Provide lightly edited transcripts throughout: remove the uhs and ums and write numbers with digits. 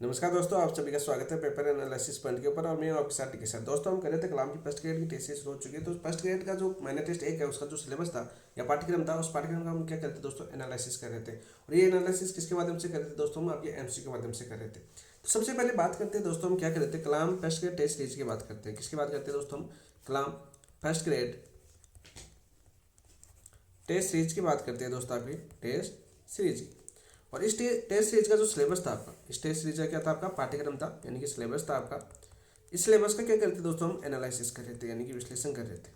नमस्कार दोस्तों, आप सभी का स्वागत है पेपर एनालिसिस पॉइंट के ऊपर। और मैं हूं आपके साथ टीके सर। दोस्तों, हम कर रहे थे कलाम की फर्स्ट ग्रेड की टेस्ट सीरीज हो चुकी है। तो फर्स्ट ग्रेड का जो मैंने टेस्ट एक है, उसका जो सिलेबस था या पाठ्यक्रम था, उस पाठ्यक्रम का हम क्या करते थे दोस्तों, एनालिसिस कर रहे थे। और ये एनालिसिस किसके माध्यम से कर रहे थे दोस्तों, हम आपके एमसी के माध्यम से कर रहे थे। तो सबसे पहले बात करते हैं दोस्तों, हम क्या कर रहे थे, कलाम फर्स्ट ग्रेड टेस्ट सीरीज की बात करते हैं। किसकी बात करते हैं दोस्तों, हम कलाम फर्स्ट ग्रेड टेस्ट सीरीज की बात करते हैं दोस्तों, आपकी टेस्ट सीरीज की। और इस टेस्ट सीरीज का जो सिलेबस था आपका, इस टेस्ट सीरीज का क्या था, आपका पाठ्यक्रम था, यानी कि सिलेबस था आपका। इस सिलेबस का क्या करते दोस्तों, हम एनालिसिस कर रहे थे, यानी कि विश्लेषण कर रहे थे।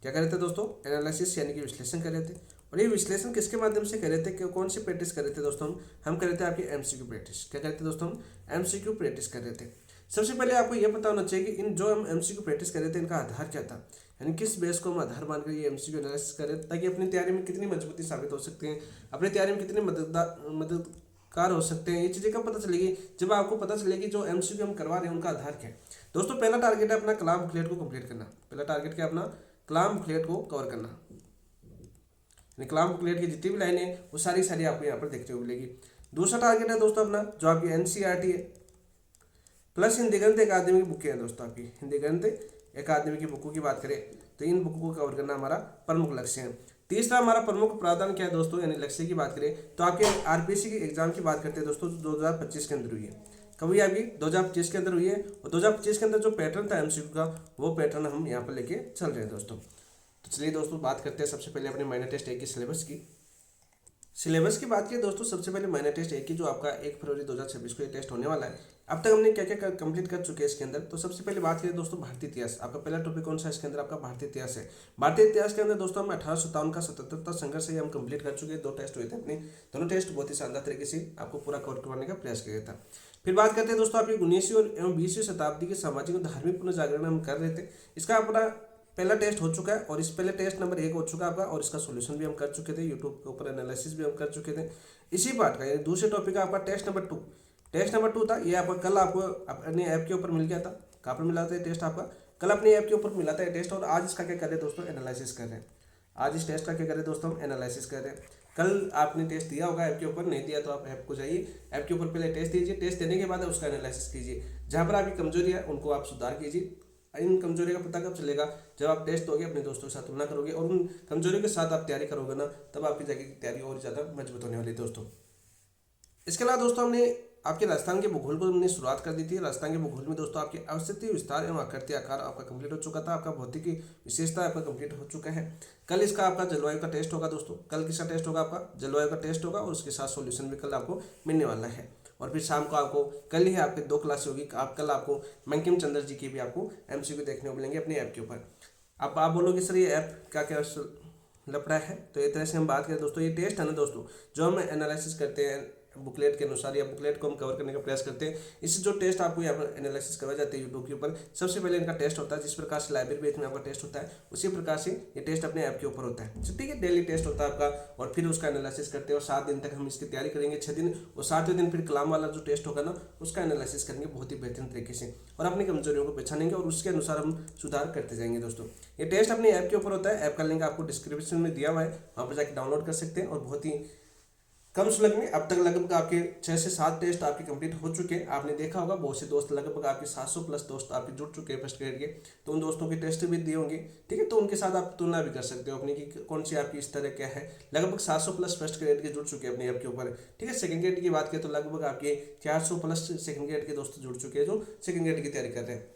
क्या कर रहे थे दोस्तों, एनालिसिस यानी कि विश्लेषण कर रहे थे। और ये विश्लेषण किसके माध्यम से कर रहे थे, कौन सी प्रैक्टिस कर रहे थे दोस्तों, हम कर रहे थे आपकी एमसीक्यू प्रैक्टिस। क्या करते दोस्तों, हम एमसीक्यू प्रैक्टिस कर रहे थे। सबसे पहले आपको यह पता होना चाहिए कि इन जो हम एमसीक्यू प्रैक्टिस कर रहे थे, इनका आधार क्या था, यानी किस बेस को हम आधार मानकर ये एमसीक्यू एनालिसिस कर रहे थे, ताकि अपनी तैयारी में कितनी मजबूती साबित हो सकते हैं, अपनी तैयारी में कितनी मददगार हो सकते हैं। ये चीज़ें कब पता चलेगी, जब आपको पता चलेगी जो एमसीक्यू हम करवा रहे हैं उनका आधार क्या है। दोस्तों, पहला टारगेट है अपना कलाम बुकलेट को कंप्लीट करना। पहला टारगेट क्या है, अपना कलाम बुकलेट को कवर करना। कलाम बुकलेट की जितनी भी लाइनें हैं वो सारी सारी आपको यहाँ पर देखने को मिलेगी। दूसरा टारगेट है दोस्तों अपना जो आपकी एनसीईआरटी है प्लस हिंदी गणित अकादमी की बुकें हैं दोस्तों। आपकी हिंदी गणित अकादमी की बुकों की बात करें तो इन बुकों को कवर करना हमारा प्रमुख लक्ष्य है। तीसरा हमारा प्रमुख प्रावधान क्या है दोस्तों, यानी लक्ष्य की बात करें तो आपके आरपीएससी के एग्जाम की बात करते हैं दोस्तों, 2025 के अंदर हुई है। कब हुई आपकी, 2025 के अंदर हुई है। और 2025 के अंदर जो पैटर्न था एमसीक्यू का, वो पैटर्न हम यहाँ पर लेके चल रहे हैं दोस्तों। तो चलिए दोस्तों, बात करते हैं सबसे पहले अपने माइनर टेस्ट एक की सिलेबस की। सिलेबस की बात करें दोस्तों, सबसे पहले माइनर टेस्ट एक की जो आपका 1 फरवरी 2026 को ये टेस्ट होने वाला है। अब तक हमने क्या क्या कंप्लीट कर चुके हैं इसके अंदर। तो सबसे पहले बात करें दोस्तों भारतीय इतिहास। आपका पहला टॉपिक कौन सा है इसके अंदर, आपका भारतीय इतिहास है। भारतीय इतिहास के अंदर दोस्तों हम 1857 का स्वतंत्रता संघर्ष से हम कंप्लीट कर चुके हैं। 2 टेस्ट हुए थे अपने, दोनों टेस्ट बहुत ही शानदार तरीके से आपको पूरा कवर करवाने का प्रयास किया था। फिर बात करते हैं दोस्तों आपकी 19वीं और एवं 20वीं शताब्दी के सामाजिक और धार्मिक पुनर्जागरण हम कर रहे थे। इसका अपना पहला टेस्ट हो चुका है और इस पहले टेस्ट नंबर 1 हो चुका है आपका, और इसका सॉल्यूशन भी हम कर चुके थे, यूट्यूब के ऊपर एनालिसिस भी हम कर चुके थे इसी पार्ट का। यानी दूसरे टॉपिक का आपका टेस्ट नंबर 2, टेस्ट नंबर 2 था ये आपका। कल आपको अपने ऐप के ऊपर मिल गया था। कहाँ पर मिला था ये टेस्ट आपका, कल अपने ऐप के ऊपर मिला था ये टेस्ट। और आज इसका क्या कर रहे हैं दोस्तों, एनालिसिस कर रहे हैं। आज इस टेस्ट का क्या कर रहे हैं दोस्तों, हम एनालिसिस कर रहे हैं। कल आपने टेस्ट दिया होगा ऐप के ऊपर, नहीं दिया तो आप ऐप को जाइए, ऐप के ऊपर पहले टेस्ट दीजिए, टेस्ट देने के बाद उसका एनालिसिस कीजिए। जहाँ पर आपकी कमजोरी है उनको आप सुधार कीजिए। इन कमजोरी का पता कब चलेगा, जब आप टेस्ट दोगे, अपने दोस्तों के साथ तुलना करोगे और उन कमजोरियों के साथ आप तैयारी करोगे ना, तब आपकी जाके की तैयारी और ज़्यादा मजबूत होने वाली है दोस्तों। इसके अलावा दोस्तों हमने आपके राजस्थान के भूगोल को हमने शुरुआत कर दी थी। राजस्थान के भूगोल में दोस्तों आपकी अवस्थिति विस्तार एवं आकृति आकार आपका कंप्लीट हो चुका था। आपका भौतिकी विशेषता आपका कंप्लीट हो चुका है। कल इसका आपका जलवायु का टेस्ट होगा दोस्तों। कल किसका टेस्ट होगा, आपका जलवायु का टेस्ट होगा, और उसके साथ सॉल्यूशन भी कल आपको मिलने वाला है। और फिर शाम को आपको कल ही आपके 2 क्लास होगी। आप कल आपको बंकिम चंद्र जी की भी आपको एमसीक्यू देखने को मिलेंगे अपने ऐप के ऊपर। अब आप बोलोगे सर ये ऐप क्या क्या लपड़ा है, तो एक तरह से हम बात करें दोस्तों, ये टेस्ट है ना दोस्तों, जो हम एनालिसिस करते हैं बुकलेट के अनुसार या बुकलेट को हम कवर करने का प्रयास करते हैं। इससे जो टेस्ट आपको यहाँ पर एनालिसिस करवाए जाते हैं यूट्यूब के ऊपर, सबसे पहले इनका टेस्ट होता है। जिस प्रकार से लाइब्रेरी बेस में आपका टेस्ट होता है, उसी प्रकार से ये टेस्ट अपने ऐप के ऊपर होता है। ठीक है, डेली टेस्ट होता है आपका, और फिर उसका एनालिसिस करते हैं। और 7 दिन तक हम इसकी तैयारी करेंगे, 6 दिन, और 7वें दिन फिर कलाम वाला जो टेस्ट होगा ना, उसका एनालिसिस करेंगे बहुत ही बेहतरीन तरीके से, और अपनी कमजोरियों को पहचानेंगे और उसके अनुसार हम सुधार करते जाएंगे दोस्तों। ये टेस्ट अपने ऐप के ऊपर होता है। ऐप का लिंक आपको डिस्क्रिप्शन में दिया हुआ है, वहाँ पर जाकर डाउनलोड कर सकते हैं। और बहुत ही कम शुल्क में अब तक लगभग आपके 6 से 7 टेस्ट आपके कंप्लीट हो चुके हैं। आपने देखा होगा बहुत से दोस्त, लगभग आपके 700 प्लस दोस्त आपके जुड़ चुके हैं फर्स्ट ग्रेड के। तो उन दोस्तों के टेस्ट भी दिए होंगे, ठीक है, तो उनके साथ आप तुलना भी कर सकते हो अपनी कि कौन सी आपकी इस तरह क्या है। लगभग 700 प्लस फर्स्ट ग्रेड के जुड़ चुके हैं अपने ऐप के ऊपर, ठीक है। सेकंड ग्रेड की बात करें तो लगभग आपके 400 प्लस सेकंड ग्रेड के दोस्त जुड़ चुके हैं जो सेकंड ग्रेड की तैयारी कर रहे हैं।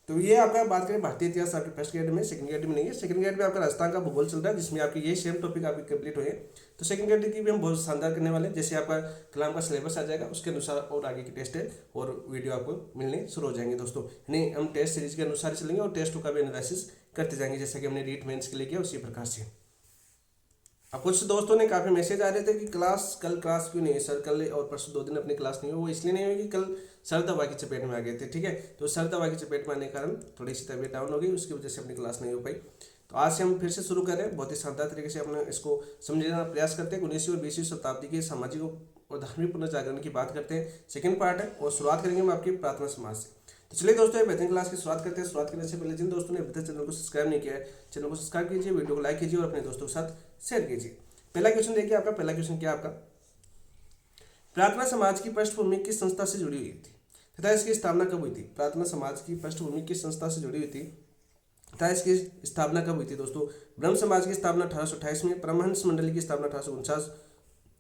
तो ये आपका बात करें भारतीय इतिहास आपके फर्स्ट ग्रेड में, सेकंड ग्रेड में नहीं है। सेकंड ग्रेड में आपका राजस्थान का भूगोल चल रहा है, जिसमें आपके ये सेम टॉपिक आपके कंप्लीट हुए। तो सेकंड ग्रेड की भी हम बहुत शानदार करने वाले हैं। जैसे आपका कलाम का सिलेबस आ जाएगा, उसके अनुसार और आगे की टेस्ट है और वीडियो आपको मिलने शुरू हो जाएंगे दोस्तों। यानी हम टेस्ट सीरीज के अनुसार चलेंगे और टेस्टों का भी एनालिसिस करते जाएंगे, जैसे कि हमने रीट मेंस के लिए किया उसी प्रकार से। अब कुछ दोस्तों ने काफ़ी मैसेज आ रहे थे कि कल क्लास क्यों नहीं है सर, कल और परसों 2 दिन अपनी क्लास नहीं हुई। वो इसलिए नहीं हुई कि कल सर दवा की चपेट में आ गए थे, ठीक है। तो सर दवा की चपेट में आने के कारण थोड़ी सी तबीयत डाउन हो गई, उसकी वजह से अपनी क्लास नहीं हो पाई। तो आज से हम फिर से शुरू कर रहे हैं, बहुत ही शानदार तरीके से अपने इसको समझने का प्रयास करते हैं। 19वीं और 20वीं शताब्दी के सामाजिक और धार्मिक पुनर्जागरण की बात करते हैं, सेकंड पार्ट है, और शुरुआत करेंगे हम आपकी प्रार्थना समाज से। तो चलिए दोस्तों, ये बेहतरीन क्लास की शुरुआत करते हैं। शुरुआत करने से पहले जिन दोस्तों ने अभी तक चैनल को सब्सक्राइब नहीं किया है, चैनल को सब्सक्राइब कीजिए, वीडियो को लाइक कीजिए और अपने दोस्तों के साथ शेयर कीजिए। पहला क्वेश्चन देखिए, आपका पहला क्वेश्चन क्या है आपका, प्रार्थना समाज की पृष्ठभूमि किस संस्था से जुड़ी हुई थी तथा इसकी स्थापना कब हुई थी? प्रार्थना समाज की पृष्ठभूमि किस संस्था से जुड़ी हुई थी तथा इसकी स्थापना कब हुई थी दोस्तों? ब्रह्म समाज की स्थापना 1828 में, परमहंस मंडली की स्थापना 1849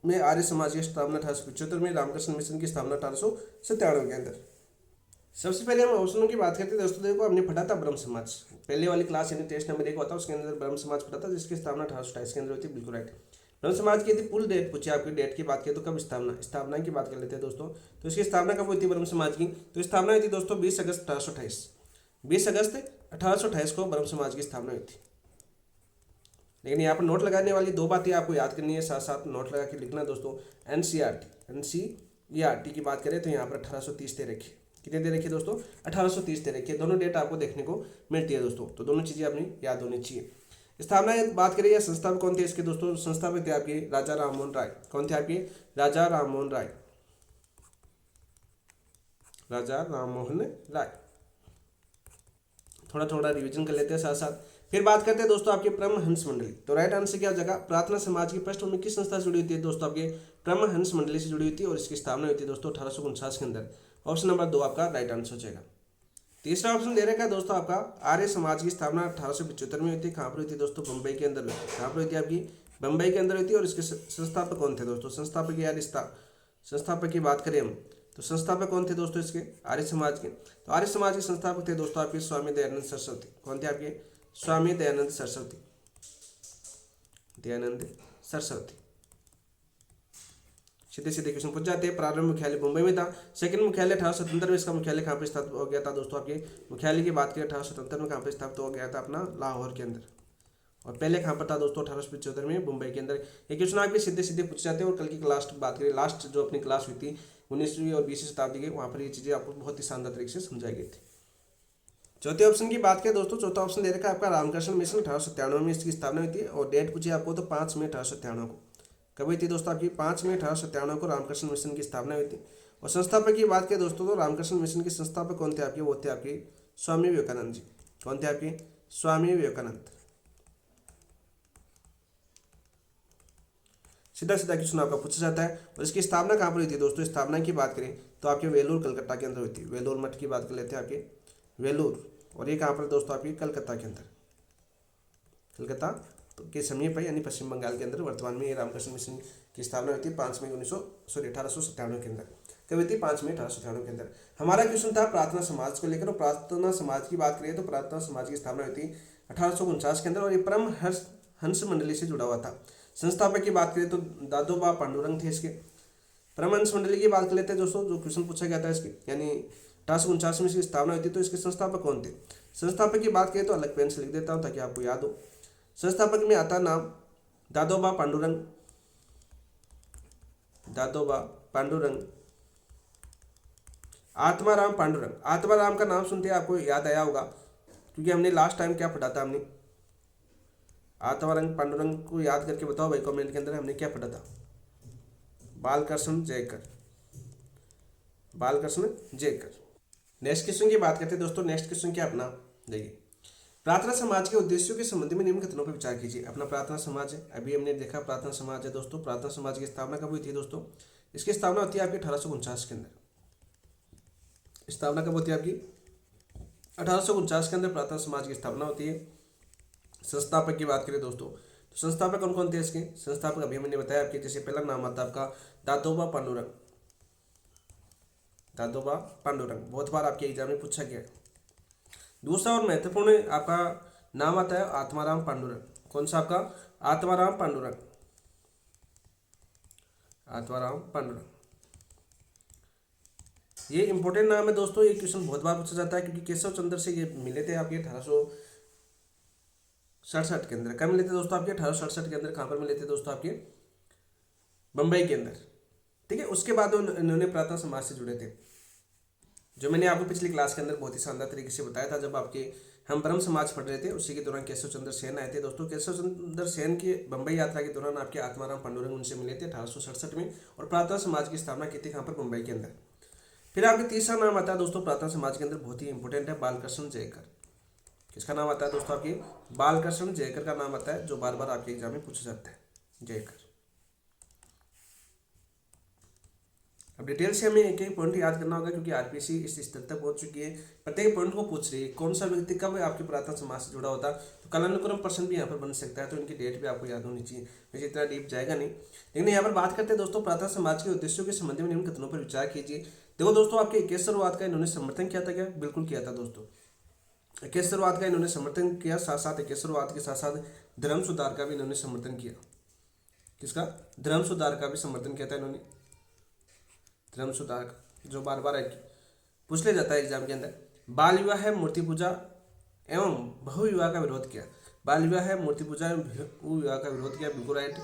में, आर्य समाज की स्थापना 1875 में, रामकृष्ण मिशन की स्थापना 1897 के अंदर। सबसे पहले हम ऑप्शनों की बात करते हैं दोस्तों। देखो हमने पढ़ा था ब्रह्म समाज, पहले वाली क्लास यानी टेस्ट नंबर 1 होता है उसके अंदर ब्रह्म समाज पढ़ा था जिसकी स्थापना 1828 के अंदर होती है, बिल्कुल राइट। ब्रह्म समाज की यदि फुल डेट पूछे आपकी डेट की बात करें तो कब स्थापना की बात कर लेते हैं दोस्तों। तो इसकी स्थापना कब हुई थी ब्रह्म समाज की? तो स्थापना हुई थी दोस्तों 20 अगस्त 1828। 20 अगस्त 1828 को ब्रह्म समाज की स्थापना हुई थी। लेकिन यहाँ पर नोट लगाने वाली दो बातें आपको याद करनी है, साथ साथ नोट लगा के लिखना दोस्तों। एनसीईआरटी की बात करें तो यहाँ पर 1830 दे रखी, कितने दे रखी दोस्तों? 1830 दे रखी है। दोनों डेट आपको देखने को मिलती है दोस्तों, तो दोनों चीज़ें अपनी याद होनी चाहिए। स्थापना बात करें या संस्थापक कौन थे इसके दोस्तों? संस्थापक थे आपके राजा राममोहन राय। कौन थे आपके? राजा राममोहन राय। राजा राममोहन राय। थोड़ा थोड़ा रिवीजन कर लेते हैं साथ साथ। फिर बात करते हैं दोस्तों आपके परमहंस मंडली। तो राइट आंसर क्या हो जाएगा? प्रार्थना समाज की पृष्ठभूमि किस संस्था से जुड़ी हुई थी दोस्तों? आपके परमहंस मंडली से जुड़ी हुई थी और इसकी स्थापना हुई थी दोस्तों 1849 के अंदर। ऑप्शन नंबर 2 आपका राइट आंसर हो जाएगा। तीसरा ऑप्शन दे रखा है दोस्तों आपका आर्य समाज की स्थापना 1875 में हुई थी। कहाँ पर हुई थी दोस्तों? मुंबई के अंदर हुई थी। कहाँ पर हुई थी आपकी? मुंबई के अंदर हुई थी। और इसके संस्थापक कौन थे दोस्तों? संस्थापक यार संस्थापक की बात करें हम तो संस्थापक कौन थे दोस्तों इसके? आर्य समाज के। तो आर्य समाज के संस्थापक थे दोस्तों आपके स्वामी दयानंद सरस्वती। कौन थे आपके? स्वामी दयानंद सरस्वती। दयानंद सरस्वती। सीधे सीधे क्वेश्चन पूछ जाते हैं। प्रारंभ मुख्यालय मुंबई में था। सेकंड मुख्यालय 1877 में इसका मुख्यालय कहाँ पर स्थापित हो गया था दोस्तों? आपके मुख्यालय की बात करें 1877 में कहाँ पर स्थापित हो गया था? अपना लाहौर के अंदर। और पहले कहाँ पर था दोस्तों? 1875 में मुंबई के अंदर। ये क्वेश्चन आपके सीधे सीधे पूछ जाते हैं। और कल की लास्ट बात करें, लास्ट जो अपनी क्लास हुई थी 19वीं और 20वीं शताब्दी की, वहाँ पर ये चीज़ें आपको बहुत ही शानदार तरीके से समझाई गई थी। चौथे ऑप्शन की बात करें दोस्तों, चौथा ऑप्शन दे रखा है आपका रामकृष्ण मिशन 1897 में इसकी स्थापना हुई थी। और डेट पूछिए आपको तो 5 मई 1897 को। कब हुई थी दोस्तों? आपकी 5 मई 1897 को रामकृष्ण मिशन की स्थापना हुई थी। और संस्थापक की बात करें दोस्तों तो रामकृष्ण मिशन के संस्थापक कौन थे आपके? वो थे आपके स्वामी विवेकानंद जी। कौन थे आपके? स्वामी विवेकानंद। सीधा सीधा क्वेश्चन आपका पूछा जाता है। और इसकी स्थापना कहाँ पर हुई थी दोस्तों? स्थापना की बात करें तो आपके वेलूर कलकत्ता के अंदर हुई थी। वेलूर मठ की बात कर लेते हैं आपके वेलूर। और ये कहाँ पर दोस्तों? आपकी कलकत्ता के अंदर, कलकत्ता के समीप है यानी पश्चिम बंगाल के अंदर। वर्तमान में ये रामकृष्ण मिशन की स्थापना हुई थी 5 मई 1897 के अंदर। कब हुई थी? 5 मई 1897 के अंदर। हमारा क्वेश्चन था प्रार्थना समाज को लेकर। और प्रार्थना समाज की बात करें तो प्रार्थना समाज की स्थापना हुई थी 1849 के अंदर। और ये परम हंस मंडली से जुड़ा हुआ था। संस्थापक की बात करें तो दादोबा पांडुरंग थे इसके। परमहंस मंडली की बात कर लेते हैं दोस्तों, जो क्वेश्चन पूछा गया था इसकी, यानी 1849 में इसकी स्थापना हुई थी। तो इसके संस्थापक कौन थे? संस्थापक की बात करें तो अलग पेन से लिख देता हूँ ताकि आपको याद हो। संस्थापक में आता नाम दादोबा पांडुरंग, दादोबा पांडुरंग, आत्माराम पांडुरंग। आत्माराम का नाम सुनते आपको याद आया होगा क्योंकि हमने लास्ट टाइम क्या पढ़ा था? हमने आत्माराम पांडुरंग को याद करके बताओ भाई कमेंट के अंदर, हमने क्या पढ़ा था? बालकृष्ण जयकर। बालकृष्ण जयकर। नेक्स्ट क्वेश्चन की बात करते हैं दोस्तों। नेक्स्ट क्वेश्चन क्या अपना देखिए, प्रार्थना समाज के उद्देश्यों के संबंध में निम्न कथनों पर विचार कीजिए। अपना प्रार्थना समाज है, अभी हमने देखा प्रार्थना समाज है दोस्तों। प्रार्थना समाज की स्थापना कब हुई थी दोस्तों? इसकी स्थापना होती है आपकी 1849 के अंदर। स्थापना कब होती है आपकी? 1849 के अंदर प्रार्थना समाज की स्थापना होती है। संस्थापक की बात करें दोस्तों तो संस्थापक कौन कौन थे इसके? संस्थापक अभी मैंने बताया आपके, जैसे पहला नाम आता है आपका दादोबा पांडुरंग। दादोबा पांडुरंग बहुत बार आपके एग्जाम में पूछा गया है। दूसरा और महत्वपूर्ण आपका नाम आता है आत्माराम पांडुरंग। कौन सा आपका? आत्माराम पांडुरंग। आत्माराम पांडुरंग ये इंपॉर्टेंट नाम है दोस्तों। ये क्वेश्चन बहुत बार पूछा जाता है क्योंकि केशव चंद्र से ये मिले थे आपके 1867 के अंदर। कब मिले थे दोस्तों? आपके 1867 के अंदर। कहाँ पर मिले थे दोस्तों? आपके बम्बई के अंदर। ठीक है, उसके बाद उन्होंने प्रार्थना समाज से जुड़े थे, जो मैंने आपको पिछली क्लास के अंदर बहुत ही शानदार तरीके से बताया था। जब आपके हम ब्रह्म समाज पढ़ रहे थे उसी के दौरान केशव चंद्र सेन आए थे दोस्तों। केशव चंद्र सेन की बम्बई यात्रा के दौरान आपके आत्माराम पांडुरंग उनसे मिले थे 1867 में। और प्रार्थना समाज की स्थापना की थी कहाँ पर? मुंबई के अंदर। फिर आपके तीसरा नाम आता है दोस्तों प्रार्थना समाज के अंदर, बहुत ही इंपॉर्टेंट है, बालकृष्ण जयकर। किसका नाम आता है दोस्तों? आपके बालकृष्ण जयकर का नाम आता है, जो बार बार आपके एग्जाम में पूछा जाता है, जयकर। अब डिटेल से हमें एक एक पॉइंट याद करना होगा, क्योंकि आरपीसी इस स्तर तक पहुंच चुकी है, प्रत्येक पॉइंट को पूछ रही है कौन सा व्यक्ति कब आपके पुरातन समाज से जुड़ा होता, तो कालानुक्रम प्रश्न भी यहाँ पर बन सकता है, तो इनकी डेट भी आपको याद होनी चाहिए। वैसे इतना डीप जाएगा नहीं, लेकिन यहाँ पर बात करते हैं दोस्तों पुरातन समाज के उद्देश्यों के संबंध में निम्न कथनों पर विचार कीजिए। देखो दोस्तों, आपके इक्केश्वरवाद का इन्होंने समर्थन किया था क्या? बिल्कुल किया था दोस्तों। इक्केश्वरवाद का इन्होंने समर्थन किया, साथ साथ इक्केश्वरवाद के साथ साथ धर्म सुधार का भी इन्होंने समर्थन किया। किसका? धर्म सुधार का भी समर्थन किया था इन्होंने, धर्म सुधार का, जो बार बार पूछ लिया जाता है एग्जाम के अंदर। बाल विवाह, मूर्ति पूजा एवं बहु विवाह का विरोध किया। बाल विवाह, मूर्ति पूजा एवं बहु विवाह का विरोध किया, बिल्कुल राइट।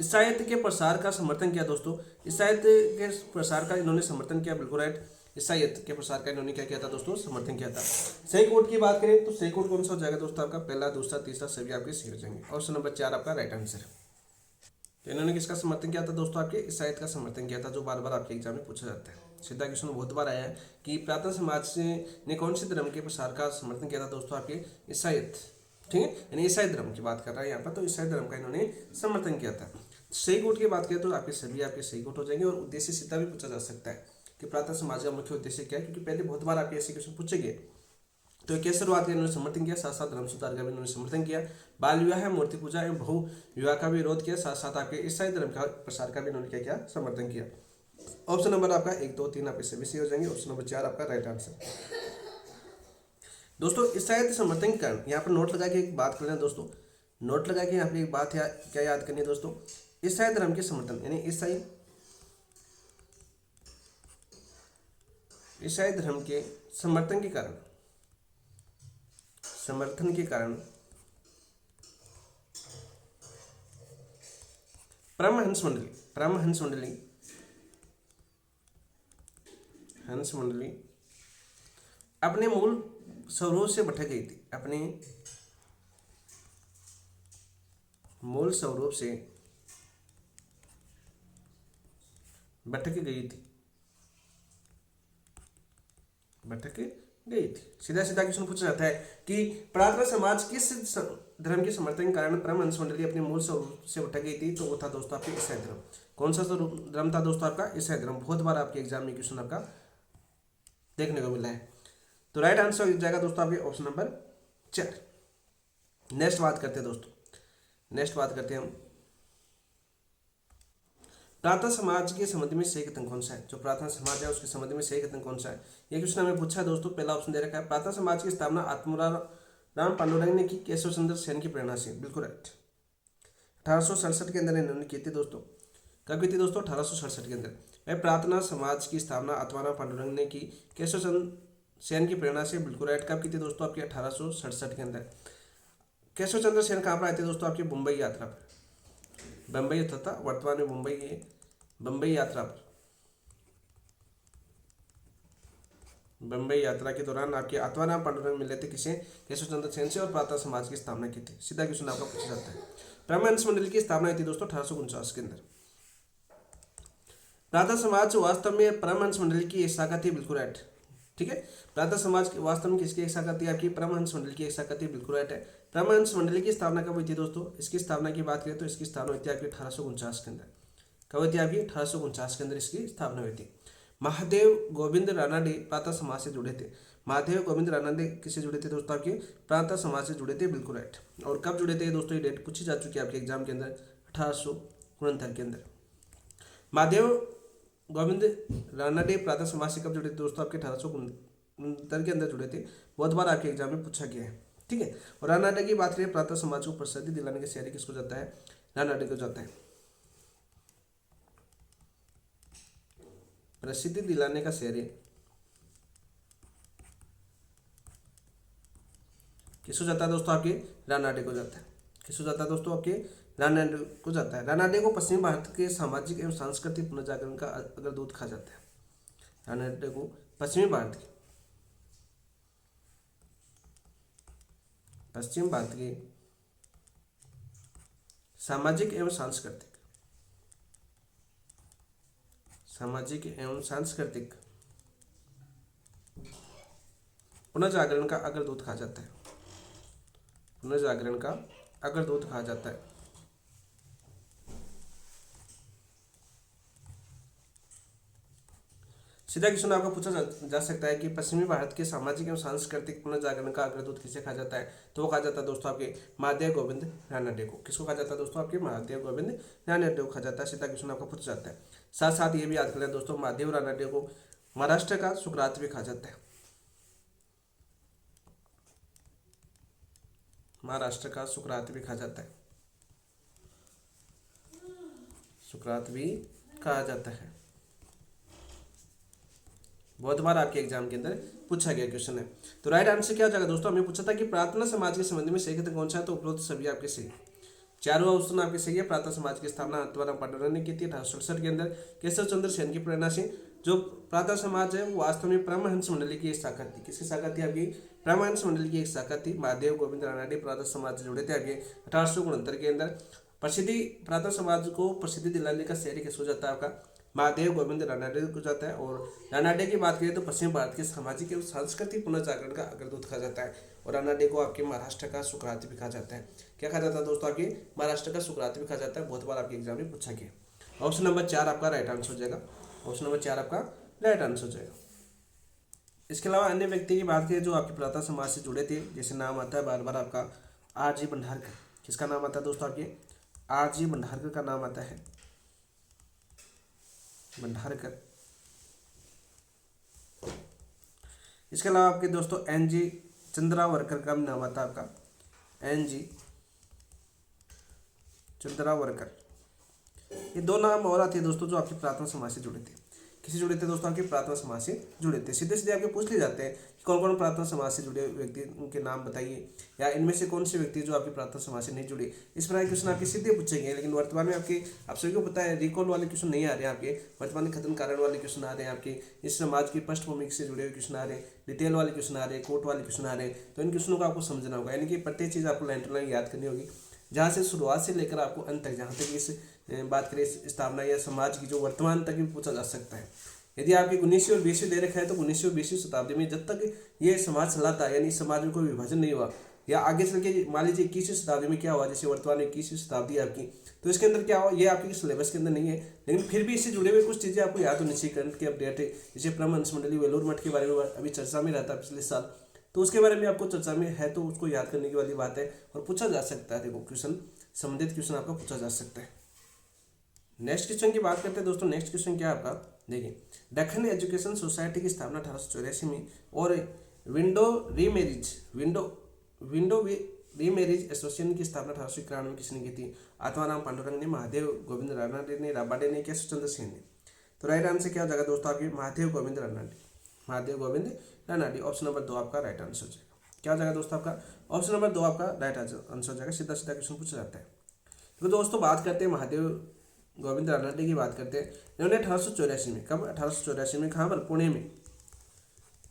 ईसाईयत के प्रसार का समर्थन किया दोस्तों, ईसाईयत के प्रसार का इन्होंने समर्थन किया, बिल्कुल राइट। ईसाईयत के प्रसार का इन्होंने क्या किया था दोस्तों? समर्थन किया था। सही कोड की बात करें तो सही कोड कौन सा हो जाएगा दोस्तों? आपका पहला, दूसरा, तीसरा सभी आपके सही हो जाएंगे। ऑप्शन नंबर 4 आपका राइट आंसर। तो इन्होंने किसका समर्थन किया था दोस्तों? आपके ईसाईयत का समर्थन किया था, जो बार बार आपके एग्जाम में पूछा जाता है। सीधा क्वेश्चन बहुत बार आया है कि पुरातन समाज ने कौन से धर्म के प्रसार का समर्थन किया था दोस्तों? आपके ईसाईयत, ठीक है, यानी ईसाई धर्म की बात कर रहा है यहाँ पर, तो ईसाई धर्म का इन्होंने समर्थन किया था। सही कोट की बात करें तो आपके सभी आपके सही कोट हो जाएंगे। और उद्देश्य सीधा भी पूछा जा सकता है कि पुरातन समाज का मुख्य उद्देश्य क्या है, क्योंकि पहले बहुत बार आपके ऐसे क्वेश्चन पूछे गए। तो इक्केश्वरवाद का इन्होंने समर्थन किया, साथ साथ धर्म सुधार का भी इन्होंने समर्थन किया। बाल विवाह, मूर्ति पूजा एवं बहु विवाह का भी विरोध किया, साथ साथ आपके ईसाई धर्म का प्रसार का भी इन्होंने क्या किया? समर्थन किया। ऑप्शन नंबर आपका 1, 2, 3 आपके सभी सही हो जाएंगे। ऑप्शन नंबर 4 आपका राइट आंसर। दोस्तों ईसाईयत समर्थन के कारण यहाँ पर नोट लगा के एक बात कर लेना दोस्तों, नोट लगा के यहाँ पे एक बात क्या याद करनी है दोस्तों? ईसाई धर्म के समर्थन, यानी ईसाई धर्म के समर्थन के कारण परमहंस मंडली अपने मूल स्वरूप से भटक गई थी, अपने मूल स्वरूप से भटक गई थी। सीधा सीधा क्वेश्चन पूछा जाता है कि पुरातन समाज किस धर्म के समर्थन के कारण परमहंस मंडली अपने मूल स्वरूप से भटक गई थी? तो वो था दोस्तों आपके ईसाई धर्म। कौन सा धर्म था दोस्तों? आपका ईसाई धर्म। बहुत बार आपके एग्जाम में क्वेश्चन आपका देखने को मिला है। तो राइट आंसर हो जाएगा दोस्तों आपके ऑप्शन नंबर 4। नेक्स्ट बात करते हैं हम पुरातन समाज के संबंध में सही कथन कौन सा है? जो पुरातन समाज है उसके संबंध में सही कथन कौन सा है? ये क्वेश्चन हमें पूछा है दोस्तों। पहला ऑप्शन दे रखा है, पुरातन समाज की स्थापना आत्माराम पांडुरंग ने की केशव चंद्र सेन की प्रेरणा से, बिल्कुल राइट। 1867 के अंदर इन्होंने की थी दोस्तों। कब की थी दोस्तों? 1867 के अंदर। प्रार्थना समाज की स्थापना आत्माराम पांडुरंग ने की केशव चंद्र सेन की प्रेरणा से, बिल्कुल राइट। कब की थी दोस्तों? आपके 1867 के अंदर। केशव चंद्र सेन कहाँ पर आए थे दोस्तों? आपकी मुंबई यात्रा पर, बम्बई तथा वर्तमान में मुंबई है, बम्बई यात्रा पर, बम्बई यात्रा के दौरान आपके आत्माराम पांडुरंग मिले थे किसे? केशव चंद्र सेन से, और प्रातः समाज की स्थापना की थी। सीधा क्वेश्चन आपका पूछा जाता है। परमहंस मंडली की स्थापना हुई थी दोस्तों 1849 के अंदर। प्रातः समाज वास्तव में परमहंस मंडली की एक शाखा थी, बिल्कुल राइट, ठीक है। प्रातः समाज वास्तव में किसकी एक शाखा थी? आपकी परमहंस मंडली की एक शाखा थी, बिल्कुल राइट है। परमहंस मंडली की स्थापना कब हुई थी दोस्तों? इसकी स्थापना की बात करें तो इसकी स्थापना हुई थी आपकी 1849 के अंदर। कब हुई थी आपकी? 1849 के अंदर इसकी स्थापना हुई थी। महादेव गोविंद रानाडे प्रातः समाज से जुड़े थे। महादेव गोविंद रानाडे किससे जुड़े थे दोस्तों? आपके प्रातः समाज से जुड़े थे, बिल्कुल राइट। और कब जुड़े थे दोस्तों? ये डेट पूछी जा चुकी है आपके एग्जाम के अंदर, 1869 के अंदर। महादेव गोविंद रानाडे प्रातः समाज से कब जुड़े थे दोस्तों? आपके 1869 के अंदर जुड़े थे। बहुत बार आपके एग्जाम में पूछा गया है, ठीक है। और रानाडे की बात करें, प्रातः समाज को प्रसिद्धि दिलाने का श्रेय किसको जाता है? रानाडे को जाता है। प्रसिद्धि दिलाने का श्रेय किसको जाता है दोस्तों? आपके रानाडे को जाता है। किसको जाता है दोस्तों? आपके रानाडे को जाता है। रानाडे को पश्चिमी भारत के सामाजिक एवं सांस्कृतिक पुनर्जागरण का अग्रदूत कहा जाता है। रानाडे को पश्चिम भारत के सामाजिक एवं सांस्कृतिक पुनर्जागरण का अग्रदूत कहा जाता है। पुनर्जागरण का अग्रदूत कहा जाता है। सीधा क्वेश्चन आपका पूछा जा सकता है कि पश्चिमी भारत के सामाजिक एवं सांस्कृतिक पुनर्जागरण का अग्रदूत किसे कहा जाता है, तो वो कहा जाता है दोस्तों आपके महादेव गोविंद रानडे को। किसको कहा जाता है दोस्तों, आपके महादेव गोविंद रानडे को कहा जाता है। सीधा क्वेश्चन आपका पूछा जाता है। साथ साथ ये भी याद कर लें दोस्तों, महादेव रानडे को महाराष्ट्र का सुकरात भी कहा जाता है। महाराष्ट्र का सुकरात भी कहा जाता है, सुकरात भी कहा जाता है। बहुत बार आपके एग्जाम के अंदर पूछा गया क्वेश्चन है। तो राइट आंसर क्या हो जाएगा दोस्तों, हमें पूछा था कि प्रार्थना समाज के संबंध में सही कथन कौन सा है, तो उपरोक्त सभी आपके सही। चारों ऑप्शन आपके सही है। प्रार्थना समाज की स्थापना आत्माराम पांडुरंग ने की थी 1867 के अंदर केशव चंद्र सेन की प्रेरणा से। जो प्रार्थना समाज है वो वास्तव में परमहंस मंडली की एक शाखा थी। किसकी शाखा थी आपकी, परमहंस मंडली की एक शाखा थी। महादेव गोविंद रानडे प्रार्थना समाज से जुड़े थे आपके 1869 के अंदर। प्रसिद्धि प्रार्थना समाज को प्रसिद्धि दिलाने का श्रेय किसको जाता है, आपका महादेव गोविंद रानडे को जाता है। और रानडे की बात करें तो पश्चिम भारत के सामाजिक एवं सांस्कृतिक पुनर्जागरण का अग्रदूत कहा जाता है। और रानडे को आपके महाराष्ट्र का सुकरात भी कहा जाता है। क्या कहा जाता है दोस्तों, आपके महाराष्ट्र का सुकरात भी कहा जाता है। बहुत बार आपके एग्जाम में पूछा गया। ऑप्शन नंबर 4 आपका राइट आंसर हो जाएगा। ऑप्शन नंबर 4 आपका राइट आंसर हो जाएगा। इसके अलावा अन्य व्यक्ति की बात करें जो आपकी प्रार्थना समाज से जुड़े थे, जैसे नाम आता है बार बार आपका R.G. भंडारकर। किसका नाम आता है दोस्तों, आपके R.G. भंडारकर का नाम आता है, भंडारकर। इसके अलावा आपके दोस्तों N.G. चंद्रावरकर का नाम आता है, आपका N.G. चंद्रावरकर। ये दो नाम और आते हैं दोस्तों जो आपकी प्रार्थना समाज से जुड़े थे। किसे जुड़े थे दोस्तों, आपके प्रार्थना समाज से जुड़े थे। सीधे सीधे आपके पूछ लिए जाते हैं कि कौन कौन प्रार्थना समाज से जुड़े व्यक्ति, उनके नाम बताइए, या इनमें से कौन से व्यक्ति जो आपकी प्रार्थना समाज से नहीं जुड़े। इस प्रकार के क्वेश्चन आपके सीधे पूछेंगे। लेकिन वर्तमान में आपके आप सभी को पता है रिकॉल वाले क्वेश्चन नहीं आ रहे हैं आपके, वर्तमान में कथन कारण वाले क्वेश्चन आ रहे हैं आपके, इस समाज की पृष्ठभूमि से जुड़े हुए क्वेश्चन आ रहे हैं, डिटेल वाले क्वेश्चन आ रहे हैं, कोर्ट वाले क्वेश्चन आ रहे हैं। तो इन क्वेश्चनों को आपको समझना होगा, यानी कि प्रत्येक चीज़ आपको लाइन टू लाइन याद करनी होगी, जहाँ से शुरुआत से लेकर आपको अंत तक, जहाँ तक इस बात करें स्थापना या समाज की जो वर्तमान तक भी पूछा जा सकता है। यदि आपकी 19वीं और 20वीं दे रखा है तो 19वीं और 20वीं शताब्दी में जब तक ये समाज चला था, यानी समाज में कोई विभाजन नहीं हुआ, या आगे चल के मान लीजिए 21वीं शताब्दी में क्या हुआ, जैसे वर्तमान में 21वीं शताब्दी आपकी, तो इसके अंदर क्या हुआ, ये आपके सिलेबस के अंदर नहीं है, लेकिन फिर भी इससे जुड़े हुए कुछ चीज़ें आपको याद होनी चाहिए। करंट के अपडेट है, जैसे परमहंस मंडली वेलूर मठ के बारे में अभी चर्चा में रहता है पिछले साल, तो उसके बारे में आपको चर्चा में है, तो उसको याद करने की वाली बात है और पूछा जा सकता है। देखो क्वेश्चन संबंधित क्वेश्चन आपका पूछा जा सकता है। नेक्स्ट क्वेश्चन की बात करते हैं दोस्तों। नेक्स्ट क्वेश्चन क्या है आपका, देखिए दक्खन एजुकेशन सोसाइटी की स्थापना 1884 में और विंडो रीमैरिज एसोसिएशन की स्थापना 1891 में किसने की थी, आत्माराम पांडुरंग ने, महादेव गोविंद रानडे ने, राबाडे ने, केशव चंद्र सेन ने। तो राइट आंसर क्या हो जाएगा दोस्तों, आपके महादेव गोविंद रानडे, महादेव गोविंद रानडे। ऑप्शन नंबर 2 आपका राइट आंसर हो जाएगा। क्या हो जाएगा दोस्तों, आपका ऑप्शन नंबर 2 आपका राइट आंसर हो जाएगा। सीधा सीधा क्वेश्चन पूछा जाता है। तो दोस्तों बात करते हैं महादेव गोविंद रानडे की बात करते हैं। इन्होंने 1884 में, कब 1884 में, कहाँ पर, पुणे में।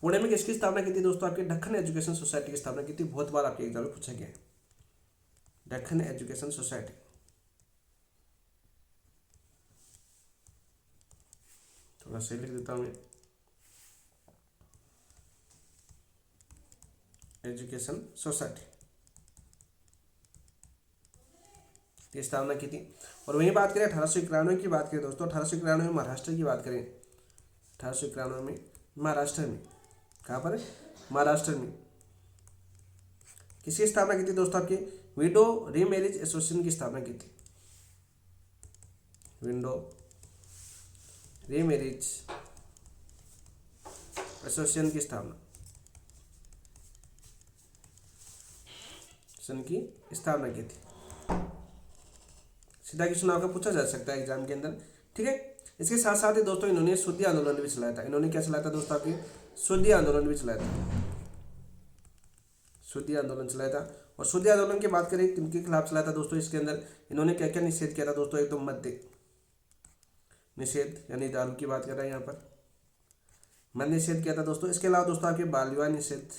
पुणे में किसकी स्थापना की थी दोस्तों, आपके दक्खन एजुकेशन सोसाइटी की स्थापना की थी। बहुत बार आपके एग्जाम में पूछा गया है दक्खन एजुकेशन सोसाइटी। थोड़ा सही लिख देता हूँ मैं, एजुकेशन सोसाइटी की स्थापना की थी। और वहीं बात करें 1891 की बात करें दोस्तों, 1891 में महाराष्ट्र की बात करें, 1891 में महाराष्ट्र में, कहाँ पर, महाराष्ट्र में किसकी स्थापना की थी दोस्तों, आपकी विडो रीमैरिज एसोसिएशन की स्थापना की थी। विंडो रीमैरिज एसोसिएशन की स्थापना की थी। सीधा क्वेश्चन आपका पूछा जा सकता है एग्जाम के अंदर, ठीक है। इसके साथ साथ ही दोस्तों इन्होंने शुद्धि आंदोलन भी चलाया था। इन्होंने क्या चलाया था दोस्तों, आपके शुद्धि आंदोलन भी चलाया था, शुद्धि आंदोलन चलाया था। और शुद्धि आंदोलन की बात करें किनके खिलाफ चलाया था दोस्तों, इसके अंदर इन्होंने क्या क्या निषेध किया था दोस्तों, एक तो मद्य निषेध, यानी दारू की बात कर रहे हैं यहाँ पर, मद्य निषेध किया था दोस्तों। इसके अलावा दोस्तों आपके बाल विवाह निषेध।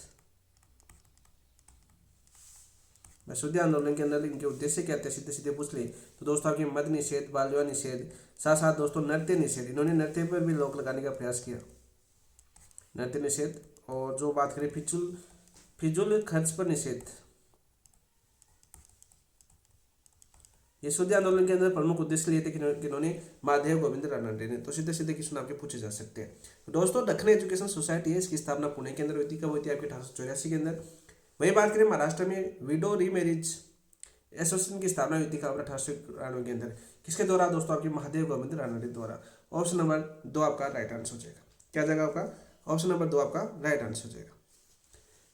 शुद्धि आंदोलन के अंदर इनके उद्देश्य क्या थे, सीधे सीधे पूछ लिए तो दोस्तों आपके मद्य निषेध, बाल विवाह निषेध, साथ साथ दोस्तों नृत्य निषेध। इन्होंने नृत्य पर भी रोक लगाने का प्रयास किया, नृत्य निषेध। और जो बात करें फिजूल खर्च पर निषेध, ये शुद्ध आंदोलन के अंदर प्रमुख उद्देश्य लिए थे किन्होंने, महादेव गोविंद रानडे ने। तो सीधे सीधे क्वेश्चन आपके पूछे जा सकते हैं। तो दोस्तों दक्षिण एजुकेशन सोसाइटी है, इसकी स्थापना पुणे के अंदर हुई थी। कब हुई थी? आपके 1884 के अंदर। वही बात करें महाराष्ट्र में विडो रीमैरिज एसोसिएशन की स्थापना हुई थी कब? 1891 के अंदर। किसके द्वारा दोस्तों? आपके महादेव गोविंद रानडे द्वारा। ऑप्शन नंबर 2 आपका राइट आंसर हो जाएगा। क्या जाएगा आपका? ऑप्शन नंबर 2 आपका राइट आंसर हो जाएगा।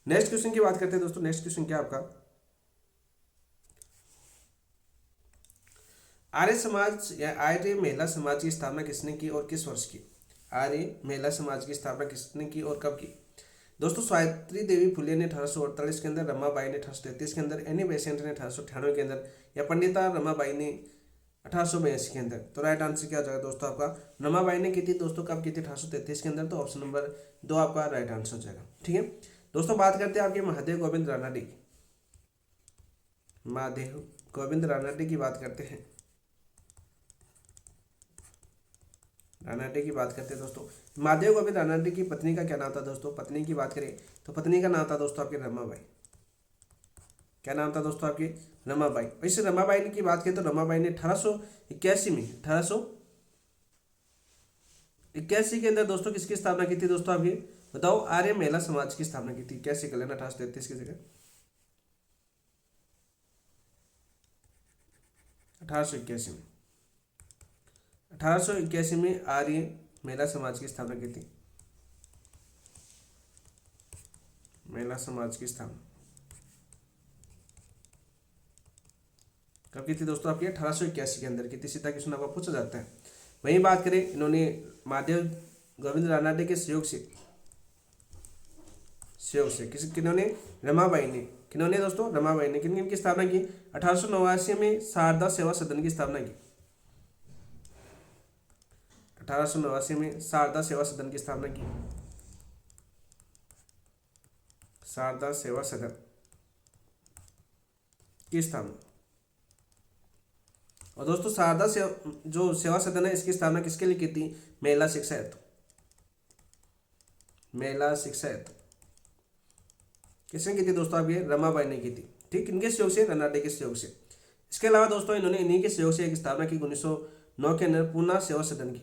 नेक्स्ट क्वेश्चन की बात करते हैं दोस्तों। नेक्स्ट क्वेश्चन क्या आपका? आर्य समाज या आर्य महिला समाज की स्थापना किसने की और किस वर्ष की? आर्य महिला समाज की स्थापना किसने की और कब की? दोस्तों सावित्री देवी फुले ने 1848 के अंदर, रमाबाई ने 1833 के अंदर, एनी बेसेंट ने 1898 के अंदर, या पंडिता रमाबाई ने 1882 के अंदर। तो राइट आंसर क्या हो जाएगा दोस्तों आपका? रमाबाई ने की थी दोस्तों। कब की थी? 1833 के अंदर। तो ऑप्शन नंबर 2 आपका राइट आंसर हो जाएगा। ठीक है दोस्तों, बात करते हैं आपके महादेव गोविंद रानडे की। महादेव गोविंद रानडे की बात करते हैं। रानडे की बात करते हैं दोस्तों। महादेव गोविंद रानडे की पत्नी का क्या नाम था दोस्तों? पत्नी की बात करें तो पत्नी का नाम था दोस्तों आपकी रमाबाई। क्या नाम था दोस्तों आपकी? रमाबाई। वैसे रमाबाई की बात करें तो रमाबाई ने 1881 में 1881 के अंदर दोस्तों किसकी स्थापना की थी दोस्तों? आपकी बताओ। आर्य महिला समाज की स्थापना की थी। कैसे कर लेना? 1833 की जगह 1881 में। 1881 में आर्य महिला समाज की स्थापना की थी। महिला समाज की स्थापना कब की थी दोस्तों? आपकी 1881 के अंदर की थी। सीधा क्वेश्चन आपका पूछा जाता है। वहीं बात करें, इन्होंने महादेव गोविंद रानडे के सहयोग से किन्होंने? रमाबाई ने। किन्होंने दोस्तों? रमाबाई ने। किन की स्थापना की? 1889 में शारदा सेवा सदन की स्थापना की। 1889 में शारदा सेवा सदन की स्थापना की। शारदा सेवा सदन की स्थापना। और दोस्तों शारदा जो सेवा सदन है, इसकी स्थापना किसके लिए की थी? महिला शिक्षा हेतु। महिला शिक्षा हेतु किसने की थी दोस्तों? आपकी रमाबाई ने की थी। ठीक, इनके सहयोग से, रानडे के सहयोग से। इसके अलावा दोस्तों इन्होंने इन्हीं के सहयोग से एक स्थापना की 1909 के अंदर, पूना सेवा सदन की।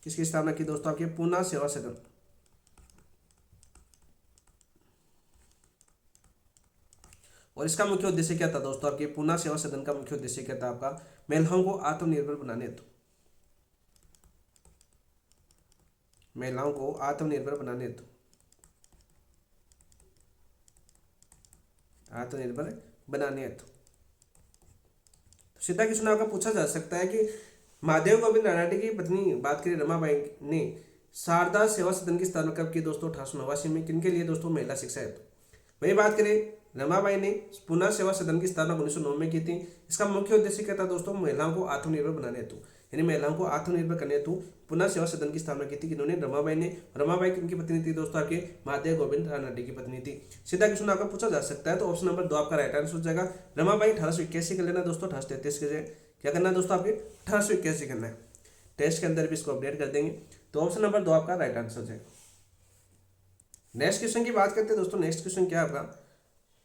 किसकी स्थापना की दोस्तों? आपकी पूना सेवा सदन। और इसका मुख्य उद्देश्य क्या था दोस्तों? आपके पूना सेवा सदन का मुख्य उद्देश्य क्या था आपका? महिलाओं को आत्मनिर्भर बनाने हेतु। महिलाओं को आत्मनिर्भर बनाने हेतु। आत्मनिर्भर बनाने हेतु। सीधा क्वेश्चन आपका पूछा जा सकता है कि महादेव गोविंद रानडे की पत्नी बात करें रमाबाई ने शारदा सेवा सदन की स्थापना कब की दोस्तों? 1889 में। किनके लिए दोस्तों? महिला शिक्षा हेतु। वही बात करें, रमाबाई ने पुनः सेवा सदन की स्थापना 1909 में की थी। इसका मुख्य उद्देश्य क्या था दोस्तों? महिलाओं को आत्मनिर्भर बनाने हेतु, यानी महिलाओं को आत्मनिर्भर करने हेतु पुनः सेवा सदन की स्थापना की थी। किन्होंने? रमाबाई ने। रमाबाई किनकी पत्नी थी दोस्तों? आपके महादेव गोविंद रानडे की पत्नी थी। सीधा क्वेश्चन आपका पूछा जा सकता है। तो ऑप्शन नंबर 2 आपका राइट आंसर हो जाएगा। रमाबाई 1881 कर लेना दोस्तों। 1833 के जगह क्या करना है दोस्तों? आपके 1881 करना है। टेस्ट के अंदर भी इसको अपडेट कर देंगे। तो ऑप्शन नंबर 2 आपका राइट आंसर हो जाएगा। नेक्स्ट क्वेश्चन की बात करते हैं दोस्तों। नेक्स्ट क्वेश्चन क्या आपका?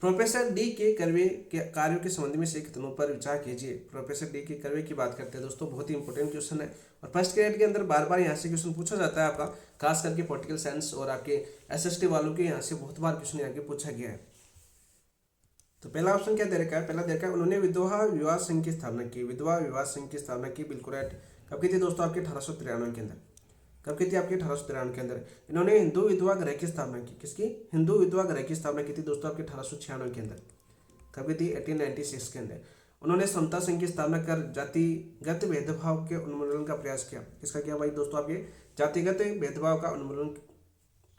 प्रोफेसर डी के कर्वे के कार्यों के संबंध में से कथनों पर विचार कीजिए। प्रोफेसर डी के कर्वे की बात करते हैं दोस्तों। बहुत ही इंपॉर्टेंट क्वेश्चन है और फर्स्ट ग्रेड के अंदर बार बार यहाँ से क्वेश्चन पूछा जाता है आपका, खास करके पॉलिटिकल साइंस और आपके एसएसटी वालों के यहाँ से बहुत बार क्वेश्चन यहाँ के पूछा गया है। तो पहला ऑप्शन क्या दे रखा है? पहला दे रखा है उन्होंने विधवा विवाह संघ की स्थापना की। विधवा विवाह संघ की स्थापना की, बिल्कुल राइट। कब की थी दोस्तों? आपके 1893 के अंदर। कब की थी? आपके 1893 के अंदर। इन्होंने हिंदू विधवा गृह की स्थापना की। किसकी? हिंदू विधवा गृह की स्थापना की थी दोस्तों आपके 1896 के अंदर। कब थी? 1896 के अंदर। उन्होंने समता संघ की स्थापना कर जातिगत भेदभाव के उन्मूलन का प्रयास किया। किसका किया भाई दोस्तों? आपके जातिगत भेदभाव का उन्मूलन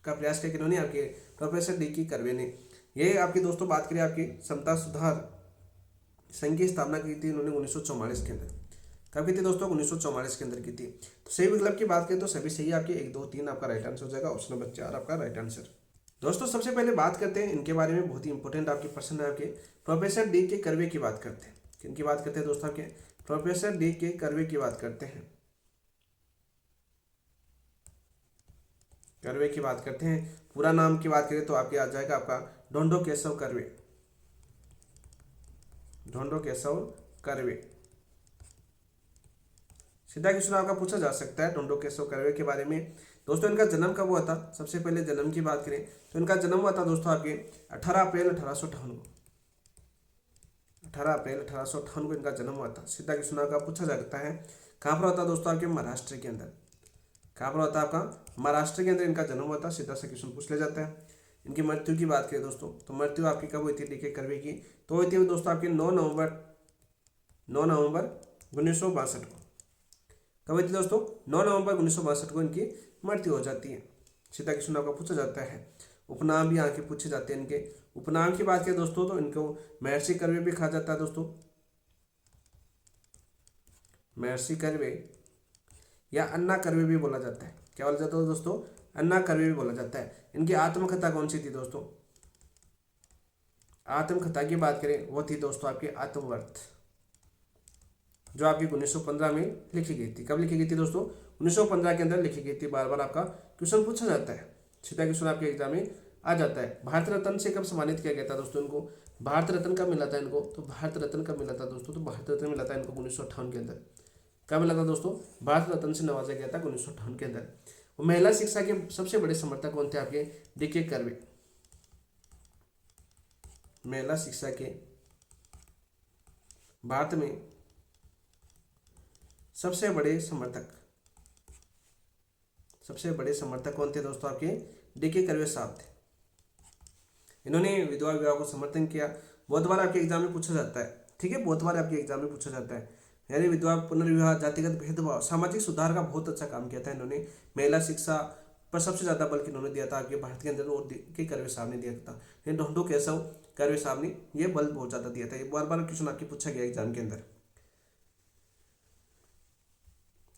का प्रयास किया। किन्होंने? आपके प्रोफेसर डी की कर्वे ने। ये आपकी दोस्तों बात करें, आपकी समता सुधार संघ की स्थापना की थी उन्होंने 1944 के अंदर। कब की थी दोस्तों? 1944 के अंदर की थी। तो सही विकल्प की बात करें तो सभी सही आपके 1 2 3 आपका राइट आंसर हो जाएगा। ऑप्शन नंबर 4 आपका राइट आंसर। दोस्तों सबसे पहले बात करते हैं इनके बारे में, बहुत ही इंपॉर्टेंट आपके प्रश्न है। आपके प्रोफेसर डी के कर्वे की बात करते हैं। किनकी बात करते हैं दोस्तों? आपके प्रोफेसर डी के कर्वे की बात करते हैं। कर्वे की बात करते हैं। पूरा नाम की बात करें तो आपके आ जाएगा आपका ढोंडो केशव कर्वे। ढोंडो केशव कर्वे। सीधा क्वेश्चन आपका पूछा जा सकता है ढोंडो केशव कर्वे के बारे में। दोस्तों इनका जन्म कब हुआ था, सबसे पहले जन्म की बात करें तो इनका जन्म हुआ था दोस्तों आपके 18 अप्रैल 1858 को। 18 अप्रैल 1858 को इनका जन्म हुआ था। सीधा क्वेश्चन आपका पूछा जा सकता है कहाँ पर होता है दोस्तों आपके महाराष्ट्र के अंदर। कहाँ पर होता है आपका महाराष्ट्र के अंदर इनका जन्म हुआ था। सीधा सा क्वेश्चन पूछ लिया जाता है। इनकी मृत्यु की बात करें दोस्तों तो मृत्यु आपकी कब हुई थी डीके कर्वे की, तो हुई थी दोस्तों आपकी 9 नवंबर 1962 को। कब हुई थी दोस्तों 9 नवंबर 1962 को इनकी मृत्यु हो जाती है। सीधा क्वेश्चन आपका पूछा जाता है। उपनाम भी यहाँ के पूछे जाते हैं। इनके उपनाम की बात करें दोस्तों तो इनको महर्षि कर्वे भी कहा जाता है दोस्तों, महर्षि कर्वे या अन्ना कर्वे भी बोला जाता है। क्या बोला जाता है दोस्तों, अन्ना कर्वे भी बोला जाता है। इनकी आत्मकथा कौन सी थी दोस्तों, आत्मकथा की बात करें वो थी दोस्तों आपकी आत्मवर्थ, जो आपकी 1915 में लिखी गई थी। कब लिखी गई थी दोस्तों, 1915 के अंदर लिखी गई थी। बार बार आपका क्वेश्चन पूछा जाता है। सीधा क्वेश्चन आपके एग्जाम में आ जाता है। भारत रत्न से कब सम्मानित किया गया था दोस्तों इनको, भारत रत्न कब मिला था इनको, तो भारत रत्न कब मिला था दोस्तों, तो भारत रत्न मिला था इनको 1958 के अंदर। कब मिला था दोस्तों, भारत रत्न से नवाजा गया था 1958 के अंदर। वो महिला शिक्षा के सबसे बड़े समर्थक कौन थे आपके, डीके कर्वे। महिला शिक्षा के भारत में सबसे बड़े समर्थक कौन थे दोस्तों आपके, डीके कर्वे साहब थे। इन्होंने विधवा विवाह को समर्थन किया। बहुत बार आपके एग्जाम में पूछा जाता है, ठीक है, बहुत बार आपके एग्जाम में पूछा जाता है। यानी विधवा पुनर्विवाह, जातिगत भेदभाव, सामाजिक सुधार का बहुत अच्छा काम किया था इन्होंने। महिला शिक्षा पर सबसे ज्यादा बल इन्होंने दिया था आपके भारत के अंदर, और डीके कर्वे साहब ने दिया था। ढोंडो केशव कर्वे साहब ने ये बल बहुत ज्यादा दिया था। ये बार बार क्वेश्चन आपके पूछा गया एग्जाम के अंदर।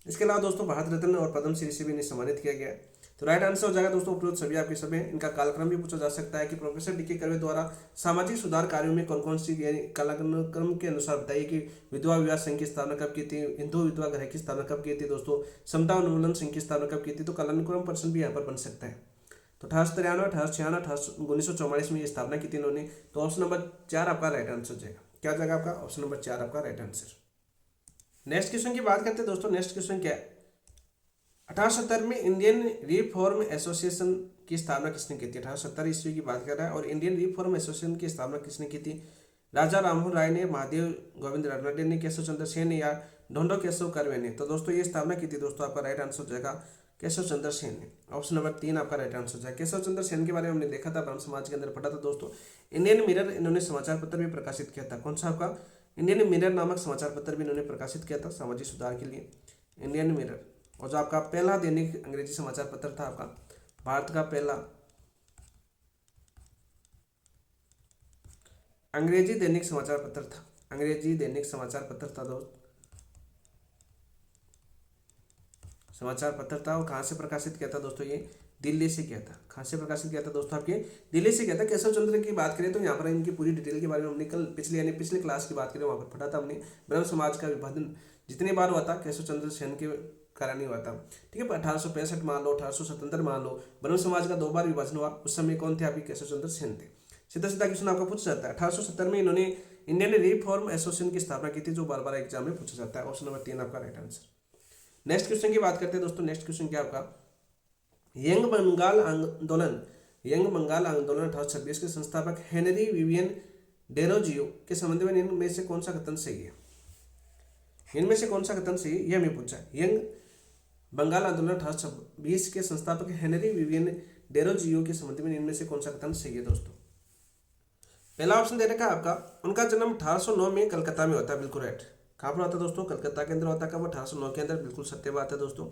इसके अलावा दोस्तों भारत रत्न और पद्मश्री से भी इन्हें सम्मानित किया गया। तो राइट आंसर हो जाएगा दोस्तों उपरोक्त सभी आपके सभी। इनका कालक्रम भी पूछा जा सकता है कि प्रोफेसर डीके कर्वे द्वारा सामाजिक सुधार कार्यों में कौन कौन सी, यानी कालक्रम के अनुसार बताइए कि विधवा विवाह संघ की स्थापना कब की थी, हिंदू विधवा गृह की स्थापना कब की थी दोस्तों, समता उन्मूलन संघ की स्थापना कब की थी। तो कालानुक्रम प्रश्न भी यहाँ पर बन सकता है। तो 1893, 1896, 1944 में ये स्थापना की थी इन्होंने। तो ऑप्शन नंबर 4 आपका राइट आंसर हो जाएगा। क्या हो जाएगा आपका, ऑप्शन नंबर 4 आपका राइट आंसर। नेक्स्ट क्वेश्चन की बात करते हैं दोस्तों। नेक्स्ट क्वेश्चन क्या है, 1870 में इंडियन रिफॉर्म एसोसिएशन की स्थापना किसने की थी। 1870 ईस्वी की बात कर रहा है। और इंडियन रिफॉर्म एसोसिएशन की स्थापना किसने की थी, राजा राममोहन राय ने, महादेव गोविंद रानडे ने, केशव चंद्र सेन ने, या ढोंडो केशव कर्वे ने। तो दोस्तों ये स्थापना की थी दोस्तों, आपका राइट आंसर हो जाएगा केशव चंद्र सेन ने। ऑप्शन नंबर 3 आपका राइट आंसर हो जाएगा। केशव चंद्र सेन के बारे में हमने देखा था, ब्रह्म समाज के अंदर पढ़ा था दोस्तों। इंडियन मिरर इन्होंने समाचार पत्र भी प्रकाशित किया था। कौन सा आपका, इंडियन मिरर नामक समाचार पत्र भी इन्होंने प्रकाशित किया था सामाजिक सुधार के लिए, इंडियन मिरर। और जो आपका पहला दैनिक अंग्रेजी समाचार पत्र था आपका, भारत का पहला अंग्रेजी दैनिक समाचार पत्र था, अंग्रेजी दैनिक समाचार पत्र था दोस्त, समाचार पत्र था। और कहाँ से प्रकाशित किया था दोस्तों, ये दिल्ली से किया था। कहाँ से प्रकाशित किया था दोस्तों, आपके दिल्ली से किया था। केशव चंद्र की बात करें तो यहाँ पर इनकी पूरी डिटेल के बारे में हमने कल पिछले क्लास की बात करें वहाँ पर पढ़ा था हमने। ब्रह्म समाज का विभाजन जितनी बार हुआ था केशव चंद्र सेन के कारण नहीं हुआ था, ठीक है। 1865 मान लो, 1877 मान लो, ब्रह्म समाज का 2 बार विभाजन हुआ। उस समय कौन थे आपके, केशव चंद्र सेन थे। सीधा सीधा क्वेश्चन आपका पूछा जाता है। 1870 में इन्होंने इंडियन रिफॉर्म एसोसिएशन की स्थापना की थी, जो बार बार एग्जाम में पूछा जाता है। ऑप्शन नंबर 3 आपका राइट आंसर। नेक्स्ट क्वेश्चन की बात करते हैं दोस्तों। नेक्स्ट क्वेश्चन क्या आपका, यंग बंगाल आंदोलन 1826 के संस्थापक हेनरी विवियन डेरोजियो के संबंध में इनमें से कौन सा कथन सही है, इनमें से कौन सा कथन सही है, यह हमें पूछा। यंग बंगाल आंदोलन 1826 के संस्थापक हेनरी विवियन डेरोजियो के संबंध में इनमें से कौन सा कथन सही है दोस्तों। पहला ऑप्शन दे रखा है आपका, उनका जन्म 1809 में कलकत्ता में होता है, बिल्कुल राइट। कहाँ पर होता है दोस्तों, कलकत्ता के अंदर होता है। कब, 1809 के अंदर, बिल्कुल सत्य बात है दोस्तों।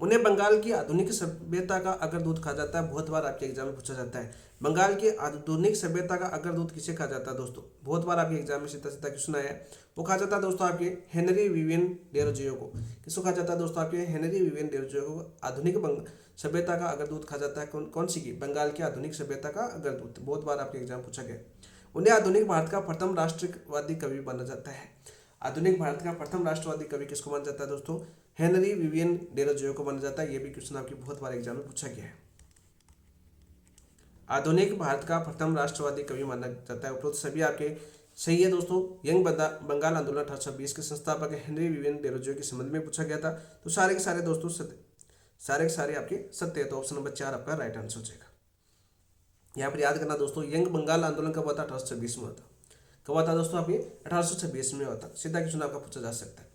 उन्हें बंगाल की आधुनिक सभ्यता का अग्रदूत कहा जाता है, बहुत बार आपके एग्जाम में पूछा जाता है। बंगाल की आधुनिक सभ्यता का अग्रदूत किसे कहा जाता है दोस्तों, बहुत बार आपके एग्जाम में सीधा सीधा क्वेश्चन आया है। वो कहा जाता है दोस्तों आपके हेनरी विवियन डेरोजियो को। किसको कहा जाता है दोस्तों, आपके हेनरी विवियन डेरोजियो को आधुनिक सभ्यता का अग्रदूत कहा जाता है। कौन सी की, बंगाल की आधुनिक सभ्यता का अग्रदूत, बहुत बार आपके एग्जाम पूछा गया। उन्हें आधुनिक भारत का प्रथम राष्ट्रवादी कवि माना जाता है। आधुनिक भारत का प्रथम राष्ट्रवादी कवि किसको माना जाता है दोस्तों, हेनरी विवियन डेरोजियो को माना जाता है। यह भी क्वेश्चन आपकी बहुत बार एग्जाम में पूछा गया है। आधुनिक भारत का प्रथम राष्ट्रवादी कवि माना जाता है। उपरोक्त सभी आपके सही है दोस्तों। यंग बंगाल आंदोलन 1820 के संस्थापक हेनरी विवियन डेरोजियो के संबंध में पूछा गया था। तो सारे के सारे दोस्तों सारे के सारे आपके सत्य है। तो ऑप्शन नंबर 4 आपका राइट आंसर हो जाएगा। यहाँ पर याद करना दोस्तों, यंग बंगाल आंदोलन कब हुआ था? 1826 में हुआ था। कब हुआ था दोस्तों? आपके 1826 में हुआ था। सीधा क्वेश्चन आपका पूछा जा सकता है।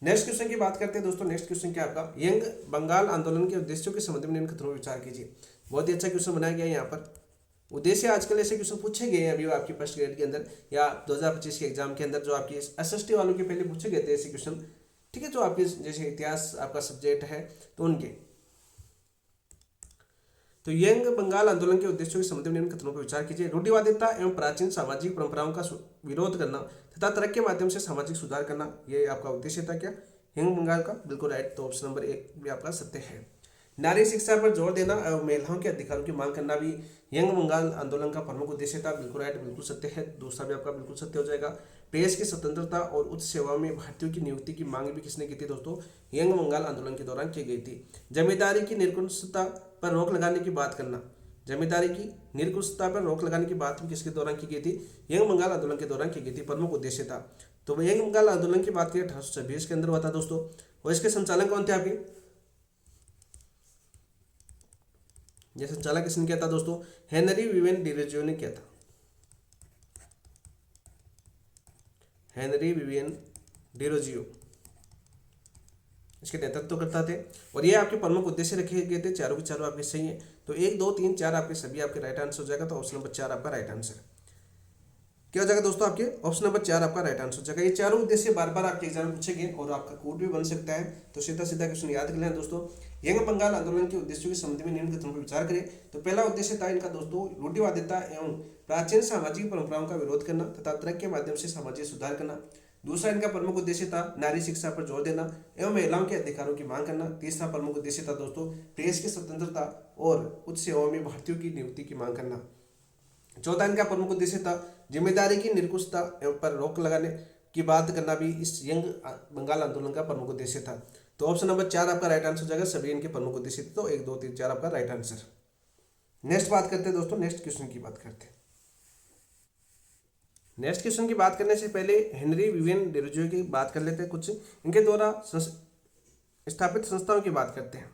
नेक्स्ट क्वेश्चन की बात करते हैं दोस्तों। नेक्स्ट क्वेश्चन क्या आपका? यंग बंगाल आंदोलन के उद्देश्यों के संबंध में निम्न कथनों पर विचार कीजिए। बहुत ही अच्छा क्वेश्चन बनाया गया है यहाँ पर। उद्देश्य आजकल ऐसे क्वेश्चन पूछे गए हैं अभी आपकी फर्स्ट ग्रेड के अंदर या 2025 के एग्जाम के अंदर, जो आपकी एसएसटी वालों के पहले पूछे गए थे ऐसे क्वेश्चन। ठीक है, जो आपके जैसे इतिहास आपका सब्जेक्ट है तो उनके। तो यंग बंगाल आंदोलन के उद्देश्यों के संबंध में निम्न कथनों पर विचार कीजिए। रूढ़िवादिता एवं प्राचीन सामाजिक परंपराओं का विरोध करना तथा तरक्की के माध्यम से सामाजिक सुधार करना, ये आपका उद्देश्य था क्या यंग बंगाल का? बिल्कुल राइट। तो ऑप्शन नंबर 1 भी आपका सत्य है। नारी शिक्षा पर जोर देना और महिलाओं के अधिकारों की मांग करना भी यंग बंगाल आंदोलन का प्रमुख उद्देश्य था। बिल्कुल राइट, बिल्कुल सत्य है। दूसरा भी आपका बिल्कुल सत्य हो जाएगा। प्रेस की स्वतंत्रता और उच्च सेवा में भारतीयों की नियुक्ति की मांग भी किसने की थी दोस्तों? यंग बंगाल आंदोलन के दौरान की गई थी। जमींदारी की निरंकुशता पर रोक लगाने की बात करना, जमींदारी की निरंकुशता पर रोक लगाने की बात भी किसके दौरान की गई थी? यंग बंगाल आंदोलन के दौरान की गई थी। प्रमुख उद्देश्य था। तो यंग बंगाल आंदोलन की बात करें 1826 के अंदर हुआ था दोस्तों। और इसके संचालक कौन थे आपके? ये संचालक किसने किया था दोस्तों? हेनरी विवियन डेरोजियो ने किया था। हेनरी विवियन डेरोजियो इसके नेतृत्व करता थे। और ये आपके प्रमुख उद्देश्य रखे गए थे। चारों के चारों आपके सही हैं। तो 1 2 3 4 आपके सभी आपके राइट आंसर हो जाएगा। तो ऑप्शन नंबर 4 आपका राइट आंसर क्या हो जाएगा दोस्तों? आपके ऑप्शन नंबर 4 आपका राइट आंसर हो जाएगा। ये चारों उद्देश्य बार बार आपके एग्जाम में पूछे गए और आपका कोड भी बन सकता है। तो सीधा सीधा क्वेश्चन याद कर लें दोस्तों। यंग बंगाल आंदोलन के उद्देश्यों के संबंध में निम्न कथनों पर विचार करें। तो पहला उद्देश्य था इनका दोस्तों रूढ़िवादिता एवं प्राचीन सामाजिक परंपराओं का विरोध करना तथा तरक्की के माध्यम से सामाजिक सुधार करना। दूसरा इनका प्रमुख उद्देश्य था नारी शिक्षा पर जोर देना एवं महिलाओं के अधिकारों की मांग करना। तीसरा प्रमुख उद्देश्य था दोस्तों प्रेस की स्वतंत्रता और उच्च सेवाओं में भारतीयों की नियुक्ति की मांग करना। चौथा इनका प्रमुख उद्देश्य था जिम्मेदारी की निरंकुशता पर रोक लगाने की बात करना भी इस यंग बंगाल आंदोलन का प्रमुख उद्देश्य था। तो ऑप्शन नंबर 4 आपका राइट आंसर हो जाएगा। सभी इनके प्रमुख उद्देश्य थे। तो 1 2 3 4 आपका राइट आंसर। नेक्स्ट बात करते हैं दोस्तों। नेक्स्ट क्वेश्चन की बात करते हैं। नेक्स्ट क्वेश्चन की बात करने से पहले हेनरी विवियन डेरोजियो की बात कर लेते हैं। कुछ इनके द्वारा स्थापित संस्थाओं की बात करते हैं।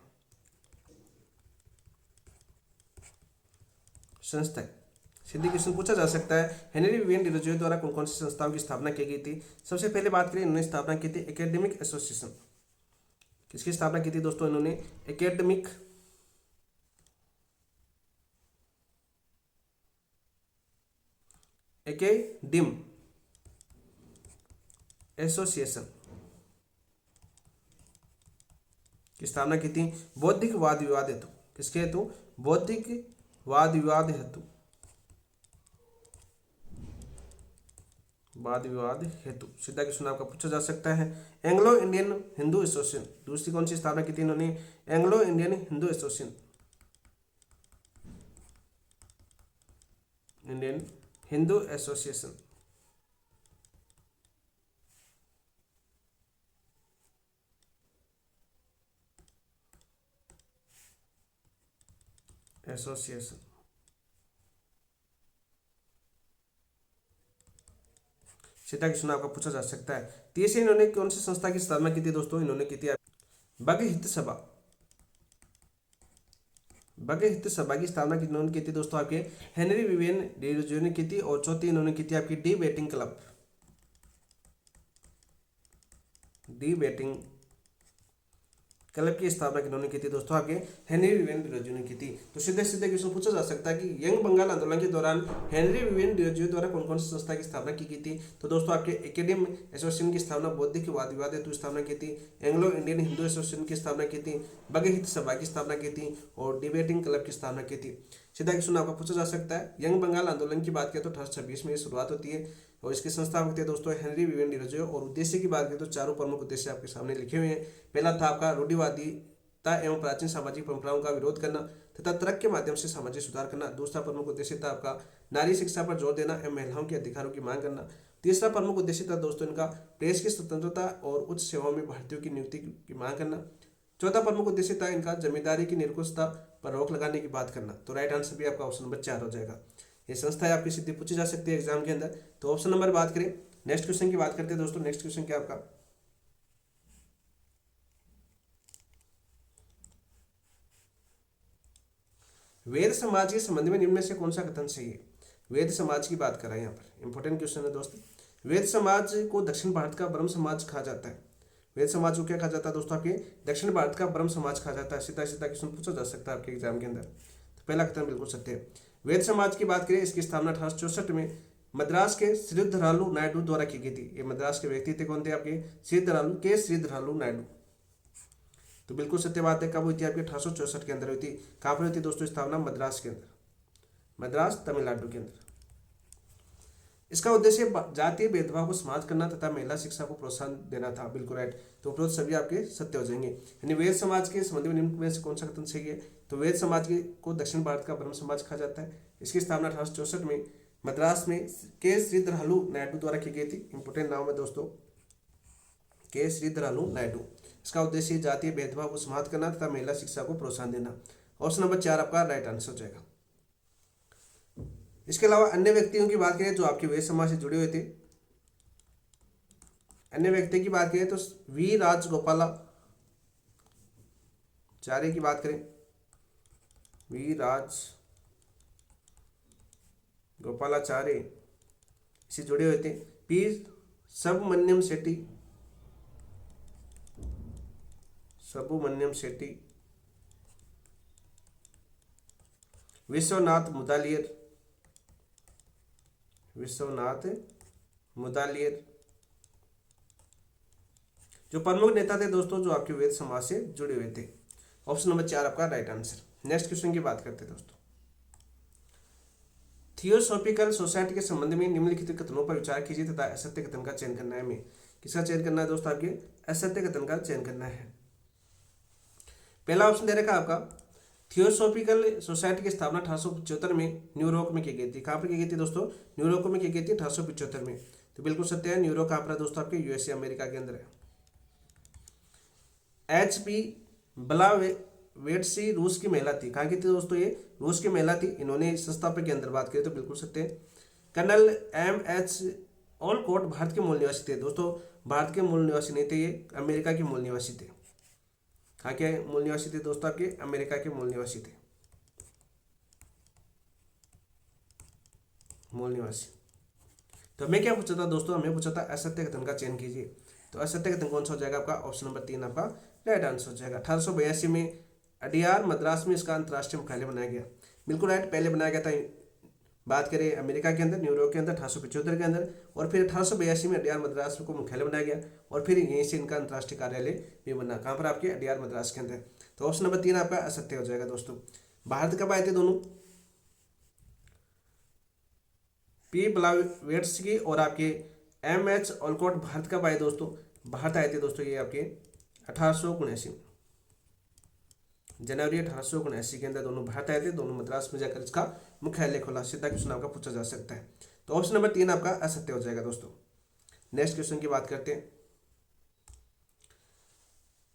संस्था सीधी क्वेश्चन पूछा जा सकता है। हेनरी विवियन डेरोजियो द्वारा कौन कौन सी संस्थाओं की स्थापना की गई थी? सबसे पहले बात करें, इन्होंने स्थापना की थी एकेडमिक एसोसिएशन। किसकी स्थापना की थी दोस्तों? इन्होंने एकेडमिक एसोसिएशन की स्थापना की थी बौद्धिक वाद विवाद हेतु। किसके हेतु? बौद्धिक वाद विवाद हेतु। वाद विवाद हेतु सीधा क्वेश्चन आपका पूछा जा सकता है। एंग्लो इंडियन हिंदू एसोसिएशन, दूसरी कौन सी स्थापना की थी इन्होंने? Anglo Indian Hindu association, Indian Hindu association. Association सीधा क्वेश्चन आपका पूछा जा सकता है। तीसरी इन्होंने कौन सी संस्था की स्थापना की थी दोस्तों? इन्होंने की थी बघ हित सभा। बघ हित सभा की स्थापना इन्होंने की थी दोस्तों आपके हेनरी विवियन डेरोजियो ने की थी। और चौथी इन्होंने की थी आपकी डिबेटिंग क्लब। डिबेटिंग क्लब की स्थापना किन्होंने की थी दोस्तों? आपके हेनरी विवियन डेरोजियो ने की थी। तो सीधे सीधे क्वेश्चन पूछा जा सकता है कि यंग बंगाल आंदोलन के दौरान हेनरी विवियन डेरोजियो द्वारा कौन कौन सी संस्था की स्थापना की गई थी? तो दोस्तों आपके एकेडम एसोसिएशन की स्थापना बौद्धिक वाद विवाद हेतु स्थापना की थी। एंग्लो इंडियन हिंदू एसोसिएशन की स्थापना की थी। बघ हित सभा की स्थापना की थी और डिबेटिंग क्लब की स्थापना की थी। सीधा क्वेश्चन आपका पूछा जा सकता है। यंग बंगाल आंदोलन की बात करें तो 1826 में शुरुआत होती है और इसके संस्थापक थे दोस्तों हेनरी विवियन डेरोजियो। और उद्देश्य की बात करें तो चारों प्रमुख उद्देश्य आपके सामने लिखे हुए हैं। पहला था आपका रूढ़िवादिता एवं प्राचीन सामाजिक परंपराओं का विरोध करना तथा तरक्की के माध्यम से सामाजिक सुधार करना। दूसरा प्रमुख उद्देश्य था आपका नारी शिक्षा पर जोर देना एवं महिलाओं के अधिकारों की मांग करना। तीसरा प्रमुख उद्देश्य था दोस्तों इनका प्रेस की स्वतंत्रता और उच्च सेवाओं में भारतीयों की नियुक्ति की मांग करना। चौथा प्रमुख उद्देश्य था इनका जमींदारी की निरंकुशता पर रोक लगाने की बात करना। तो राइट आंसर भी आपका ऑप्शन नंबर 4 हो जाएगा। ये संस्था है आपकी सीधी पूछी जा सकती है एग्जाम के अंदर। तो ऑप्शन नंबर बात करें, नेक्स्ट क्वेश्चन की बात करते हैं दोस्तों। नेक्स्ट क्वेश्चन क्या आपका, वेद समाज के संबंध में निम्न में से कौन सा कथन सही है। वेद समाज की बात कर रहे हैं यहाँ पर, इंपॉर्टेंट क्वेश्चन है दोस्तों। वेद समाज को दक्षिण भारत का ब्रह्म समाज कहा जाता है। वेद समाज को क्या कहा जाता है दोस्तों, आपके दक्षिण भारत का ब्रह्म समाज कहा जाता है। सीधा सीधा क्वेश्चन पूछा जा सकता है आपके एग्जाम के अंदर। तो पहला कथन बिल्कुल सत्य है। वेद समाज की बात करें, इसकी स्थापना 1864 में मद्रास के श्रीधरालु नायडू द्वारा की गई थी। ये मद्रास के व्यक्ति थे, कौन थे आपके, श्रीधरालु नायडू। तो बिल्कुल सत्य बात है। कब हुई थी आपकी, 1864 के अंदर हुई थी। कहाँ पर हुई थी दोस्तों स्थापना, मद्रास के अंदर, मद्रास तमिलनाडु के अंदर। इसका उद्देश्य जातीय भेदभाव को समाप्त करना तथा महिला शिक्षा को प्रोत्साहन देना था। बिल्कुल राइट। तो उपरोक्त सभी आपके सत्य हो जाएंगे। यानी वेद समाज के संबंध में निम्न में से कौन सा कथन सही है। तो वेद समाज को दक्षिण भारत का ब्रह्म समाज कहा जाता है। इसकी स्थापना 1864 में मद्रास में के श्रीधरालु नायडू द्वारा की गई थी। इंपोर्टेंट नाम है दोस्तों, के श्रीधरालु नायडू। इसका उद्देश्य जातीय भेदभाव को समाप्त करना तथा महिला शिक्षा को प्रोत्साहन देना। ऑप्शन नंबर 4 आपका राइट आंसर हो जाएगा। इसके अलावा अन्य व्यक्तियों की बात करें जो आपके वेद समाज से जुड़े हुए थे, अन्य व्यक्ति की बात करें तो वी राजगोपालाचार्य की बात करें, वी राजगोपालाचार्य से जुड़े हुए थे। पी सुब्रमण्यम शेट्टी, विश्वनाथ मुदालियर जो प्रमुख नेता थे दोस्तों जो आपके वेद समाज से जुड़े हुए थे। ऑप्शन नंबर 4 आपका राइट आंसर। नेक्स्ट क्वेश्चन की बात करते हैं दोस्तों। थियोसॉफिकल सोसाइटी के संबंध में निम्नलिखित कथनों पर विचार कीजिए तथा असत्य कथन का चयन करना है। हमें किसका चयन करना है दोस्तों, आपके असत्य कथन का चयन करना है। पहला ऑप्शन दे रखा आपका, थियोसॉफिकल सोसाइटी की स्थापना 1875 में न्यूयॉर्क में की गई थी। कहाँ पर की गई थी दोस्तों, न्यूयॉर्क में की गई थी 1875 में। तो बिल्कुल सत्य है। न्यूयॉर्क कहाँ पर है दोस्तों, आपके यूएसए अमेरिका के अंदर है। HP ब्लावेट्स्की रूस की महिला थी। कहाँ की थी दोस्तों, ये रूस की महिला थी। इन्होंने संस्थापक की अंदर बात की तो बिल्कुल सत्य है। कर्नल MH ऑलकॉट भारत के मूल निवासी थे दोस्तों। भारत के मूल निवासी नहीं थे, ये अमेरिका के मूल निवासी थे। कहाँ के मूल निवासी थे दोस्तों, आपके अमेरिका के मूल निवासी थे, मूल निवासी। तो हमें क्या पूछा था दोस्तों, हमें पूछा था असत्य कथन का चयन कीजिए। तो असत्य कथन कौन सा हो जाएगा आपका, ऑप्शन नंबर 3 आपका राइट आंसर हो जाएगा। 1882 में अडियार मद्रास में इसका अंतर्राष्ट्रीय मुख्यालय बनाया गया। बिल्कुल राइट। पहले बनाया गया था, बात करें अमेरिका के अंदर, न्यूयॉर्क के अंदर 1875 के अंदर, और फिर 1882 में अडियार मद्रास को मुख्यालय बनाया गया, और फिर यहीं से इनका अंतर्राष्ट्रीय कार्यालय भी बना। कहाँ पर आपके, अडियार मद्रास के अंदर। तो ऑप्शन नंबर 3 आपका असत्य हो जाएगा दोस्तों। भारत कब आए थे दोनों, P ब्लावेट्स्की और आपके MH ऑलकॉट भारत कब आए दोस्तों, भारत आए थे दोस्तों ये आपके 1879 में, जनवरी 1879 के अंदर दोनों भारत आए थे। दोनों मद्रास में जाकर इसका मुख्यालय खोला। सीधा क्वेश्चन आपका पूछा जा सकता है। तो ऑप्शन नंबर 3 आपका असत्य हो जाएगा दोस्तों। नेक्स्ट क्वेश्चन की बात करते हैं।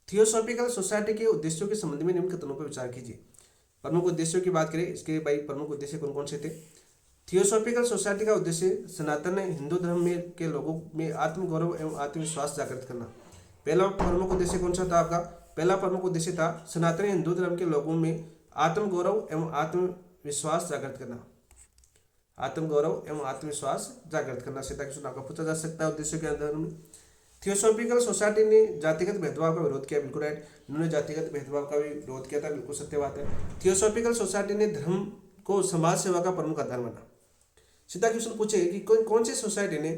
थियोसॉफिकल सोसाइटी के उद्देश्यों के संबंध में निम्न कथनों पर विचार कीजिए। प्रमुख उद्देश्यों की बात करें, इसके भाई प्रमुख उद्देश्य कौन कौन से थे। थियोसॉफिकल सोसाइटी का उद्देश्य सनातन हिंदू धर्म में के लोगों में आत्मगौरव एवं आत्मविश्वास जागृत करना। पहला प्रमुख उद्देश्य कौन सा था आपका, पहला प्रमुख उद्देश्य था सनातन हिंदू धर्म के लोगों में आत्मगौरव एवं आत्मविश्वास जागृत करना, आत्मगौरव एवं आत्मविश्वास जागृत करना। सीधा क्वेश्चन आपका पूछा जा सकता है उद्देश्य के अंदर में। थियोसॉफिकल सोसाइटी ने जातिगत भेदभाव का विरोध किया। बिल्कुल राइट। उन्होंने जातिगत भेदभाव का भी विरोध किया था। बिल्कुल सत्य बात है। थियोसॉफिकल सोसाइटी ने धर्म को समाज सेवा का प्रमुख आधार माना। सीधा क्वेश्चन पूछे कि कौन सी सोसाइटी ने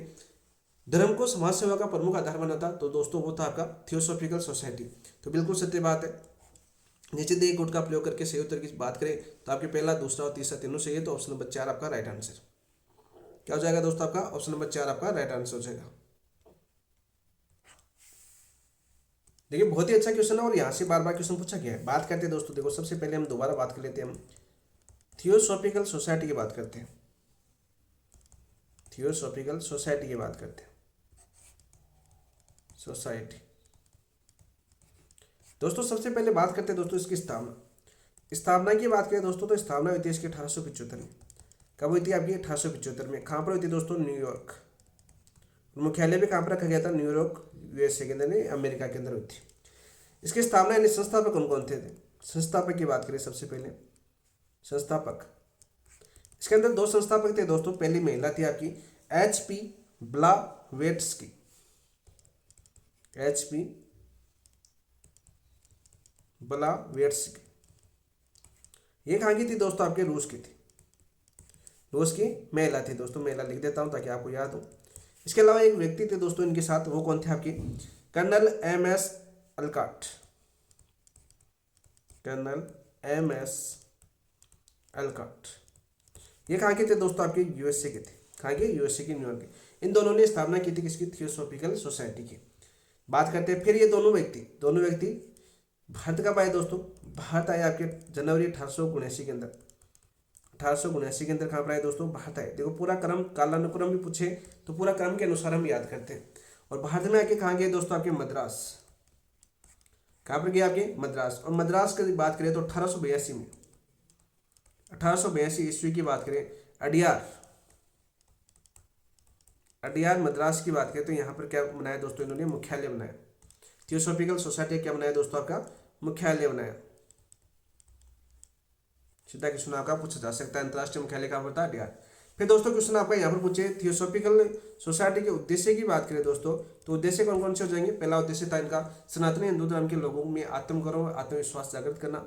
धर्म को समाज सेवा का प्रमुख आधार माना था, तो दोस्तों वो था आपका थियोसॉफिकल सोसाइटी। तो बिल्कुल सत्य बात है। नीचे दिए कोड का प्रयोग करके सही उत्तर की बात करें तो आपके पहला, दूसरा और तीसरा तीनों सही है। तो ऑप्शन नंबर 4 आपका राइट आंसर क्या हो जाएगा दोस्तों, आपका ऑप्शन नंबर 4 आपका राइट आंसर हो जाएगा। देखिए बहुत ही अच्छा क्वेश्चन है और यहाँ से बार बार क्वेश्चन पूछा गया है। बात करते हैं दोस्तों, देखो सबसे पहले हम दोबारा बात कर लेते हैं, हम थियोसॉफिकल सोसाइटी की बात करते हैं। थियोसॉफिकल सोसाइटी की बात करते हैं। सोसाइटी दोस्तों सबसे पहले बात करते हैं दोस्तों इसकी स्थापना की बात करें दोस्तों, तो स्थापना हुई थी इसकी 1875 में। कब हुई थी आपकी 1875 में। कहाँ पर हुई थी दोस्तों, न्यूयॉर्क। मुख्यालय भी कहाँ पर रखा गया था, न्यूयॉर्क यूएसए के अंदर, नहीं अमेरिका के अंदर हुई थी। इसकी स्थापना यानी संस्थापक कौन कौन थे। संस्थापक की बात करें सबसे पहले, संस्थापक इसके अंदर दो संस्थापक थे दोस्तों। पहली महिला थी आपकी HP ब्लावेट्स्की, HP ब्लावेट्स्की। ये कहाँ की थी दोस्तों, आपके रूस की थी, रूस की महिला थी दोस्तों। महिला लिख देता हूँ ताकि आपको याद हो। इसके अलावा एक व्यक्ति थे दोस्तों इनके साथ, वो कौन थे आपके, कर्नल MS अलकॉट, कर्नल MS अलकॉट। ये कहाँ के थे दोस्तों, आपके यूएसए के थे। कहाँ के, यूएसए की, न्यूयॉर्क के। इन दोनों ने स्थापना की थी किसकी, थियोसॉफिकल सोसाइटी की। बात करते हैं फिर ये दोनों व्यक्ति भारत कब आए दोस्तों। भारत आए आपके जनवरी 1879 के अंदर। 1879 के अंदर कहाँ पर आए दोस्तों, भारत आए। देखो पूरा क्रम, कालानुक्रम भी पूछे तो पूरा क्रम के अनुसार हम याद करते हैं। और भारत में आके कहाँ गए दोस्तों, आपके मद्रास। कहाँ पर गए आपके, मद्रास। और मद्रास की बात करें तो 1882 में, 1882 ईस्वी की बात करें, अडियार मद्रास की बात करें तो यहाँ पर क्या बनाया दोस्तों, इन्होंने मुख्यालय बनाया। थियोसॉफिकल सोसाइटी क्या बनाया दोस्तों, आपका मुख्यालय बनाया। सीधा क्वेश्चन आपका पूछा जा सकता है, अंतरराष्ट्रीय मुख्यालय कहाँ पर था, अडियार। फिर दोस्तों क्वेश्चन आपका यहाँ पर पूछे, थियोसॉफिकल सोसाइटी के उद्देश्य की बात करें दोस्तों, तो उद्देश्य कौन कौन से हो जाएंगे। पहला उद्देश्य था इनका सनातनी हिंदू धर्म के लोगों में आत्मगौरव, आत्मविश्वास जागृत करना।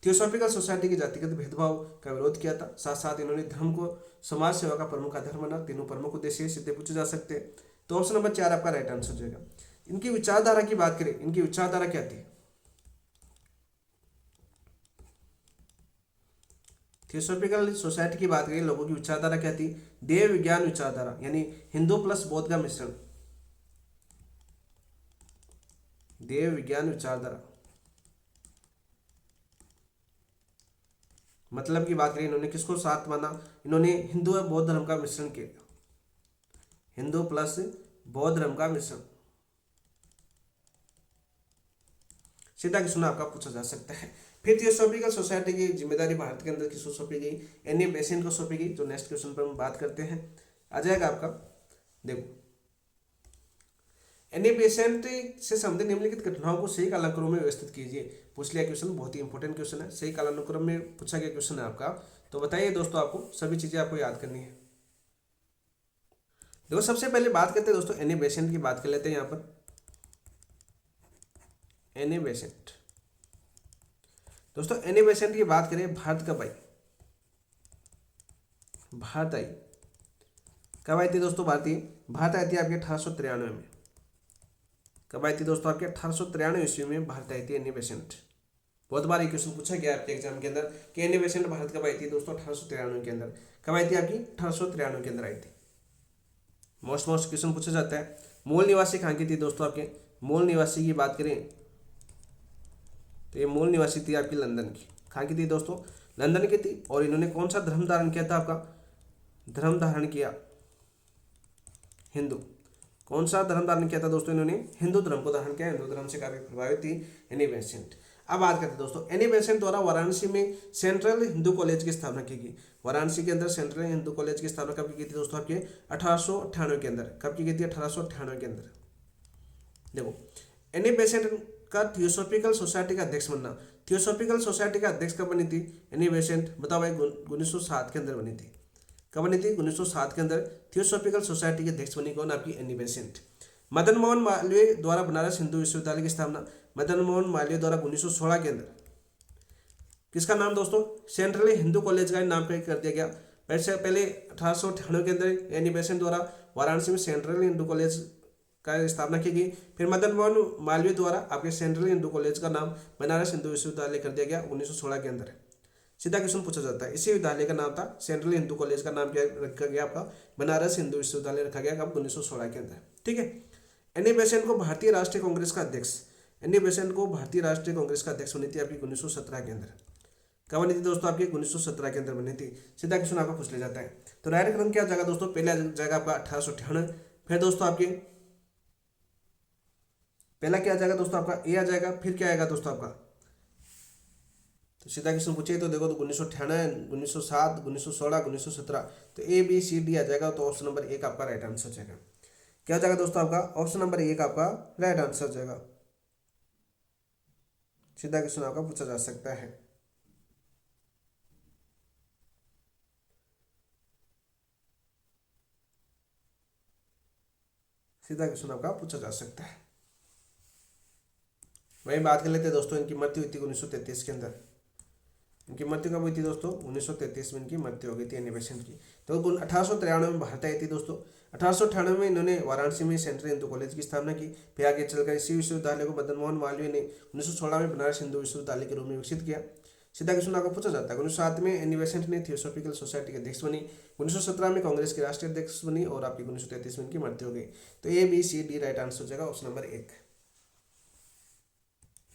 थियोसॉफिकल सोसाइटी के जातिगत भेदभाव का विरोध किया था। साथ साथ इन्होंने धर्म को समाज सेवा का प्रमुख आधार माना। तीनों प्रमुख उद्देश्य सीधे पूछे जा सकते हैं। तो ऑप्शन नंबर 4 आपका राइट आंसर हो जाएगा। इनकी विचारधारा की बात करें, इनकी विचारधारा क्या थी, थियोसॉफिकल सोसाइटी की बात करें, लोगों की विचारधारा क्या थी, देव विज्ञान विचारधारा, यानी हिंदू प्लस बौद्ध का मिश्रण, देव विज्ञान विचारधारा। मतलब की बात करें, इन्होंने किसको साथ माना, इन्होंने हिंदू और बौद्ध धर्म का मिश्रण किया, हिंदू प्लस बौद्ध धर्म का मिश्रण। सीधा क्वेश्चन आपका पूछा जा सकता है। फिर थियोसॉफिकल सोसाइटी की जिम्मेदारी भारत के अंदर किसको सौंपी गई, एन ए बेसेंट को सौंपी गई। जो नेक्स्ट क्वेश्चन पर हम बात करते हैं आ जाएगा आपका। देखो एन ए बेसेंट से संबंधित निम्नलिखित घटनाओं को सही कालानुक्रम में व्यवस्थित कीजिए। पूछ लिया क्वेश्चन, बहुत ही इंपॉर्टेंट क्वेश्चन है, सही कालानुक्रम में पूछा गया क्वेश्चन है आपका। तो बताइए दोस्तों, आपको सभी चीजें आपको याद करनी है। देखो सबसे पहले बात करते हैं दोस्तों, एन ए बेसेंट की बात कर लेते हैं। यहाँ पर एन ए बेसेंट दोस्तों, एन ए बेसेंट की बात करें, भारत कब आई, भारत आई कब आई थी दोस्तों, भारत आई थी आपके 1893 में। कब आई थी दोस्तों, आपके 1893 ईस्वी में भारत आई थी एन ए बेसेंट। बहुत बार ये क्वेश्चन पूछा गया आपके एग्जाम के अंदर कि एन ए बेसेंट भारत कब आई थी दोस्तों, 1893 के अंदर। कब आई थी आपकी, 1893 के अंदर आई थी। मोस्ट क्वेश्चन पूछा जाता है। मूल निवासी कहाँ की थी दोस्तों, आपके मूल निवासी की बात करें तो ये मूल निवासी थी आपकी लंदन की। कहाँ की थी दोस्तों, लंदन की थी। और इन्होंने कौन सा धर्म धारण किया था, आपका धर्म धारण किया हिंदू। कौन सा धर्म धारण किया था दोस्तों, इन्होंने हिंदू धर्म को धारण किया। हिंदू धर्म से काफी प्रभावित थी एन ए बेसेंट। अब बात करते हैं दोस्तों, एन ए बेसेंट द्वारा वाराणसी में सेंट्रल हिंदू कॉलेज की स्थापना की गई। वाराणसी के अंदर सेंट्रल हिंदू कॉलेज की स्थापना कब की गई थी दोस्तों, आपके 1898 के अंदर। कब की गई थी, 1898 के अंदर। देखो एन ए बेसेंट का थियोसॉफिकल सोसाइटी का अध्यक्ष बनना। थियोसॉफिकल सोसाइटी का अध्यक्ष कब बनी थी एन ए बेसेंट, बताओ भाई, 1907 के अंदर बनी थी। कब बनी थी, 1907 के अंदर थियोसॉफिकल सोसाइटी के अध्यक्ष बनी कौन, आपकी Annie Besant. Madan Mohan Malviya द्वारा बनारस हिंदू विश्वविद्यालय की स्थापना। मदन मोहन मालवीय द्वारा 1916 के अंदर किसका नाम दोस्तों, सेंट्रल हिंदू कॉलेज का नाम कर दिया गया। वैसे पहले 1898 के अंदर एन ए बेसेंट द्वारा वाराणसी में सेंट्रल हिंदू कॉलेज का स्थापना की गई। फिर मदन मोहन मालवीय द्वारा आपके सेंट्रल हिंदू कॉलेज का नाम बनारस हिंदू विश्वविद्यालय कर दिया गया 1916 के अंदर। सीधा क्वेश्चन पूछा जाता है, इसी विद्यालय का नाम था सेंट्रल हिंदू कॉलेज का नाम क्या रखा गया, आपका बनारस हिंदू विश्वविद्यालय रखा गया कब, 1916 के अंदर। ठीक है। एन ए बेसेंट को भारतीय राष्ट्रीय कांग्रेस का अध्यक्ष, एन ए बेसेंट को भारतीय राष्ट्रीय कांग्रेस का अध्यक्ष बनी थी आपकी 1917 के अंदर। कब बनी थी दोस्तों, आपकी 1917 के अंदर बनी थी। सीधा क्वेश्चन आपका पूछ लिया जाता है। तो राइट क्रम क्या जाएगा दोस्तों, पहले जाएगा आपका 1898। फिर दोस्तों आपके पहला क्या आ जाएगा दोस्तों, आपका ए आ जाएगा। फिर क्या आएगा दोस्तों आपका, सीधा क्वेश्चन पूछे तो देखो, तो 1998, 1907, 1916, 1917, तो ए बी सी डी आ जाएगा। तो ऑप्शन नंबर एक आपका राइट आंसर हो जाएगा। क्या हो जाएगा दोस्तों आपका? ऑप्शन नंबर एक आपका राइट आंसर हो जाएगा। सीधा क्वेश्चन आपका पूछा जा सकता है। सीधा क्वेश्चन आपका पूछा जा सकता है। वही बात कर लेते हैं दोस्तों, इनकी मृत्यु हुई थी 1933 के अंदर। इनकी मृत्यु कब हुई थी दोस्तों? 1933 में इनकी मृत्यु हो गई थी एनी बेसेंट की। तो 1893 में भारत आई थी दोस्तों। 1898 में इन्होंने वाराणसी में सेंट्रल हिंदू कॉलेज की स्थापना की। फिर आगे चलकर इसी विश्वविद्यालय को मदन मोहन मालवीय ने 1916 में बनारस हिंदू विश्वविद्यालय के रूप में विकसित किया। सीधा क्वेश्चन आपको पूछा जाता है। 1907 में एनी बेसेंट ने थियोसॉफिकल सोसाइटी के अध्यक्ष बनी। 1917 में कांग्रेस की राष्ट्रीय अध्यक्ष बनी और आपकी 1933 में इनकी मृत्यु हो गई। तो A B C D right answer हो जाएगा, ऑप्शन नंबर एक।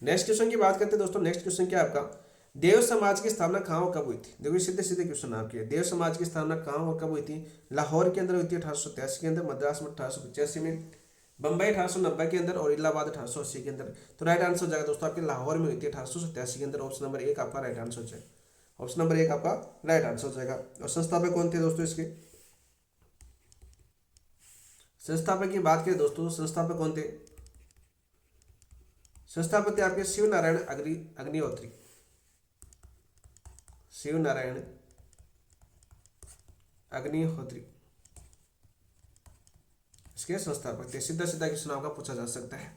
नेक्स्ट क्वेश्चन की बात करते हैं दोस्तों। नेक्स्ट क्वेश्चन क्या है आपका? देव समाज की स्थापना कहाँ और कब हुई थी? देखो सीधे सीधे क्वेश्चन आपके, देव समाज की स्थापना कहाँ और कब हुई थी? लाहौर के अंदर हुई थी 1887 के अंदर, मद्रास में 1885 में, बम्बई 1890 के अंदर और इलाहाबाद 1880 के अंदर। तो राइट आंसर हो जाएगा दोस्तों आपके लाहौर में हुई थी 1887 के अंदर। ऑप्शन नंबर एक आपका राइट आंसर हो जाएगा। ऑप्शन नंबर एक आपका राइट आंसर हो जाएगा। और संस्थापक कौन थे दोस्तों इसके? संस्थापक की बात करें दोस्तों, संस्थापक कौन थे? संस्थापक थे आपके शिव नारायण अग्निहोत्री। शिव नारायण अग्निहोत्री इसके संस्थापक थे। सीधा सीधा क्वेश्चन आपका पूछा जा सकता है।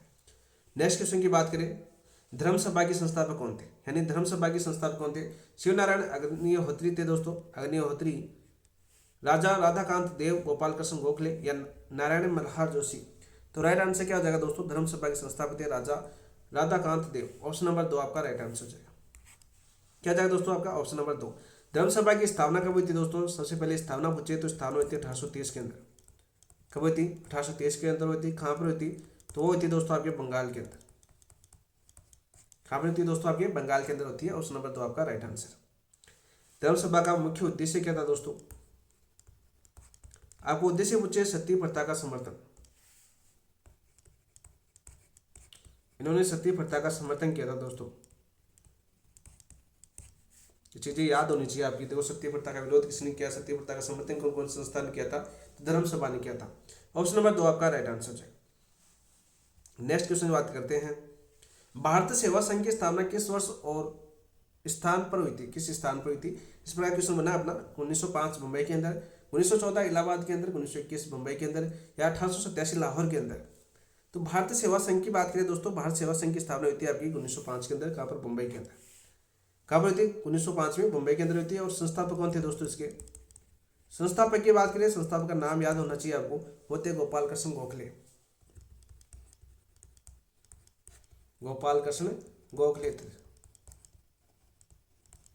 नेक्स्ट क्वेश्चन की बात करें, धर्म सभा के संस्थापक कौन थे? यानी धर्म सभा के संस्थापक कौन थे? शिव नारायण अग्निहोत्री थे दोस्तों। अग्निहोत्री, राजा राधाकांत देव, गोपाल कृष्ण गोखले या नारायण मल्हार जोशी। तो राइट आंसर क्या हो जाएगा दोस्तों? धर्म सभा के संस्थापक थे राजा राधाकांत देव। ऑप्शन नंबर दो आपका राइट आंसर हो जाएगा। क्या जाएगा दोस्तों आपका? ऑप्शन नंबर दो। धर्म सभा की स्थापना कब हुई थी दोस्तों? सबसे पहले स्थापना पूछे तो स्थापना हुई थी 1830 के अंदर। कब हुई थी? 1830 के अंदर हुई थी। कहाँ पर हुई थी? तो वो हुई थी दोस्तों आपके बंगाल के अंदर। कहाँ पर होती है दोस्तों? आपके बंगाल के अंदर होती है। ऑप्शन नंबर दो आपका राइट आंसर। धर्म सभा का मुख्य उद्देश्य क्या था दोस्तों? आपको उद्देश्य पूछे सती प्रथा का समर्थन। इन्होंने सती प्रथा का समर्थन किया था दोस्तों। ये चीजें याद होनी चाहिए आपकी। देखो सती प्रथा का विरोध किसने किया, सती प्रथा का समर्थन कौन कौन संस्था ने किया था? तो धर्म सभा ने किया था। ऑप्शन नंबर दो आपका राइट आंसर है। नेक्स्ट क्वेश्चन बात करते हैं, भारत सेवा संघ की स्थापना किस वर्ष और स्थान पर हुई थी? किस स्थान पर हुई थी? इस प्रकार क्वेश्चन बना अपना। 1905 मुंबई के अंदर, 1914 इलाहाबाद के अंदर, 1921 मुंबई के अंदर या 1887 लाहौर के अंदर। तो भारत सेवा संघ की बात करें दोस्तों, भारत सेवा संघ की स्थापना हुई थी आपकी 1905 के अंदर। कहाँ पर? मुंबई के अंदर। कहाँ पर हुई थी? 1905 में मुंबई के अंदर हुई थी। और संस्थापक कौन थे दोस्तों इसके? संस्थापक की बात करें, संस्थापक का नाम याद होना चाहिए आपको, वो थे गोपाल कृष्ण गोखले। गोपाल कृष्ण गोखले थे।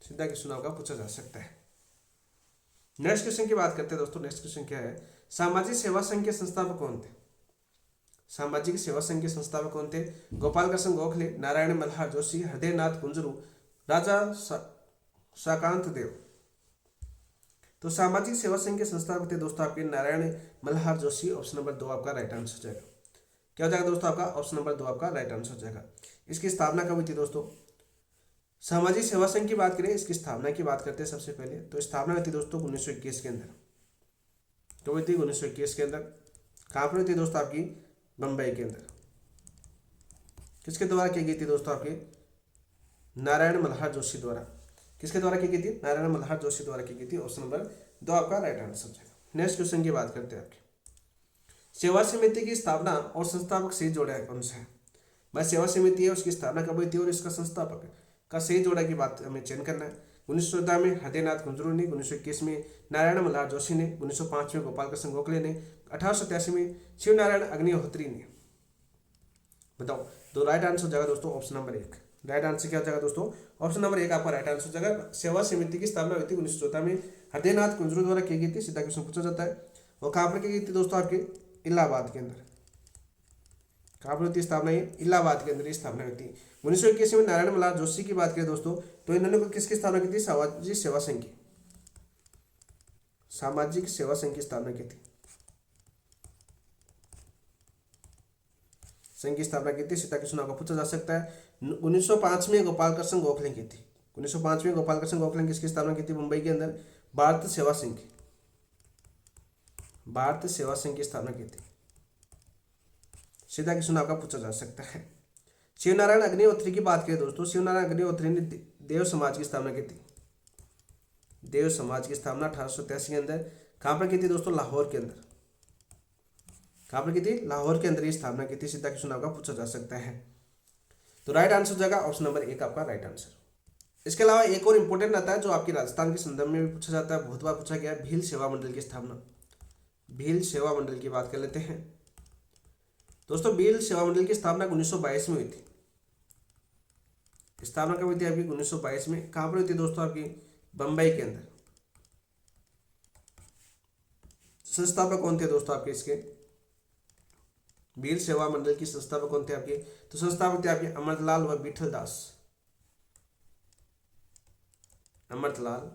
सीधा क्वेश्चन आपका पूछा जा सकता है। नेक्स्ट क्वेश्चन की बात करते हैं दोस्तों। नेक्स्ट क्वेश्चन क्या है, सामाजिक सेवा संघ के संस्थापक कौन थे? सामाजिक सेवा संघ के संस्थापक कौन थे? गोपाल कृष्ण गोखले, नारायण मल्हार जोशी, हृदयनाथ कुंजरू, राजा शाकांत देव। तो सामाजिक सेवा संघ के संस्थापक थे दोस्तों आपके नारायण मल्हार जोशी। ऑप्शन नंबर दो आपका राइट आंसर हो जाएगा। क्या हो जाएगा दोस्तों आपका? ऑप्शन नंबर दो आपका राइट आंसर हो जाएगा। इसकी स्थापना कब हुई थी दोस्तों? सामाजिक सेवा संघ की बात करें, इसकी स्थापना की बात करते हैं सबसे पहले। तो स्थापना हुई थी दोस्तों 1921 के अंदर। तो हुई थी 1921 के अंदर। कहाँ पर हुई थी दोस्तों आपकी? बम्बई के अंदर। किसके द्वारा की गई थी दोस्तों आपकी? नारायण मल्हार जोशी द्वारा। किसके द्वारा की गई थी? नारायण मल्हार जोशी द्वारा की गई थी। ऑप्शन नंबर दो आपका राइट आंसर हो जाएगा। नेक्स्ट क्वेश्चन की बात करते हैं आपकी, सेवा समिति की स्थापना और संस्थापक सही जोड़ा है कौन सा है? भाई सेवा समिति है, उसकी स्थापना कब हुई थी और इसका संस्थापक का सही जोड़ा की बात हमें चयन करना है। 1914 में हृदयनाथ कुंजरू ने, 1921 में नारायण मल्हार जोशी ने, 1905 में गोपाल कृष्ण गोखले ने, 1887 में शिव नारायण अग्निहोत्री ने। बताओ, तो राइट आंसर हो जाएगा दोस्तों ऑप्शन नंबर एक। राइट आंसर क्या हो जाएगा दोस्तों? ऑप्शन नंबर एक आपका राइट आंसर हो जाएगा। सेवा समिति की स्थापना हुई थी 1914 में, हृदयनाथ कुंजरू द्वारा की गई थी। सीधा क्वेश्चन पूछा जाता है। वो कहाँ पर की गई थी दोस्तों? आपके इलाहाबाद के अंदर। कहाँ पर होती है स्थापना? ये इलाहाबाद के अंदर ही स्थापना हुई थी। 1921 में नारायण मल्हार जोशी की बात करें दोस्तों, तो इन्होंने किसकी स्थापना की थी? सामाजिक सेवा संघ की। सामाजिक सेवा संघ की स्थापना की थी। संघ की स्थापना की थी। सीधा क्वेश्चन आपको पूछा जा सकता है। 1905 में गोपाल कृष्ण गोखले की थी। 1905 में गोपाल कृष्ण गोखले ने किसकी स्थापना की थी मुंबई के अंदर? भारत सेवा संघ की, भारत सेवा संघ की स्थापना की थी। सीधा क्वेश्चन आपका पूछा जा सकता है। शिवनारायण अग्निहोत्री की बात करें दोस्तों, शिवनारायण अग्निहोत्री ने देव समाज की स्थापना की थी। देव समाज की स्थापना 1883 के अंदर कहाँ पर की थी दोस्तों? लाहौर के अंदर। कहाँ पर की थी? लाहौर के अंदर ये स्थापना की थी। सीधा क्वेश्चन आपका पूछा जा सकता है। तो राइट आंसर हो जाएगा ऑप्शन नंबर 1 आपका राइट आंसर। इसके अलावा एक और इंपॉर्टेंट आता है जो आपकी राजस्थान के संदर्भ में भी पूछा जाता है, बहुत बार पूछा गया है, भील सेवा मंडल की स्थापना। भील सेवा मंडल की बात कर लेते हैं दोस्तों। भील सेवा मंडल की स्थापना 1922 में हुई थी। स्थापना कब हुई थी आपकी? 1922 में। कहाँ पर हुई थी दोस्तों? आपकी बंबई के अंदर। संस्थापक कौन थे दोस्तों आपके इसके? भील सेवा मंडल की संस्थापक कौन थे आपके? तो संस्थापक थे आपके अमृतलाल व विठल दास। अमृतलाल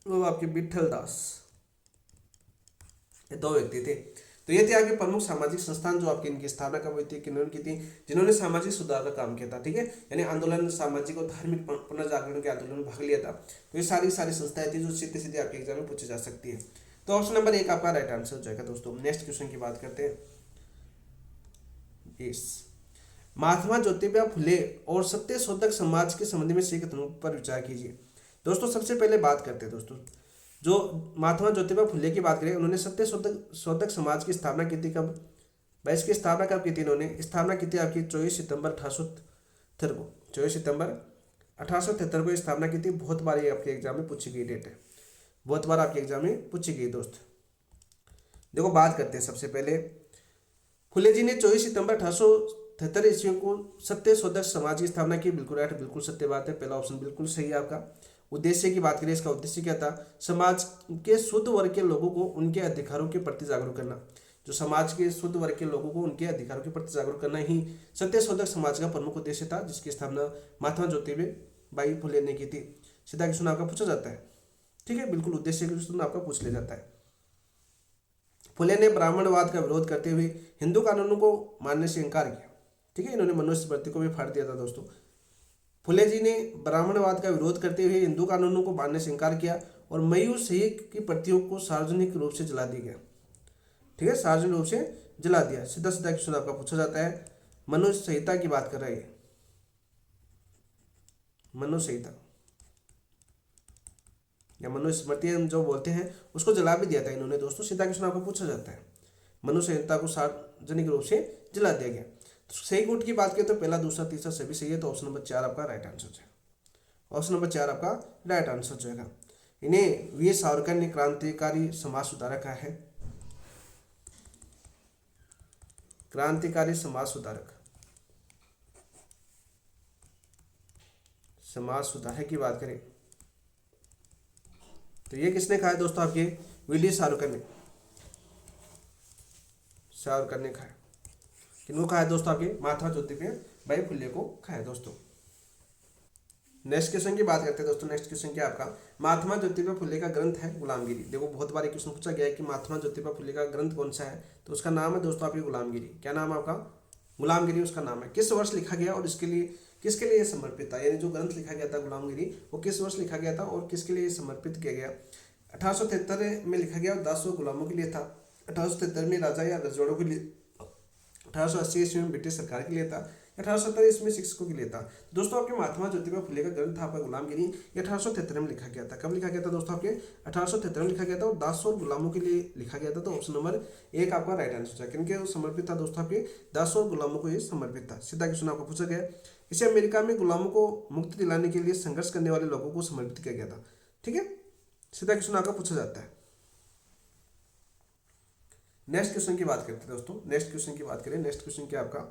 वो आपके विठल दास, ये दो व्यक्ति थे। तो ये थे आपके प्रमुख सामाजिक संस्थान जो आपकी इनकी स्थापना कब हुई थी, किन्होंने की थी? जिन्होंने सामाजिक सुधार का काम किया था। ठीक है, यानी आंदोलन, सामाजिक और धार्मिक पुनर्जागरण के आंदोलन में भाग लिया था। तो ये सारी संस्थाएं थी जो सीधे सीधे आपके एग्जाम में पूछी जा सकती है। तो ऑप्शन नंबर 1 आपका राइट आंसर हो जाएगा दोस्तों। नेक्स्ट क्वेश्चन की बात करते हैं। महात्मा ज्योतिबा फुले और सत्य शोधक समाज के संबंध में सीख पर विचार कीजिए। दोस्तों सबसे पहले बात करते हैं दोस्तों, जो महात्मा ज्योतिबा फुले की बात करें, उन्होंने सत्य शोधक समाज की स्थापना की थी कब? भाई इसकी स्थापना कब की थी? इन्होंने स्थापना की थी आपकी 24 सितंबर 1873 को। 24 सितंबर 1873 को स्थापना की थी। बहुत बार ये आपके एग्जाम में पूछी गई डेट है, बहुत बार आपके एग्जाम में पूछी गई दोस्त। देखो बात करते हैं सबसे पहले, फुले जी ने 24 सितंबर 1873 ईस्वी को सत्य शोधक समाज की स्थापना की। बिल्कुल राइट, बिल्कुल सत्य बात है, पहला ऑप्शन बिल्कुल सही है आपका। उद्देश्य की बात करें, इसका उद्देश्य क्या था? समाज के शुद्ध वर्ग के लोगों को उनके अधिकारों के प्रति जागरूक करना। जो समाज के शुद्ध वर्ग के लोगों को उनके अधिकारों के प्रति जागरूक करना ही सत्य शोधक समाज का प्रमुख उद्देश्य था, जिसकी स्थापना महात्मा ज्योतिबा फुले ने की थी। सीधा क्वेश्चन आपका पूछा जाता है। ठीक है, बिल्कुल उद्देश्य क्वेश्चन आपका पूछ लिया जाता है। फुले ने ब्राह्मणवाद का विरोध करते हुए हिंदू कानूनों को मानने से इनकार किया। ठीक है, इन्होंने मनुस्मृति को भी फाड़ दिया था दोस्तों। फुले जी ने ब्राह्मणवाद का विरोध करते हुए हिंदू कानूनों को मानने से इनकार किया और मयूर सही की प्रतियों को सार्वजनिक रूप से जला दिया गया। ठीक है, सार्वजनिक रूप से जला दिया। सीधा सीधा क्वेश्चन आपका पूछा जाता है। मनु संहिता की बात कर रहा है, मनु संहिता या मनुस्मृति हम जो बोलते हैं उसको जला भी दिया था इन्होंने दोस्तों। सीधा क्वेश्चन आपको पूछा जाता है, मनु संहिता को सार्वजनिक रूप से जला दिया गया। सही गुट की बात करें तो पहला, दूसरा, तीसरा सभी सही है। तो ऑप्शन नंबर 4 आपका राइट आंसर हो जाएगा। ऑप्शन नंबर 4 आपका राइट आंसर हो जाएगा। इन्हें वीर सावरकर ने क्रांतिकारी समाज सुधारक कहा है। क्रांतिकारी समाज सुधारक, समाज सुधारक की बात करें तो ये किसने कहा है दोस्तों? आपके वीडी सावरकर ने, सावरकर ने कहा है। किनको कहा है दोस्तों? आपके महात्मा ज्योतिबा फुले को कहा है दोस्तों। नेक्स्ट क्वेश्चन की बात करते हैं दोस्तों। नेक्स्ट क्वेश्चन क्या आपका? महात्मा ज्योतिबा फुले का ग्रंथ है गुलामगिरी। देखो बहुत बार क्वेश्चन पूछा गया है कि महात्मा ज्योतिबा फुले का ग्रंथ कौन सा है, तो उसका नाम है दोस्तों आपकी गुलामगिरी। क्या नाम है आपका? गुलामगिरी उसका नाम है। किस वर्ष लिखा गया और इसके लिए किसके लिए समर्पित था? यानी जो ग्रंथ लिखा गया था गुलामगिरी वो किस वर्ष लिखा गया था और किसके लिए समर्पित किया गया? 1873 में लिखा गया और 10 गुलामों के लिए था। 1873 में राजा या रजवाड़ों के लिए, 1880 ईस्वी में ब्रिटिश सरकार के लिए था, 1870 ईस्वी में शिक्षकों के लिए था। दोस्तों आपके महात्मा ज्योतिबा फुले का ग्रंथ था आपका गुलामगिरी, ये 1873 में लिखा गया था। कब लिखा गया था दोस्तों? आपके 1873 में लिखा गया था और 10 और गुलामों के लिए लिखा गया था। तो ऑप्शन नंबर 1 आपका राइट आंसर है। किनके समर्पित था दोस्तों? आपके 10 और गुलामों को ये समर्पित था। सीधा क्वेश्चन आपको पूछा गया। इसे अमेरिका में गुलामों को मुक्ति दिलाने के लिए संघर्ष करने वाले लोगों को समर्पित किया गया था। ठीक है, सीधा क्वेश्चन आपका पूछा जाता है। नेक्स्ट क्वेश्चन की बात करते हैं दोस्तों। नेक्स्ट क्वेश्चन की बात करें, नेक्स्ट क्वेश्चन क्या आपका?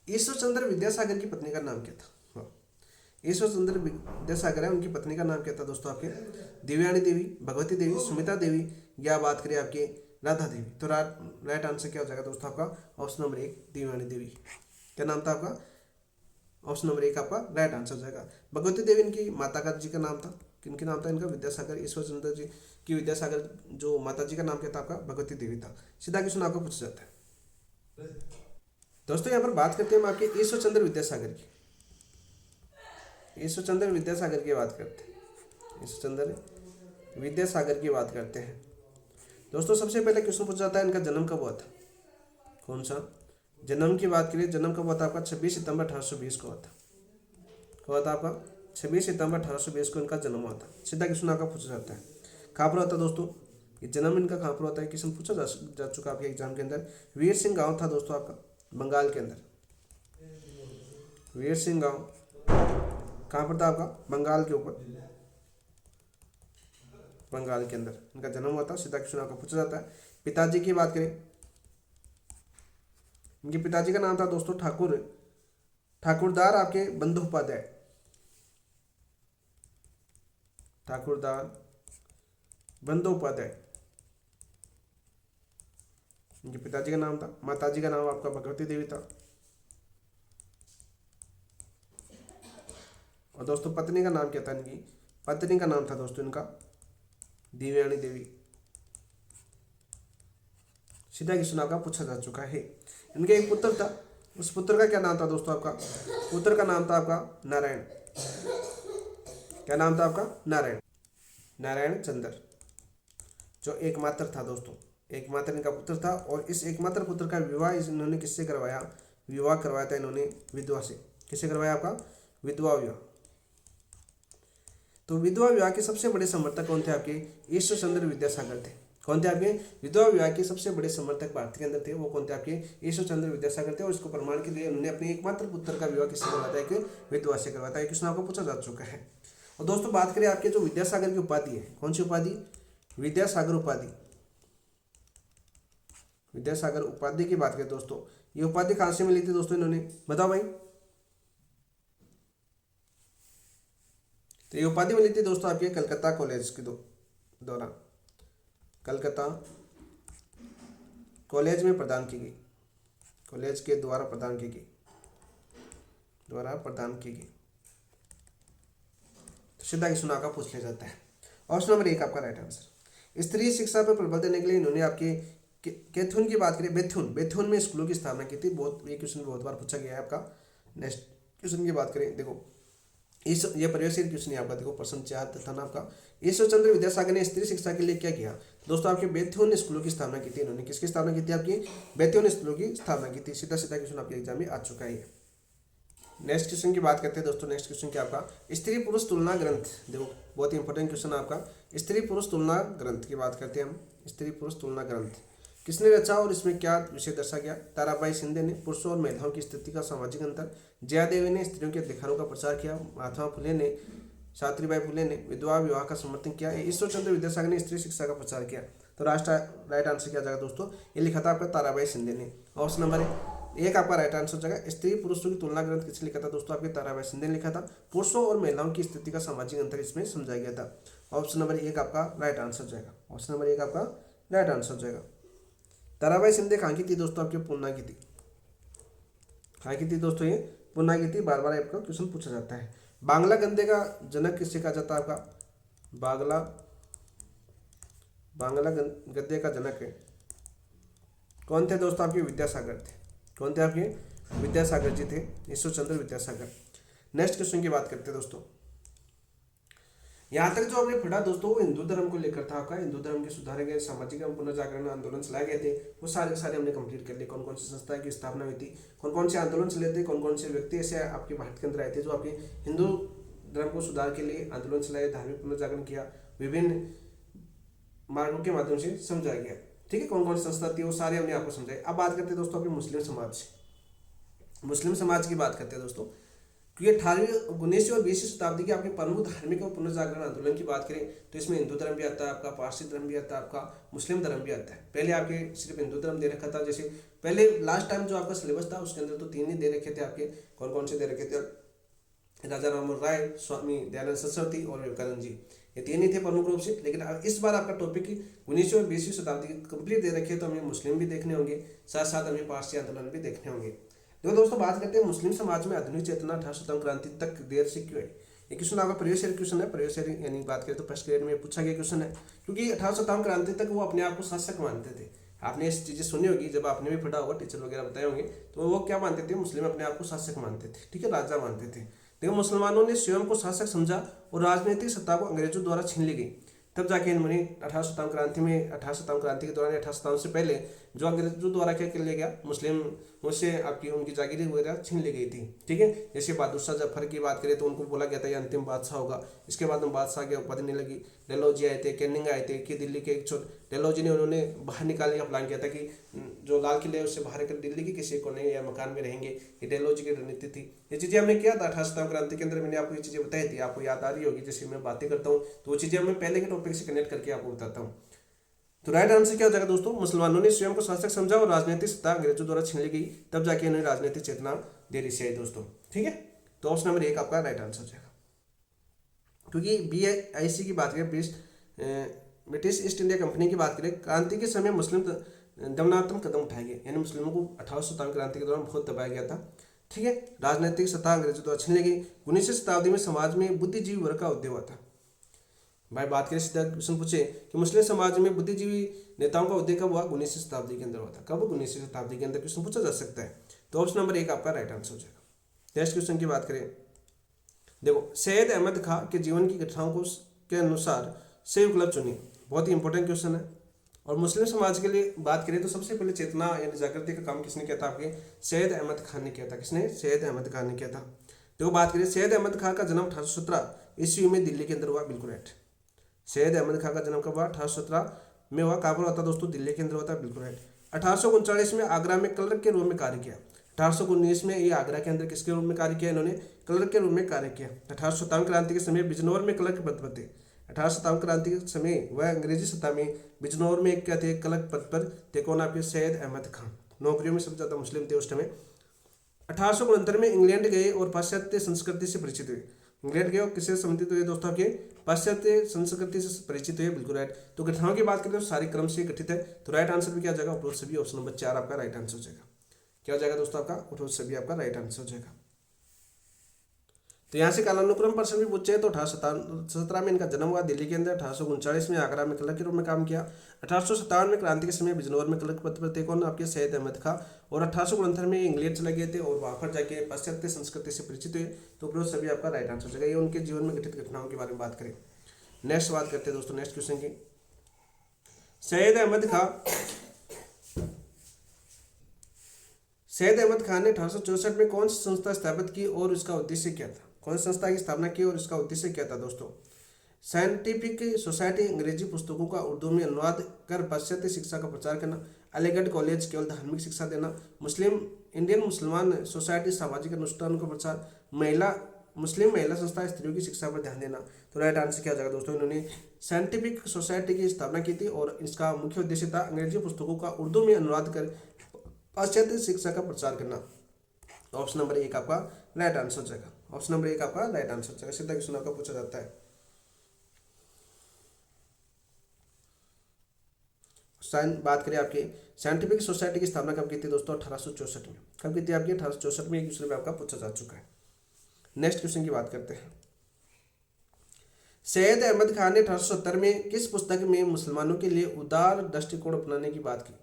ईश्वर चंद्र विद्यासागर की पत्नी का नाम क्या था? ईश्वर चंद्र विद्यासागर है, उनकी पत्नी का नाम क्या था दोस्तों? आपके दिव्यानी देवी, भगवती देवी, सुमित्रा देवी, या बात करें आपके राधा देवी। तो राइट आंसर क्या हो जाएगा दोस्तों आपका? ऑप्शन नंबर 1 दिव्यानी देवी। क्या नाम था आपका? ऑप्शन नंबर 1 आपका राइट आंसर हो जाएगा। भगवती देवी इनकी माता का जी का नाम था। किनके नाम था इनका? विद्यासागर। ईश्वर चंद्र जी की विद्यासागर जो माता जी का नाम क्या था आपका? भगवती देवी था। सीधा क्वेश्चन आपको पूछा जाता है। दोस्तों यहाँ पर बात करते हैं हम आपके ईश्वरचंद्र विद्यासागर की। ईश्वरचंद्र विद्यासागर की बात करते हैं, ईश्वरचंद्र विद्यासागर की बात करते हैं। दोस्तों सबसे पहले क्वेश्चन पूछा जाता है इनका जन्म कब हुआ था, कौन सा जन्म की बात करिए, जन्म कब हुआ था आपका 26 सितंबर 1820 को हुआ था। कब हुआ था आपका 26 सितंबर 1820 को इनका जन्म हुआ था। सीधा क्वेश्चन आपका पूछा जाता है। कहाँ पर होता है दोस्तों ये जन्म इनका, कहाँ पर होता है, क्वेश्चन पूछा जा चुका आपके एग्जाम के अंदर। वीर सिंह गाँव था दोस्तों आपका बंगाल के अंदर। वीर सिंह गाँव कहाँ पर था आपका, बंगाल के ऊपर, बंगाल के अंदर इनका जन्म हुआ था। सीधा क्वेश्चन आपका पूछा जाता है। पिताजी की बात करें, इनके पिताजी का नाम था दोस्तों ठाकुरदार आपके बंदोपाध्याय, ठाकुरदार बंदोपाध्याय इनके पिताजी का नाम था। माताजी का नाम आपका भगवती देवी था। और दोस्तों पत्नी का नाम क्या था, इनकी पत्नी का नाम था दोस्तों इनका देवयानी देवी। सीधा क्वेश्चन आपका पूछा जा चुका है। इनके एक पुत्र था, उस पुत्र का क्या नाम था दोस्तों आपका, पुत्र का नाम था आपका नारायण। क्या नाम था आपका, नारायण चंद्र, जो एकमात्र था दोस्तों, एकमात्र इनका पुत्र था। और इस एकमात्र पुत्र का विवाह इन्होंने किससे करवाया, विवाह करवाया था इन्होंने विधवा से। किससे करवाया आपका, विधवा विवाह। तो विधवा विवाह के सबसे बड़े समर्थक कौन थे आपके, ईश्वरचंद्र विद्यासागर थे। कौन थे आपके, विधवा विवाह के सबसे बड़े समर्थक भारत के अंदर थे, वो कौन थे आपके, ईश्वरचंद्र विद्यासागर थे। और इसको प्रमाण के लिए उन्होंने अपने एकमात्र पुत्र का विवाह किससे करवाया था, एक विधवा से करवाया था। ये क्वेश्चन आपको पूछा जा चुका है। और दोस्तों बात करें आपके जो विद्यासागर की उपाधि है, कौन सी उपाधि, विद्यासागर उपाधि। विद्यासागर उपाधि की बात करें दोस्तों, ये उपाधि कहाँ से मिली थी दोस्तों इन्होंने, बताओ भाई। तो ये उपाधि मिली थी दोस्तों आपके कलकत्ता कॉलेज के दौरान, कलकत्ता कॉलेज में प्रदान की गई, कॉलेज के द्वारा प्रदान की गई, तो सीधा क्वेश्चन आपका पूछ लिया जाता है। ऑप्शन नंबर 1 आपका राइट आंसर। स्त्री शिक्षा पर प्रबल देने के लिए इन्होंने आपके कैथून की बात करें, बेथुन में स्कूलों की स्थापना की थी। बहुत ये क्वेश्चन बहुत बार पूछा गया है आपका। नेक्स्ट क्वेश्चन की बात करें, देखो ये परिवेशी क्वेश्चन है आपका, देखो प्रश्न 4 था ना आपका। ईश्वरचंद्र विद्यासागर ने स्त्री शिक्षा के लिए क्या किया दोस्तों, आपके बेथुन स्कूलों की स्थापना की थी इन्होंने। किसकी स्थापना की थी, आपकी बेथुन स्कूलों की स्थापना की थी। सीधा क्वेश्चन आपके एग्जाम में आ चुका है। नेक्स्ट क्वेश्चन की बात करते हैं दोस्तों। नेक्स्ट क्वेश्चन क्या आपका, स्त्री पुरुष तुलना ग्रंथ, देखो बहुत इंपॉर्टेंट क्वेश्चन आपका। स्त्री पुरुष तुलना ग्रंथ की बात करते हैं हम। स्त्री पुरुष तुलना ग्रंथ किसने रचा और इसमें क्या विषय दर्शा गया। ताराबाई शिंदे ने। पुरुषों और महिलाओं की स्थिति का सामाजिक अंतर। जया देवी ने स्त्रियों के अधिकारों का प्रचार किया। महात्मा फुले ने, सावित्रीबाई फुले ने विधवा विवाह का समर्थन किया। ईश्वरचंद्र विद्यासागर ने स्त्री शिक्षा का प्रचार किया। तो राइट आंसर क्या जाएगा दोस्तों, ये लिखा था आपका ताराबाई शिंदे ने। ऑप्शन नंबर 1 आपका राइट आंसर जाएगा। स्त्री पुरुषों की तुलना ग्रंथ किसने लिखा था दोस्तों, आपके ताराबाई शिंदे ने लिखा था। पुरुषों और महिलाओं की स्थिति का सामाजिक अंतर इसमें समझाया गया था। ऑप्शन नंबर 1 आपका राइट आंसर जाएगा। ऑप्शन नंबर 1 आपका राइट आंसर जाएगा। ताराबाई शिंदे कहाँ की थी दोस्तों, आपके पूना की थी। कहाँ की थी दोस्तों, ये पूना की थी। बार बार आपका क्वेश्चन पूछा जाता है। बांग्ला गद्य का जनक किससे कहा जाता है आपका, बांग्ला गद्य का जनक है कौन थे दोस्तों, आपके विद्यासागर थे। कौन थे आपके, विद्यासागर जी थे, ईश्वरचंद्र विद्यासागर। नेक्स्ट क्वेश्चन की बात करते हैं दोस्तों। यहाँ तक जो आपने पढ़ा दोस्तों वो हिंदू धर्म को लेकर था आपका। हिंदू धर्म के सुधारे गए, सामाजिक एवं पुनर्जागरण आंदोलन चलाए गए थे, वो सारे सारे हमने कंप्लीट कर लिए। कौन कौन सी संस्था की स्थापना हुई थी, कौन कौन से आंदोलन चले थे, कौन कौन से व्यक्ति ऐसे आपके भारत के अंदर आए थे जो आपके हिंदू धर्म को सुधार के लिए आंदोलन चलाए, धार्मिक पुनर्जागरण किया, विभिन्न मार्गों के माध्यम से समझाया गया। ठीक है, कौन कौन सी संस्था थी वो सारे हमने आपको समझाए। अब बात करते हैं दोस्तों आपके मुस्लिम समाज की बात करते हैं दोस्तों। क्योंकि 18वीं 19वीं और 20वीं शताब्दी के आपके प्रमुख धार्मिक और पुनर्जागरण आंदोलन की बात करें तो इसमें हिंदू धर्म भी आता है, आपका पारसी धर्म भी आता है, आपका मुस्लिम धर्म भी आता है। पहले आपके सिर्फ हिंदू धर्म दे रखा था, जैसे पहले लास्ट टाइम जो आपका सिलेबस था उसके अंदर तो 3 ही दे रखे थे आपके। कौन कौन से दे रखे थे, राजा राममोहन राय, स्वामी दयानंद सरस्वती और विवेकानंद जी, ये 3 ही थे प्रमुख रूप से। लेकिन इस बार आपका टॉपिक 19वीं और 20वीं शताब्दी कंप्लीट दे रखे, तो हमें मुस्लिम भी देखने होंगे, साथ साथ हमें पारसी आंदोलन भी देखने होंगे। देखो दोस्तों बात करते हैं मुस्लिम समाज में आधुनिक चेतना 18 शतम क्रांति तक देर से क्यों है। ये क्वेश्चन आपका प्रीवियस ईयर क्वेश्चन है। प्रीवियस ईयर यानी बात करें तो फर्स्ट ग्रेड में पूछा गया क्वेश्चन है। क्योंकि 18 शतम क्रांति तक वो अपने आप को शासक मानते थे, आपने इस चीज़ें सुनी होगी, जब आपने भी पढ़ा होगा, टीचर वगैरह बताए होंगे, तो वो क्या मानते थे, मुस्लिम अपने आप को शासक मानते थे, ठीक है, राजा मानते थे। लेकिन मुसलमानों ने स्वयं को शासक समझा और राजनीतिक सत्ता को अंग्रेजों द्वारा छीन ली गई। तब जाके इन्होंने 1857 क्रांति में, 1857 क्रांति के दौरान, 1857 से पहले जो अंग्रेजों द्वारा क्या कर लिया गया, मुस्लिम उससे आपकी उनकी जागीरें वगैरह छीन ली गई थी, ठीक है। जैसे बहादुर शाह जफर की बात करें तो उनको बोला गया था ये अंतिम बादशाह होगा। इसके बाद में बादशाह की उपाधि नहीं लगी। डेलहौजी आए थे, कैनिंग आए थे कि दिल्ली के एक छोटे डेलहौजी ने उन्होंने बाहर निकालने का प्लान किया था कि जो लाल किले है उससे बाहर कर दिल्ली के किसी कोने या मकान में रहेंगे। ये डेलहौजी की रणनीति थी। ये चीज़ें हमने किया था 1857 क्रांति के अंदर, मैंने आपको ये चीज़ें बताई थी, आपको याद आ रही होगी। जैसे मैं बातें करता हूँ तो वो चीज़ें मैं पहले के टॉपिक से कनेक्ट करके आपको बताता हूँ। तो राइट आंसर क्या हो जाएगा दोस्तों, मुसलमानों ने स्वयं को शासक समझा और राजनीतिक सत्ता अंग्रेजों द्वारा छीन ली गई, तब जाके इन्हें राजनीतिक चेतना देनी चाहिए दोस्तों, ठीक है। तो ऑप्शन नंबर 1 आपका राइट आंसर हो जाएगा। क्योंकि BIC की बात करें, ब्रिटिश ईस्ट इंडिया कंपनी की बात करें, क्रांति के समय मुस्लिम दमनात्मक कदम उठाए गए, यानी मुस्लिमों को 1857 क्रांति के दौरान बहुत दबाया गया था, ठीक है। राजनीतिक सत्ता अंग्रेजों द्वारा छीन ली गई। 19वीं शताब्दी में समाज में बुद्धिजीवी वर्ग का उदय हुआ था। भाई बात करें, सीधा क्वेश्चन पूछे कि मुस्लिम समाज में बुद्धिजीवी नेताओं का उदय कब हुआ, 19वीं शताब्दी के अंदर हुआ था। कब, 19वीं शताब्दी के अंदर क्वेश्चन पूछा जा सकता है। तो ऑप्शन नंबर 1 आपका राइट आंसर हो जाएगा। नेक्स्ट क्वेश्चन की बात करें, देखो, सैयद अहमद खां के जीवन की घटनाओं को के अनुसार सही विकल्प चुनिए। बहुत ही इंपॉर्टेंट क्वेश्चन है। और मुस्लिम समाज के लिए बात करें तो सबसे पहले चेतना यानी जागृति का काम किसने किया था, आपके सैयद अहमद खान ने किया था। किसने, सैयद अहमद खान ने किया था। देखो बात करें, सैयद अहमद खान का जन्म 1817 ईस्वी में दिल्ली के अंदर हुआ, बिल्कुल राइट। सैयद अहमद खान का जन्म कब हुआ, 1817 में हुआ। कहाँ पर हुआ था दोस्तों, दिल्ली के अंदर हुआ था, बिल्कुल राइट। 1839 में आगरा में क्लर्क के रूप में कार्य किया। 1819 में ये आगरा के अंदर किसके रूप में कार्य किया, इन्होंने क्लर्क के रूप में कार्य किया। 1857 क्रांति के समय बिजनौर में क्लर्क पद पर थे। 1857 क्रांति के समय वह अंग्रेजी सत्ता में बिजनौर में एक क्या थे, क्लर्क पद पर थे। कौन, आपके सैयद अहमद खान। नौकरियों में सबसे ज्यादा मुस्लिम थे उस समय। 1869 में इंग्लैंड गए और पाश्चात्य संस्कृति से परिचित हुए। इंग्लैंड गए और किससे संबंधित हुए दोस्तों, आपके पाश्चात्य संस्कृति से परिचित हुए, बिल्कुल राइट। तो घटनाओं की बात करें तो सारे क्रम से गठित है। तो राइट आंसर भी क्या हो जाएगा, उपरोक्त सभी, ऑप्शन नंबर 4 आपका राइट आंसर हो जाएगा। क्या हो जाएगा दोस्तों, आपका उपरोक्त सभी आपका राइट आंसर हो जाएगा। तो यहाँ से कालानुक्रम प्रश्न भी पूछे तो 1817 में इनका जन्म हुआ दिल्ली के अंदर। 1839 में आगरा में क्लर्क के रूप में काम किया। 1857 में क्रांति के समय बिजनौर में क्लर्क पद पर थे। कौन, आपके सैयद अहमद खां। और 1869 में इंग्लैंड चले गए थे और वहाँ पर जाके पाश्चात्य संस्कृति से परिचित हुए। तो उपरोक्त सभी आपका राइट आंसर हो जाएगा। ये उनके जीवन में घटित घटनाओं के बारे में बात करें। नेक्स्ट बात करते हैं दोस्तों, नेक्स्ट क्वेश्चन की। सैयद अहमद खान ने 1864 में कौन सी संस्था स्थापित की और उसका उद्देश्य क्या था। कौन सी संस्था की स्थापना की और इसका उद्देश्य क्या था दोस्तों। साइंटिफिक सोसाइटी, अंग्रेजी पुस्तकों का उर्दू में अनुवाद कर पाश्चात्य शिक्षा का प्रचार करना। अलीगढ़ कॉलेज, केवल धार्मिक शिक्षा देना। इंडियन मुसलमान सोसाइटी, सामाजिक अनुष्ठानों का प्रचार। मुस्लिम महिला संस्था, स्त्रियों की शिक्षा पर ध्यान देना। तो राइट आंसर क्या हो जाएगा दोस्तों, इन्होंने साइंटिफिक सोसाइटी की स्थापना की थी और इसका मुख्य उद्देश्य था अंग्रेजी पुस्तकों का उर्दू में अनुवाद कर पाश्चात्य शिक्षा का प्रचार करना। ऑप्शन नंबर 1 आपका राइट आंसर हो जाएगा। ऑप्शन नंबर 1 आपका राइट आंसर हो जाएगा। सीधा क्वेश्चन आपका पूछा जाता है। बात करें आपकी साइंटिफिक सोसाइटी की स्थापना कब की थी दोस्तों, 1864 में। कब की थी आपकी, 1864 में। एक क्वेश्चन में आपका पूछा जा चुका है। नेक्स्ट क्वेश्चन की बात करते हैं। सैयद अहमद खान ने 1870 में किस पुस्तक में मुसलमानों के लिए उदार दृष्टिकोण अपनाने की बात की।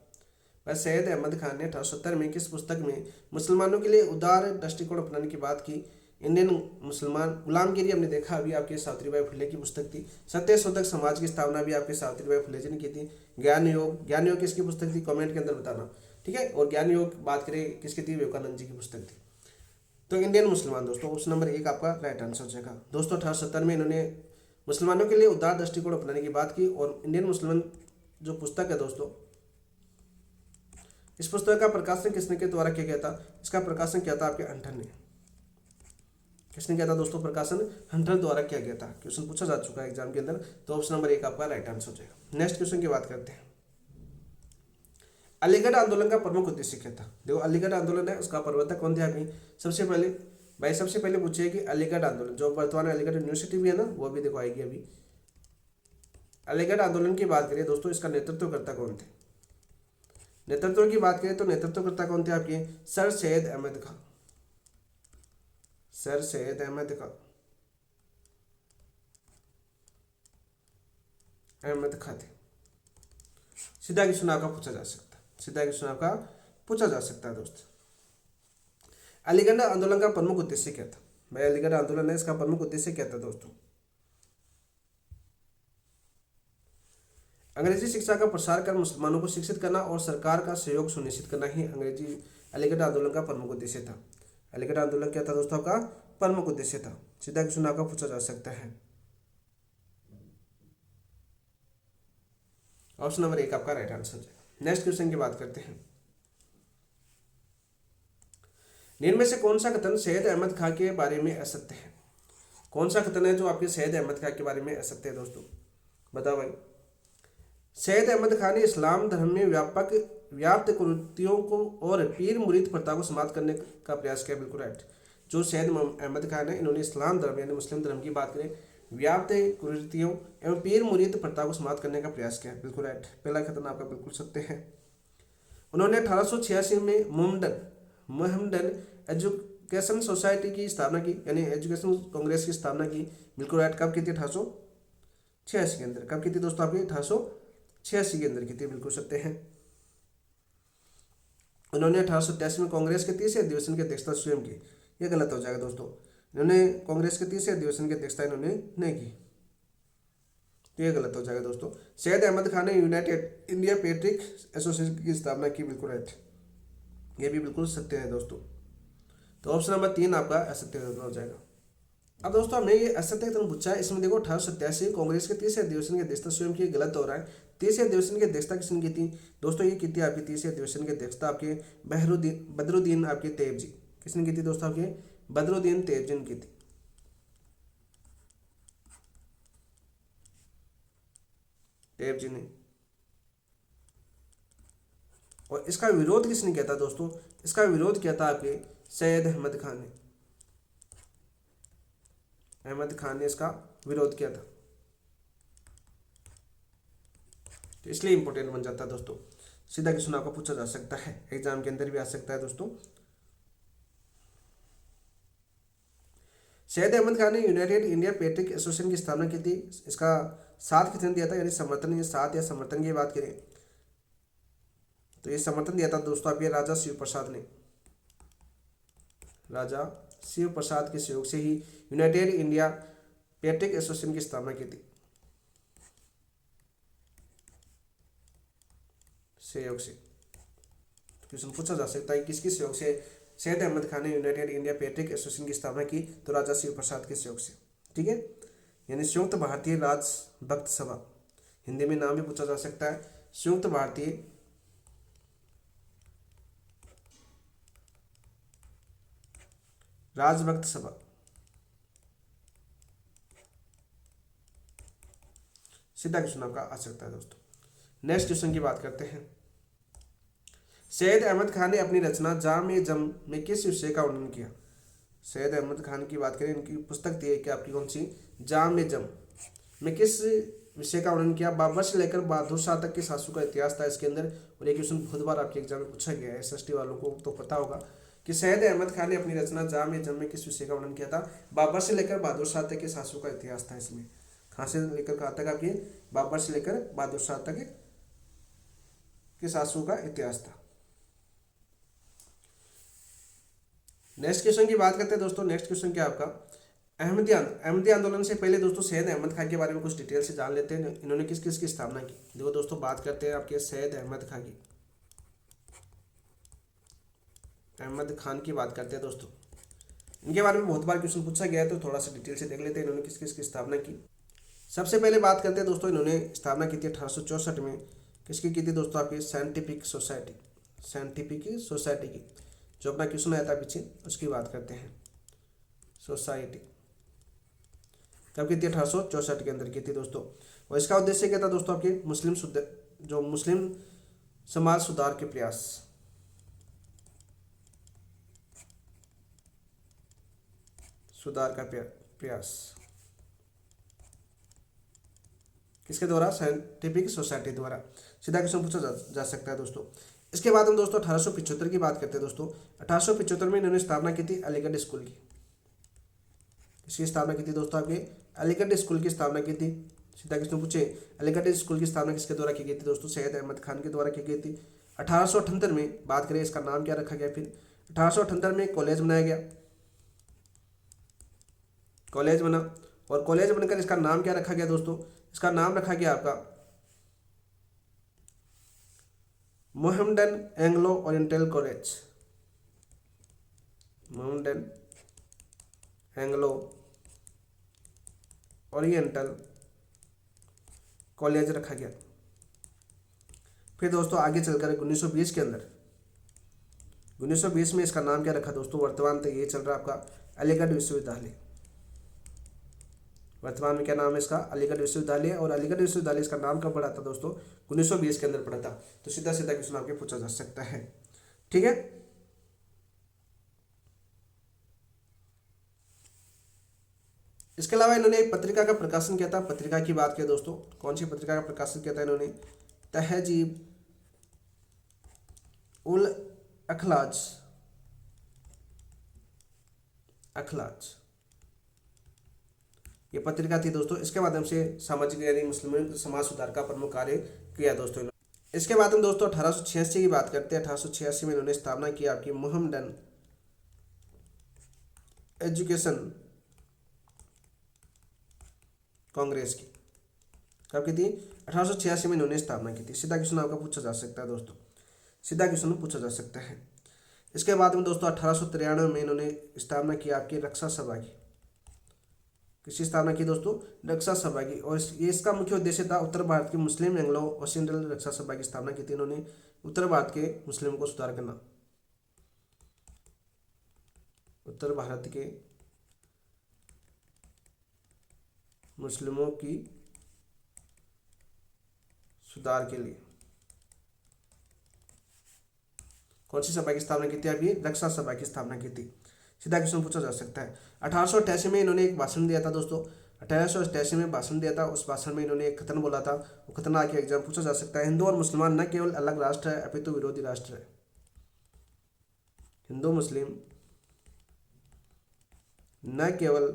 सैयद अहमद खान ने 1870 में किस पुस्तक में मुसलमानों के लिए उदार दृष्टिकोण अपनाने की बात की। इंडियन मुसलमान, गुलामगिरी हमने देखा अभी, आपके सावित्रीबाई फुले की पुस्तक थी। सत्यशोधक समाज की स्थापना भी आपके सावित्रीबाई फुले जी ने की थी। ज्ञान योग किसकी पुस्तक थी, कमेंट के अंदर बताना, ठीक है। और ज्ञान योग बात करें किसकी थी, विवेकानंद जी की पुस्तक थी। तो इंडियन मुसलमान दोस्तों, ऑप्शन नंबर 1 आपका राइट आंसर हो जाएगा। दोस्तों 1870 में इन्होंने मुसलमानों के लिए उदार दृष्टिकोण अपनाने की बात की। और इंडियन मुसलमान जो पुस्तक है दोस्तों, इस पुस्तक का प्रकाशन किसने के द्वारा किया गया था। इसका प्रकाशन किया था आपके हंटर ने। किसने किया था दोस्तों, प्रकाशन हंटर द्वारा किया गया था। क्वेश्चन पूछा जा चुका है एग्जाम के अंदर। तो ऑप्शन नंबर 1 आपका राइट आंसर हो जाएगा। नेक्स्ट क्वेश्चन की बात करते हैं। अलीगढ़ आंदोलन का प्रमुख उद्देश्य क्या था। देखो अलीगढ़ आंदोलन है, उसका प्रवर्तक कौन थे आपकी। सबसे पहले पूछिए कि अलीगढ़ आंदोलन, जो वर्तमान में अलीगढ़ यूनिवर्सिटी भी है ना, वो भी देखो आएगी अभी। अलीगढ़ आंदोलन की बात करिए दोस्तों, इसका नेतृत्वकर्ता कौन थे। नेतृत्व की बात करें तो नेतृत्वकर्ता कौन थे आपके, सर सैयद अहमद खां। सर सैयद अहमद खां थे। सीधा क्वेश्चन आपका पूछा जा सकता है। सीधा क्वेश्चन आपका पूछा जा सकता है दोस्त। अलीगढ़ आंदोलन का प्रमुख उद्देश्य क्या था? भाई अलीगढ़ आंदोलन है, इसका प्रमुख उद्देश्य क्या था दोस्तों? अंग्रेजी शिक्षा का प्रसार कर मुसलमानों को शिक्षित करना और सरकार का सहयोग सुनिश्चित करना ही अलीगढ़ आंदोलन का प्रमुख उद्देश्य था। अलीगढ़ आंदोलन क्या था दोस्तों? आपका प्रमुख उद्देश्य था। सीधा क्वेश्चन आपका पूछा जा सकता है। ऑप्शन नंबर 1 आपका राइट आंसर है। नेक्स्ट क्वेश्चन की बात करते हैं। निम्न में से कौन सा कथन सैयद अहमद खां के बारे में असत्य है? कौन सा कथन है जो आपके सैयद अहमद खां के बारे में असत्य है दोस्तों? बताओ भाई। सैयद अहमद खान ने इस्लाम धर्म में व्याप्त कुरीतियों को और पीर मुरीद प्रथा को समाप्त करने का प्रयास किया। बिल्कुल राइट। जो सैयद अहमद खान है, इन्होंने इस्लाम धर्म यानी मुस्लिम धर्म की बात करें, व्याप्त कुरीतियों एवं पीर मुरीद प्रथा को समाप्त करने का प्रयास किया। बिल्कुल राइट। पहला कथन आपका बिल्कुल सत्य है। उन्होंने 1886 में मोहम्मडन एजुकेशन सोसाइटी की स्थापना की, यानी एजुकेशन कांग्रेस की स्थापना की। बिल्कुल राइट। कब की थी? 1886 के अंदर। कब की थी दोस्तों? आपकी 1886 के अंदर की थी। बिल्कुल सत्य है। उन्होंने 1887 में कांग्रेस के 30वें अधिवेशन की अध्यक्षता स्वयं की। यह गलत हो जाएगा दोस्तों। इन्होंने कांग्रेस के 30वें अधिवेशन की अध्यक्षता इन्होंने नहीं की, तो यह गलत हो जाएगा दोस्तों। सैयद अहमद खान ने यूनाइटेड इंडिया पेट्रिक एसोसिएशन की स्थापना की। बिल्कुल राइट। यह भी बिल्कुल सत्य है दोस्तों। तो ऑप्शन नंबर 3 आपका असत्य हो जाएगा। अब दोस्तों हमने ये असत्य कथन पूछा है, इसमें देखो 1887 कांग्रेस के 30वें अधिवेशन की अध्यक्षता स्वयं की, गलत हो रहा है। 30वें अधिवेशन की अध्यक्षता किसने की थी दोस्तों? ये की थी आपकी 30वें अधिवेशन की अध्यक्षता आपके बदरुद्दीन आपके तैयब जी। किसने की थी दोस्तों? आपके बदरुद्दीन तैयब जी ने की थी। तैयब जी ने। और इसका विरोध किसने किया था दोस्तों? इसका विरोध किया था आपके सैयद अहमद खान ने। अहमद खान ने इसका विरोध किया था, तो इसलिए इंपॉर्टेंट बन जाता है दोस्तों। सीधा क्वेश्चन आपका पूछा जा सकता है, एग्जाम के अंदर भी आ सकता है दोस्तों। सैयद अहमद खान ने यूनाइटेड इंडिया पेट्रिक एसोसिएशन की स्थापना की थी। इसका साथ किसने दिया था, यानी समर्थन, ये साथ या समर्थन की बात करें तो ये समर्थन दिया था दोस्तों आपके राजा शिव प्रसाद ने। राजा शिव प्रसाद के सहयोग से ही यूनाइटेड इंडिया पेट्रिक एसोसिएशन की स्थापना की थी, सहयोग से। क्वेश्चन पूछा जा सकता है किसके सहयोग से सैयद अहमद खान ने यूनाइटेड इंडिया पेट्रिक एसोसिएशन की स्थापना की? तो राजा शिव प्रसाद के सहयोग से। ठीक है, यानी संयुक्त भारतीय राज भक्त सभा, हिंदी में नाम भी पूछा जा सकता है, संयुक्त भारतीय राजभक्त सभा। सीधा क्वेश्चन आपका आ सकता है दोस्तों। नेक्स्ट क्वेश्चन की बात करते हैं। सैयद अहमद खान ने अपनी रचना जाम जम में किस विषय का वर्णन किया? सैयद अहमद खान की बात करें, इनकी पुस्तक थी कि आपकी कौन सी? जाम जम में किस विषय का वर्णन किया? बाबर से लेकर बहादुर शाह तक के शासकों का इतिहास था इसके अंदर। और ये क्वेश्चन बहुत बार आपके एग्जाम में पूछा गया है, एसएसटी वालों को तो पता होगा कि सैयद अहमद खान ने अपनी रचना जाम जम में किस विषय का वर्णन किया था? बाबर से लेकर बहादुर शाह तक के शासकों का इतिहास था इसमें। कहाँ से लेकर कहाँ तक? आपके बाबर से लेकर बहादुर शाह तक के शासकों का इतिहास था। नेक्स्ट क्वेश्चन की बात करते हैं दोस्तों। नेक्स्ट क्वेश्चन क्या आपका? अहमदी आंदोलन से पहले दोस्तों सैयद अहमद खान के बारे में कुछ डिटेल से जान लेते हैं। इन्होंने किस किस की स्थापना की? देखो दोस्तों, बात करते हैं आपके सैयद अहमद खान की। अहमद खान की बात करते हैं दोस्तों, इनके बारे में बहुत बार क्वेश्चन पूछा गया है, तो थोड़ा सा डिटेल से देख लेते हैं इन्होंने किस किस की स्थापना की। सबसे पहले बात करते हैं दोस्तों, इन्होंने स्थापना की थी 1864 में। किसकी की थी दोस्तों? आपकी साइंटिफिक सोसाइटी की। जो अपना क्वेश्चन आया था पीछे, उसकी बात करते हैं। सोसाइटी कब की थी? 1864 के अंदर की थी दोस्तों। और इसका उद्देश्य क्या था दोस्तों? आपके मुस्लिम समाज सुधार के प्रयास। सुधार का प्रयास किसके द्वारा? साइंटिफिक सोसाइटी द्वारा। सीधा क्वेश्चन पूछा जा सकता है दोस्तों। इसके बाद हम दोस्तों 1875 की बात करते हैं दोस्तों। 1875 में इन्होंने स्थापना की थी अलीगढ़ स्कूल की। इसकी स्थापना की थी दोस्तों? आपके अलीगढ़ स्कूल की स्थापना की थी। सीधा क्वेश्चन पूछे, अलीगढ़ स्कूल की स्थापना किसके द्वारा की गई थी दोस्तों? सैयद अहमद खान के द्वारा की गई थी। 1878 में बात करें इसका नाम क्या रखा गया। फिर 1878 में कॉलेज बनाया गया, कॉलेज बना, और कॉलेज बनकर इसका नाम क्या रखा गया दोस्तों, इसका नाम रखा गया आपका Mohammedan Anglo oriental college, Mohammedan Anglo oriental college रखा गया। फिर दोस्तों आगे चलकर 1920 के अंदर, 1920 में इसका नाम क्या रखा दोस्तों, वर्तमान तक ये चल रहा है आपका अलीगढ़ विश्वविद्यालय। वर्तमान में क्या नाम है इसका, अलीगढ़ विश्वविद्यालय। और अलीगढ़ विश्वविद्यालय इसका नाम कब पड़ा था दोस्तों, 1920 के अंदर पड़ा था। तो सीधा सीधा क्वेश्चन आपके पूछा जा सकता है। ठीक है, इसके अलावा इन्होंने एक पत्रिका का प्रकाशन किया था। पत्रिका की बात करें दोस्तों, कौन सी पत्रिका का प्रकाशन किया था इन्होंने, तहजीब उल अखलाज, अखलाज ये पत्रिका थी दोस्तों। इसके माध्यम से सामाजिक यानी मुस्लिमों के समाज सुधार का प्रमुख कार्य किया दोस्तों। इसके बाद में दोस्तों 1886 की बात करते हैं। 1886 में इन्होंने स्थापना की आपकी मोहम्मडन एजुकेशन कांग्रेस की। कब की थी, 1886 में इन्होंने स्थापना की थी। सीधा क्वेश्चन आपका पूछा जा सकता है दोस्तों, सीधा क्वेश्चन पूछा जा सकता है। इसके बाद में दोस्तों 1893 में इन्होंने स्थापना की आपकी रक्षा सभा की। किसकी स्थापना की दोस्तों, रक्षा सभा की। और ये इसका मुख्य उद्देश्य था उत्तर भारत की मुस्लिम एंग्लो ओरिएंटल रक्षा सभा की स्थापना की थी इन्होंने, उत्तर भारत के मुस्लिमों को सुधार करना, उत्तर भारत के मुस्लिमों की सुधार के लिए कौन सी सभा की स्थापना की थी, अभी रक्षा सभा की स्थापना की थी। सीधा क्वेश्चन पूछा जा सकता है। 1888 में इन्होंने एक भाषण दिया था दोस्तों, 1888 में भाषण दिया था। उस भाषण में इन्होंने एक कथन बोला था, वो कथन आके एग्जाम पूछा जा सकता है। हिंदू और मुसलमान न केवल अलग राष्ट्र है अपितु विरोधी राष्ट्र है। हिंदू मुस्लिम न केवल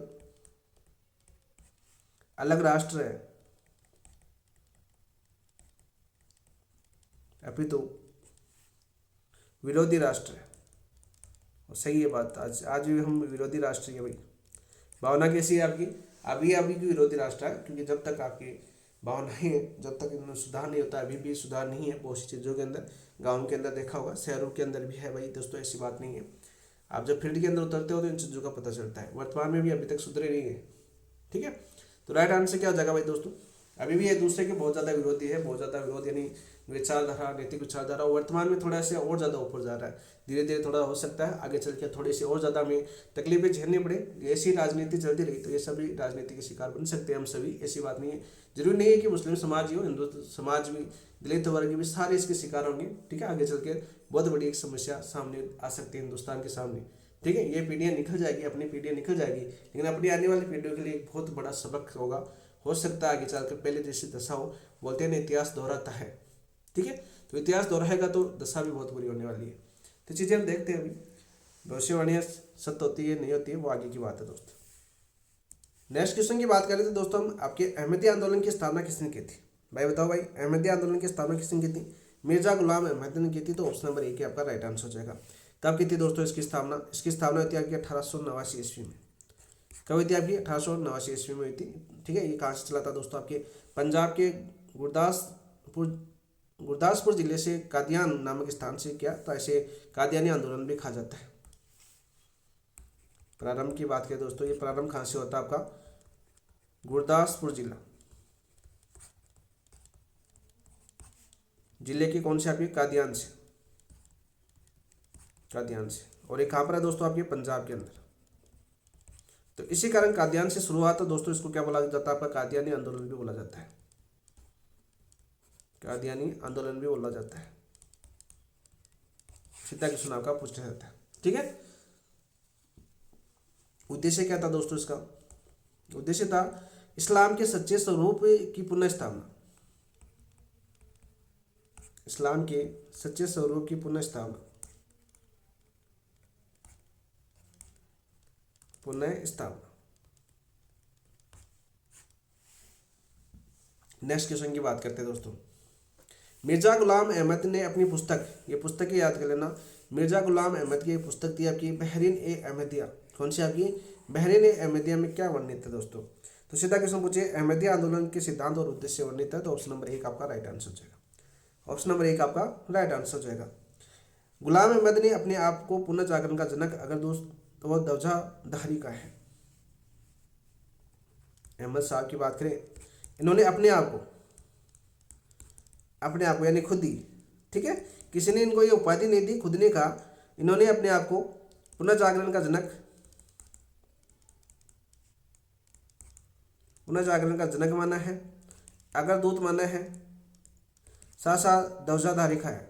अलग राष्ट्र है अपितु विरोधी राष्ट्र है। और सही है बात, आज भी हम विरोधी राष्ट्र है भाई। भावना कैसी है आपकी, अभी अभी की विरोधी राष्ट्र है, क्योंकि जब तक आपकी भावना है, जब तक इनमें सुधार नहीं होता, अभी भी सुधार नहीं है बहुत सी चीज़ों के अंदर। गाँव के अंदर देखा होगा, शहरों के अंदर भी है भाई दोस्तों, ऐसी बात नहीं है। आप जब फील्ड के अंदर उतरते हो तो इन चीज़ों का पता चलता है। वर्तमान में भी अभी तक सुधरे नहीं है। ठीक है, तो राइट आंसर क्या हो जाएगा भाई दोस्तों, अभी भी एक दूसरे के बहुत ज़्यादा विरोधी है, बहुत ज़्यादा विरोध यानी विचारधारा, नैतिक विचारधारा वर्तमान में थोड़ा से और ज़्यादा ऊपर जा रहा है। धीरे धीरे थोड़ा हो सकता है आगे चल के थोड़ी सी और ज़्यादा हमें तकलीफें झेलनी पड़े। ऐसी राजनीति चलती रही तो ये सभी राजनीति के शिकार बन सकते हैं हम सभी, ऐसी बात नहीं है। जरूरी नहीं है कि मुस्लिम समाज ही हो, हिंदू समाज भी, दलित वर्ग भी, सारे इसके शिकार होंगे। ठीक है, आगे चल के बहुत बड़ी एक समस्या सामने आ सकती है हिंदुस्तान के सामने। ठीक है, ये पीढ़ियाँ निकल जाएगी, अपनी पीढ़ियाँ निकल जाएगी, लेकिन अपनी आने वाली पीढ़ियों के लिए एक बहुत बड़ा सबक होगा। हो सकता है आगे चलकर पहले जैसी दशा हो, बोलते हैं ना इतिहास दोहराता है। ठीक है, तो इतिहास दोहराएगा तो दशा भी बहुत बुरी होने वाली है। तो चीज़ें हम देखते हैं अभी, भविष्यवाणियाँ सत्य होती है नहीं होती है वो आगे की बात है दोस्तों। नेक्स्ट क्वेश्चन की बात करें तो दोस्तों हम आपके अहमदी आंदोलन की स्थापना किसने की थी, भाई बताओ भाई, अहमदी आंदोलन की स्थापना किसने की थी, मिर्जा गुलाम अहमद ने की थी। तो ऑप्शन नंबर 1 आपका राइट आंसर हो जाएगा। कब की थी दोस्तों इसकी स्थापना, इसकी स्थापना हुई थी आपकी 1889 ईस्वी में। कब हुई थी आपकी, 1889 ईस्वी में हुई थी। ठीक है, ये कहाँ से चला था दोस्तों, आपके पंजाब के गुरदासपुर जिले से कादियान नामक स्थान से किया, तो ऐसे कादियानी आंदोलन भी कहा जाता है। प्रारंभ की बात करें दोस्तों, ये प्रारंभ कहाँ से होता है आपका, गुरदासपुर जिले की कौन से आपकी, कादियान से, कादियान से। और ये कहाँ पर है दोस्तों, आपके पंजाब के अंदर। तो इसी कारण कादियान से शुरू हुआ तो दोस्तों इसको क्या बोला जाता है, आपका कादियानी आंदोलन भी बोला जाता है, कादियानी आंदोलन भी बोला जाता है। सीधा क्वेश्चन आपका पूछा जाता है। ठीक है, उद्देश्य क्या था दोस्तों इसका, उद्देश्य था इस्लाम के सच्चे स्वरूप की पुनः स्थापना, इस्लाम के सच्चे स्वरूप की पुनः स्थापना, पुनः स्थापना। नेक्स्ट क्वेश्चन की बात करते हैं दोस्तों, मिर्जा गुलाम अहमद ने अपनी पुस्तक, ये पुस्तक की याद कर लेना, मिर्जा गुलाम अहमद की एक पुस्तक थी आपकी बहरीन ए अहमदिया। कौन सी आपकी? बहरीन ए अहमदिया में क्या वर्णित है दोस्तों? तो सीधा क्वेश्चन पूछिए, अहमदिया आंदोलन के सिद्धांत और उद्देश्य वर्णित है, तो ऑप्शन नंबर 1 आपका राइट आंसर हो जाएगा। ऑप्शन नंबर 1 आपका राइट आंसर हो जाएगा। गुलाम अहमद ने अपने आप को पुनः जागरण का जनक अगर दोस्त तो वह ध्वजाधारी का है। अहमद साहब की बात करें, इन्होंने अपने आप को यानी खुद ही, ठीक है, किसी ने इनको ये उपाधि नहीं दी, खुद ने कहा, इन्होंने अपने आप को पुनः जागरण का जनक माना है, अग्रदूत माना है, साथ साथ ध्वजाधारी का है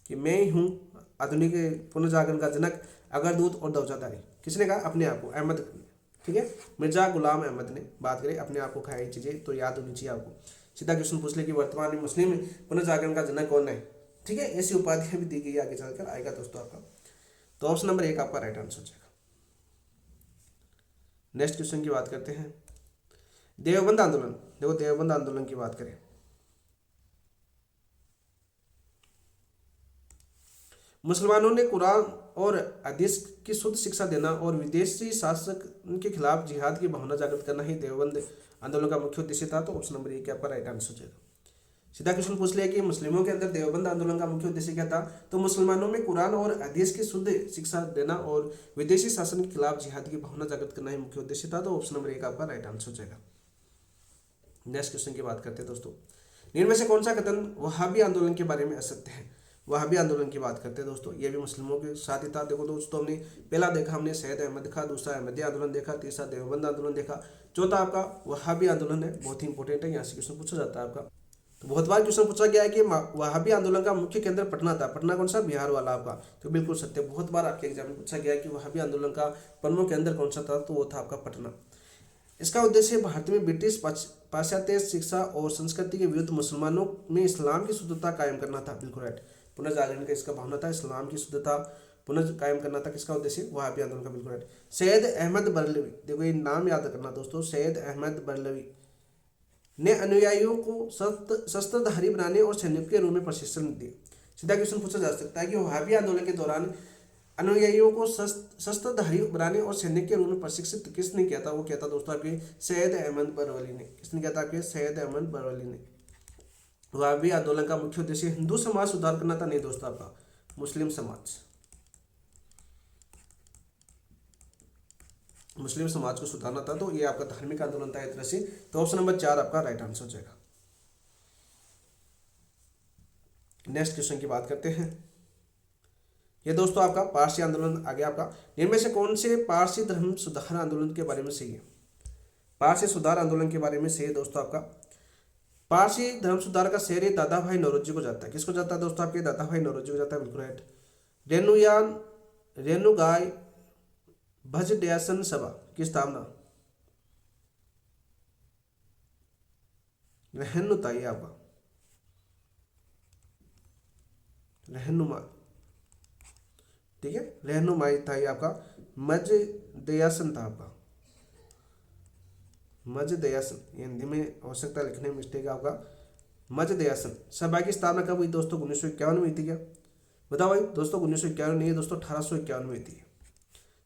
कि मैं ही हूँ आधुनिक पुनः जागरण का जनक, अग्रदूत और ध्वजाधारी। किसने कहा? अपने आप को, अहमद ने, ठीक है, मिर्जा गुलाम अहमद ने बात करें, अपने आप को खाया। ये चीज़ें तो याद होनी चाहिए आपको। सीधा क्वेश्चन पूछ ले कि वर्तमान में मुस्लिम पुनः जागरण का जनक कौन है, ठीक है, ऐसी उपाधियां भी दी गई, आगे चलकर आएगा दोस्तों आपका। तो ऑप्शन नंबर 1 आपका राइट आंसर हो जाएगा। नेक्स्ट क्वेश्चन की बात करते हैं, देवबंद आंदोलन। देखो देवबंद आंदोलन की बात करें, मुसलमानों ने कुरान और हदीस की शुद्ध शिक्षा देना और विदेशी शासक के खिलाफ जिहाद की भावना जागृत करना ही देवबंद आंदोलन का मुख्य उद्देश्य था, तो ऑप्शन नंबर 1 आपका राइट आंसर हो जाएगा। सीधा क्वेश्चन पूछ लिया कि मुस्लिमों के अंदर देवबंद आंदोलन का मुख्य उद्देश्य क्या था, तो मुसलमानों में कुरान और हदीस की शुद्ध शिक्षा देना और विदेशी शासन के खिलाफ जिहाद की भावना जागृत करना ही मुख्य उद्देश्य था, तो ऑप्शन नंबर 1 आपका राइट आंसर हो जाएगा। नेक्स्ट क्वेश्चन की बात करते हैं दोस्तों, इनमें से कौन सा कथन वहाबी आंदोलन के बारे में असत्य है? वहाबी आंदोलन की बात करते हैं दोस्तों, ये भी मुस्लिमों के साथ ही था। देखो दोस्तों, हमने पहला देखा, हमने सैयद अहमद देखा, दूसरा अहमदिया आंदोलन देखा, तीसरा देवबंद आंदोलन देखा, चौथा आपका वहाबी आंदोलन है। बहुत ही इंपॉर्टेंट है, यहाँ से क्वेश्चन पूछा जाता है आपका। तो बहुत बार क्वेश्चन पूछा गया है कि वहाबी आंदोलन का मुख्य केंद्र पटना था। पटना कौन सा? बिहार वाला आपका। तो बिल्कुल सत्य, बहुत बार आपके एग्जाम में पूछा गया है कि वहाबी आंदोलन का प्रमुख केंद्र कौन सा था, तो वो था आपका पटना। इसका उद्देश्य भारत में ब्रिटिश पाश्चात्य शिक्षा और संस्कृति के विरुद्ध मुसलमानों में इस्लाम की शुद्धता कायम करना था। बिल्कुल राइट, पुनः जागरण का इसका भावना था, इस्लाम की शुद्धता पुनः कायम करना था। किसका उद्देश्य? वहाबी आंदोलन का। बिल्कुल राइट। सैयद अहमद बरेलवी, देखो ये नाम याद करना दोस्तों, सैयद अहमद बरेलवी ने अनुयायियों को शस्त्रधारी बनाने और सैनिक के रूप में प्रशिक्षण दिया। सीधा क्वेश्चन पूछा जा सकता है कि वहाबी आंदोलन के दौरान अनुयायियों को शस्त्रधारी बनाने और सैनिक के रूप में प्रशिक्षित किसने किया था? वो किया था दोस्तों आपके सैयद अहमद बरेलवी ने। किसने किया था? आपके सैयद अहमद बरेलवी ने। वहाबी आंदोलन का मुख्य उद्देश्य हिंदू समाज सुधार करना था। नहीं दोस्तों, आपका मुस्लिम समाज को सुधारना था, तो ये आपका धार्मिक आंदोलन था एक तरह से। तो ऑप्शन नंबर 4 आपका राइट आंसर हो जाएगा। नेक्स्ट क्वेश्चन की बात करते हैं, ये दोस्तों आपका पारसी आंदोलन आ गया आपका। इनमें से कौन से पारसी धर्म सुधार आंदोलन के बारे में सही है? पारसी सुधार आंदोलन के बारे में सही है दोस्तों आपका, पारसी धर्म सुधार का श्रेय दादा भाई नौरोजी को जाता है। किसको जाता है दोस्तों? आपके दादा भाई नौरोजी को जाता है। बिल्कुल राइट। रेणुगाय भजड्यासन सभा की स्थापना रहनुताई आपका रहनुमा, ठीक है, रहनुमाई था ये आपका। मजदयासन था आपका, मजदयासन, ये हिंदी में हो सकता है लिखने में मिस्टेक है आपका। मजदयासन सभा की स्थापना कब हुई दोस्तों? 1951 में हुई थी क्या? बताओ भाई दोस्तों, 1951 नहीं है दोस्तों, 1851 में हुई थी।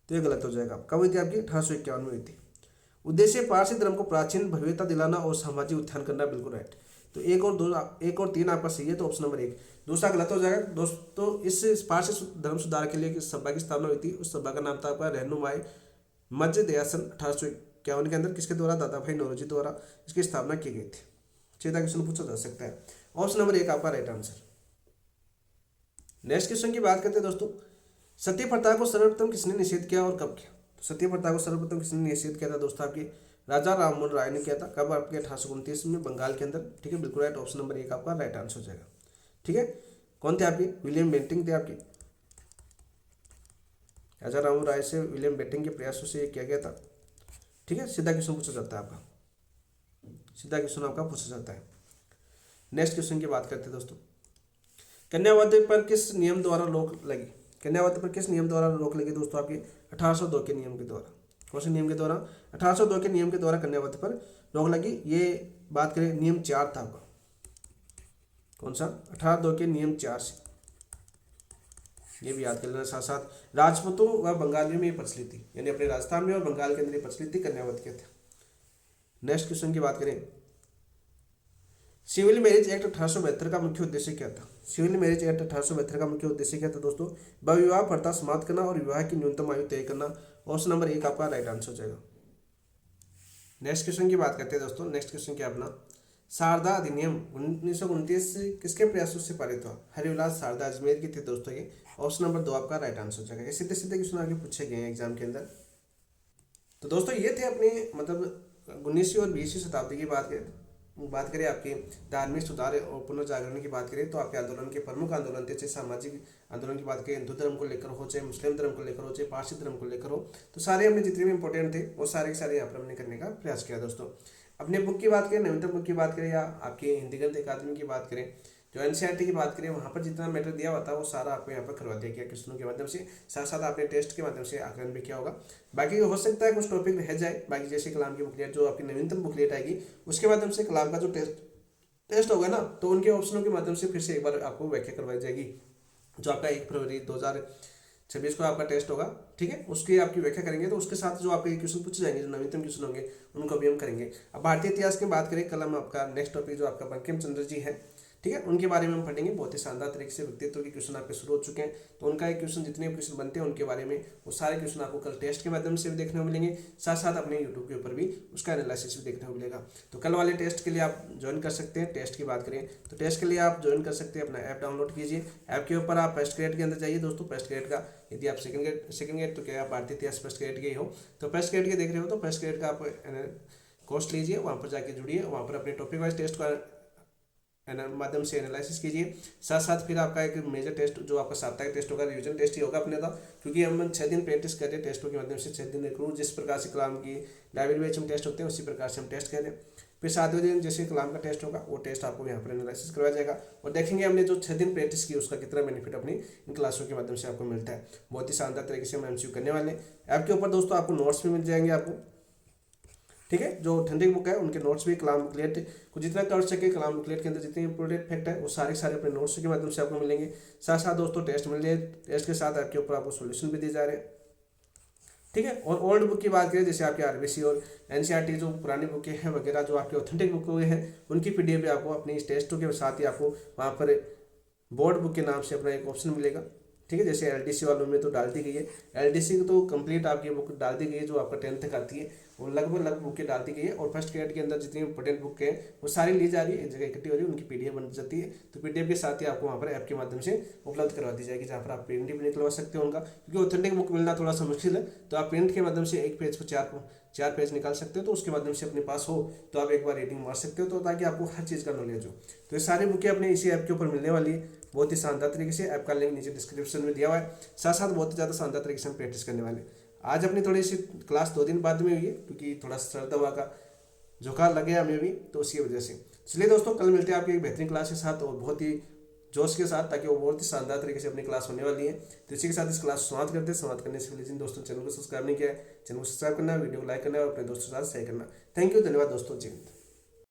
तो ये गलत हो जाएगा। कब हुई थी आपकी? 1851 में हुई थी। उद्देश्य पारसी धर्म को प्राचीन भव्यता दिलाना और सामाजिक उत्थान करना। बिल्कुल राइट। तो 1 और 3 आपका सही है, तो ऑप्शन नंबर 1। दूसरा गलत हो जाएगा दोस्तों। इस पारसी धर्म सुधार के लिए किस सभा की स्थापना हुई थी? उस सभा का नाम था आपका रहनुमाई मजदयासन। 1851 के अंदर किसके द्वारा? दादा भाई नौरोजी द्वारा इसकी स्थापना की गई थी। सीधा क्वेश्चन पूछा जा सकता है। ऑप्शन नंबर 1 आपका राइट आंसर। नेक्स्ट क्वेश्चन की बात करते हैं दोस्तों, सती प्रथा को सर्वप्रथम किसने निषेध किया और कब किया? तो सती प्रथा को सर्वप्रथम किसने निषेध किया था दोस्तों? आपके राजा राममोहन राय ने किया था। कब? आपके 1829 में बंगाल के अंदर। ठीक है, बिल्कुल राइट। ऑप्शन नंबर 1 आपका राइट आंसर हो जाएगा। ठीक है, कौन थे आपके? विलियम बेंटिंग थे आपके। राजा राममोहन राय से विलियम बेंटिंग के प्रयासों से ये किया गया था। ठीक है, सीधा क्वेश्चन पूछा जाता है आपका, सीधा क्वेश्चन आपका पूछा जाता है। नेक्स्ट क्वेश्चन की बात करते हैं दोस्तों, कन्यावती पर किस नियम द्वारा रोक लगी? कन्यावती पर किस नियम द्वारा रोक लगी दोस्तों? आपके 1802 के नियम के द्वारा। कौन से नियम के द्वारा? 1802 के नियम के द्वारा कन्यावती पर रोक लगी। ये बात करें, नियम 4 था आपका। कौन सा 18(2) के नियम 4 से, ये भी याद कर लेना। साथ साथ राजपूतों व बंगालियों में ये प्रचलित थी, यानी अपने राजस्थान में और बंगाल के अंदर ये प्रचलित थी, कन्यावत के थे। नेक्स्ट क्वेश्चन की बात करें, सिविल मैरिज एक्ट 1872 का मुख्य उद्देश्य क्या था? सिविल मैरिज एक्ट 1872 का मुख्य उद्देश्य क्या था दोस्तों? बहुविवाह प्रथा समाप्त करना और विवाह की न्यूनतम आयु तय करना। ऑप्शन नंबर 1 आपका राइट आंसर हो जाएगा। नेक्स्ट क्वेश्चन की बात करते हैं दोस्तों। नेक्स्ट क्वेश्चन क्या अपना, शारदा अधिनियम 1929 किसके प्रयासों से पारित हुआ? हरिविलास शारदा अजमेर की थे दोस्तों ये। ऑप्शन नंबर 2 आपका राइट आंसर हो जाएगा। ये सीधे सीधे क्वेश्चन आगे पूछे गए हैं एग्जाम के अंदर। तो दोस्तों ये थे अपने मतलब 19वीं और 20वीं शताब्दी की बात करें आपके धार्मिक सुधार और पुनर्जागरण की बात करें तो आपके आंदोलन के प्रमुख आंदोलन थे, चाहे सामाजिक आंदोलन की बात करें, हिंदू धर्म को लेकर हो, चाहे मुस्लिम धर्म को लेकर हो, चाहे पारसी धर्म को लेकर हो, तो सारे हमने जितने भी इंपॉर्टेंट थे वो सारे के सारे यहाँ पर हमने करने का प्रयास किया दोस्तों। अपने बुक की बात करें, नवीनतम बुक की बात करें या आपकी हिंदी गणित अकादमी की बात करें, जो एनसीईआरटी की बात करें, वहाँ पर जितना मैटर दिया हुआ था वो सारा आपको यहाँ पर करवा दिया गया क्वेश्चनों के माध्यम से। साथ साथ आपने टेस्ट के माध्यम से आकलन भी किया होगा। बाकी हो सकता है कुछ टॉपिक रह जाए, बाकी जैसे कलाम की बुकलेट जो आपकी नवीनतम बुकलेट आएगी उसके माध्यम से कलाम का जो टेस्ट होगा ना, तो उनके ऑप्शनों के माध्यम से फिर से एक बार आपको व्याख्या करवाई जाएगी। जो आपका 1 फरवरी 2026 को आपका टेस्ट होगा, ठीक है, उसकी आपकी व्याख्या करेंगे। तो उसके साथ जो आपके क्वेश्चन पूछे जाएंगे, जो नवीनतम क्वेश्चन होंगे उनको भी हम करेंगे। अब भारतीय इतिहास की बात करें, कल हम आपका नेक्स्ट टॉपिक जो आपका बंकिम चंद्र जी है, ठीक है, उनके बारे में हम पढ़ेंगे। बहुत ही शानदार तरीके से व्यक्तित्व के क्वेश्चन आपके शुरू हो चुके हैं, तो उनका एक क्वेश्चन जितने भी क्वेश्चन बनते हैं उनके बारे में वो सारे क्वेश्चन आपको कल टेस्ट के माध्यम से भी देखने को मिलेंगे। साथ साथ अपने यूट्यूब के ऊपर भी उसका एनालिसिस भी देखने को मिलेगा। तो कल वाले टेस्ट के लिए आप ज्वाइन कर सकते हैं। टेस्ट की बात करें तो टेस्ट के लिए आप ज्वाइन कर सकते हैं, अपना ऐप डाउनलोड कीजिए। ऐप के ऊपर आप फर्स्ट ग्रेड के अंदर जाइए दोस्तों। फर्स्ट ग्रेड का यदि आप सेकंड ग्रेड तो क्या आप भारतीय इतिहास फर्स्ट ग्रेड के ही हो, तो फर्स्ट ग्रेड के देख रहे हो तो फर्स्ट ग्रेड का आप कोर्स लीजिए, वहाँ पर जाके जुड़िए, वहाँ पर अपने टॉपिक वाइज टेस्ट का माध्यम से एनालिसिस कीजिए। साथ साथ फिर आपका एक मेजर टेस्ट जो आपका साप्ताहिक टेस्ट होगा, रिवीजन टेस्ट ही होगा अपने का, क्योंकि हम 6 दिन प्रैक्टिस कर रहे हैं टेस्टों के माध्यम से। 6 दिन करूँ जिस प्रकार से कलाम की लाइब्रेरी बैच में टेस्ट होते हैं उसी प्रकार से हम टेस्ट कर रहे हैं। फिर 7वें दिन जैसे कलाम का टेस्ट होगा वो टेस्ट आपको यहाँ पर एनालिसिस करवाया जाएगा और देखेंगे हमने जो 6 दिन प्रैक्टिस की उसका कितना बेनिफिट अपनी इन क्लासों के माध्यम से आपको मिलता है। बहुत ही शानदार तरीके से हम एमसीक्यू करने वाले हैं। ऐप के ऊपर दोस्तों आपको नोट्स भी मिल जाएंगे आपको, ठीक है, जो ठंडी बुक है उनके नोट्स भी कलाम बुकलेट को जितना कर सके, कलाम बुकलेट के अंदर जितने इंपोर्टेंट फैक्ट है वो सारे सारे अपने नोट्स के माध्यम से आपको मिलेंगे। साथ साथ दोस्तों टेस्ट मिल जाए, टेस्ट के साथ आपके ऊपर आपको सोल्यूशन भी दिए जा रहे हैं, ठीक है। और ओल्ड बुक की बात करें जैसे आपके आरबीसी और एनसीईआरटी जो पुरानी बुकें हैं वगैरह, जो आपके ऑथेंटिक बुक हैं उनकी पीडीएफ भी आपको अपने इस टेस्टों के साथ ही आपको वहाँ पर बोर्ड बुक के नाम से अपना एक ऑप्शन मिलेगा, ठीक है। जैसे एलडीसी वालों में तो डाल दी गई है, एलडीसी तो कंप्लीट आपकी बुक डाल दी गई है, जो आपका 10th तक आती है वो लगभग बुकें डाल दी गई है। और फर्स्ट ग्रेड के अंदर जितनी इंपॉर्टेंट बुक है वो सारी ली जा रही है, एक जगह इकट्ठी हो रही है, उनकी पीडीएफ बन जाती है। तो पीडीएफ के साथ ही आपको वहाँ पर ऐप के माध्यम से उपलब्ध करवा दी जाएगी, जहाँ पर आप प्रिंट भी निकलवा सकते हो उनका, क्योंकि ऑथेंटिक बुक मिलना थोड़ा सा मुश्किल है। तो आप प्रिंट के माध्यम से एक पेज पर चार पेज निकाल सकते हो, तो उसके माध्यम से अपने पास हो तो आप एक बार रेटिंग मार सकते हो, तो ताकि आपको हर चीज़ का नॉलेज हो। तो ये सारी बुकें अपने इसी ऐप के ऊपर मिलने वाली है, बहुत ही शानदार तरीके से। ऐप का लिंक नीचे डिस्क्रिप्शन में दिया हुआ है। साथ साथ बहुत ही ज़्यादा शानदार तरीके से हम प्रैक्टिस करने वाले। आज अपनी थोड़ी सी क्लास 2 दिन बाद में हुई है, क्योंकि थोड़ा सर्द हवा का जुकाम लगे हमें भी, तो उसी वजह से। चलिए दोस्तों, कल मिलते हैं आपकी एक बेहतरीन क्लास के साथ और बहुत ही जोश के साथ, ताकि वो बहुत ही शानदार तरीके से अपनी क्लास होने वाली है। तो इसी के साथ इस क्लास समाप्त करते हैं। समाप्त करने से पहले जिन दोस्तों चैनल को सब्सक्राइब नहीं किया है, चैनल को सब्सक्राइब करना, वीडियो को लाइक करना और अपने दोस्तों के साथ शेयर करना। थैंक यू, धन्यवाद दोस्तों जी।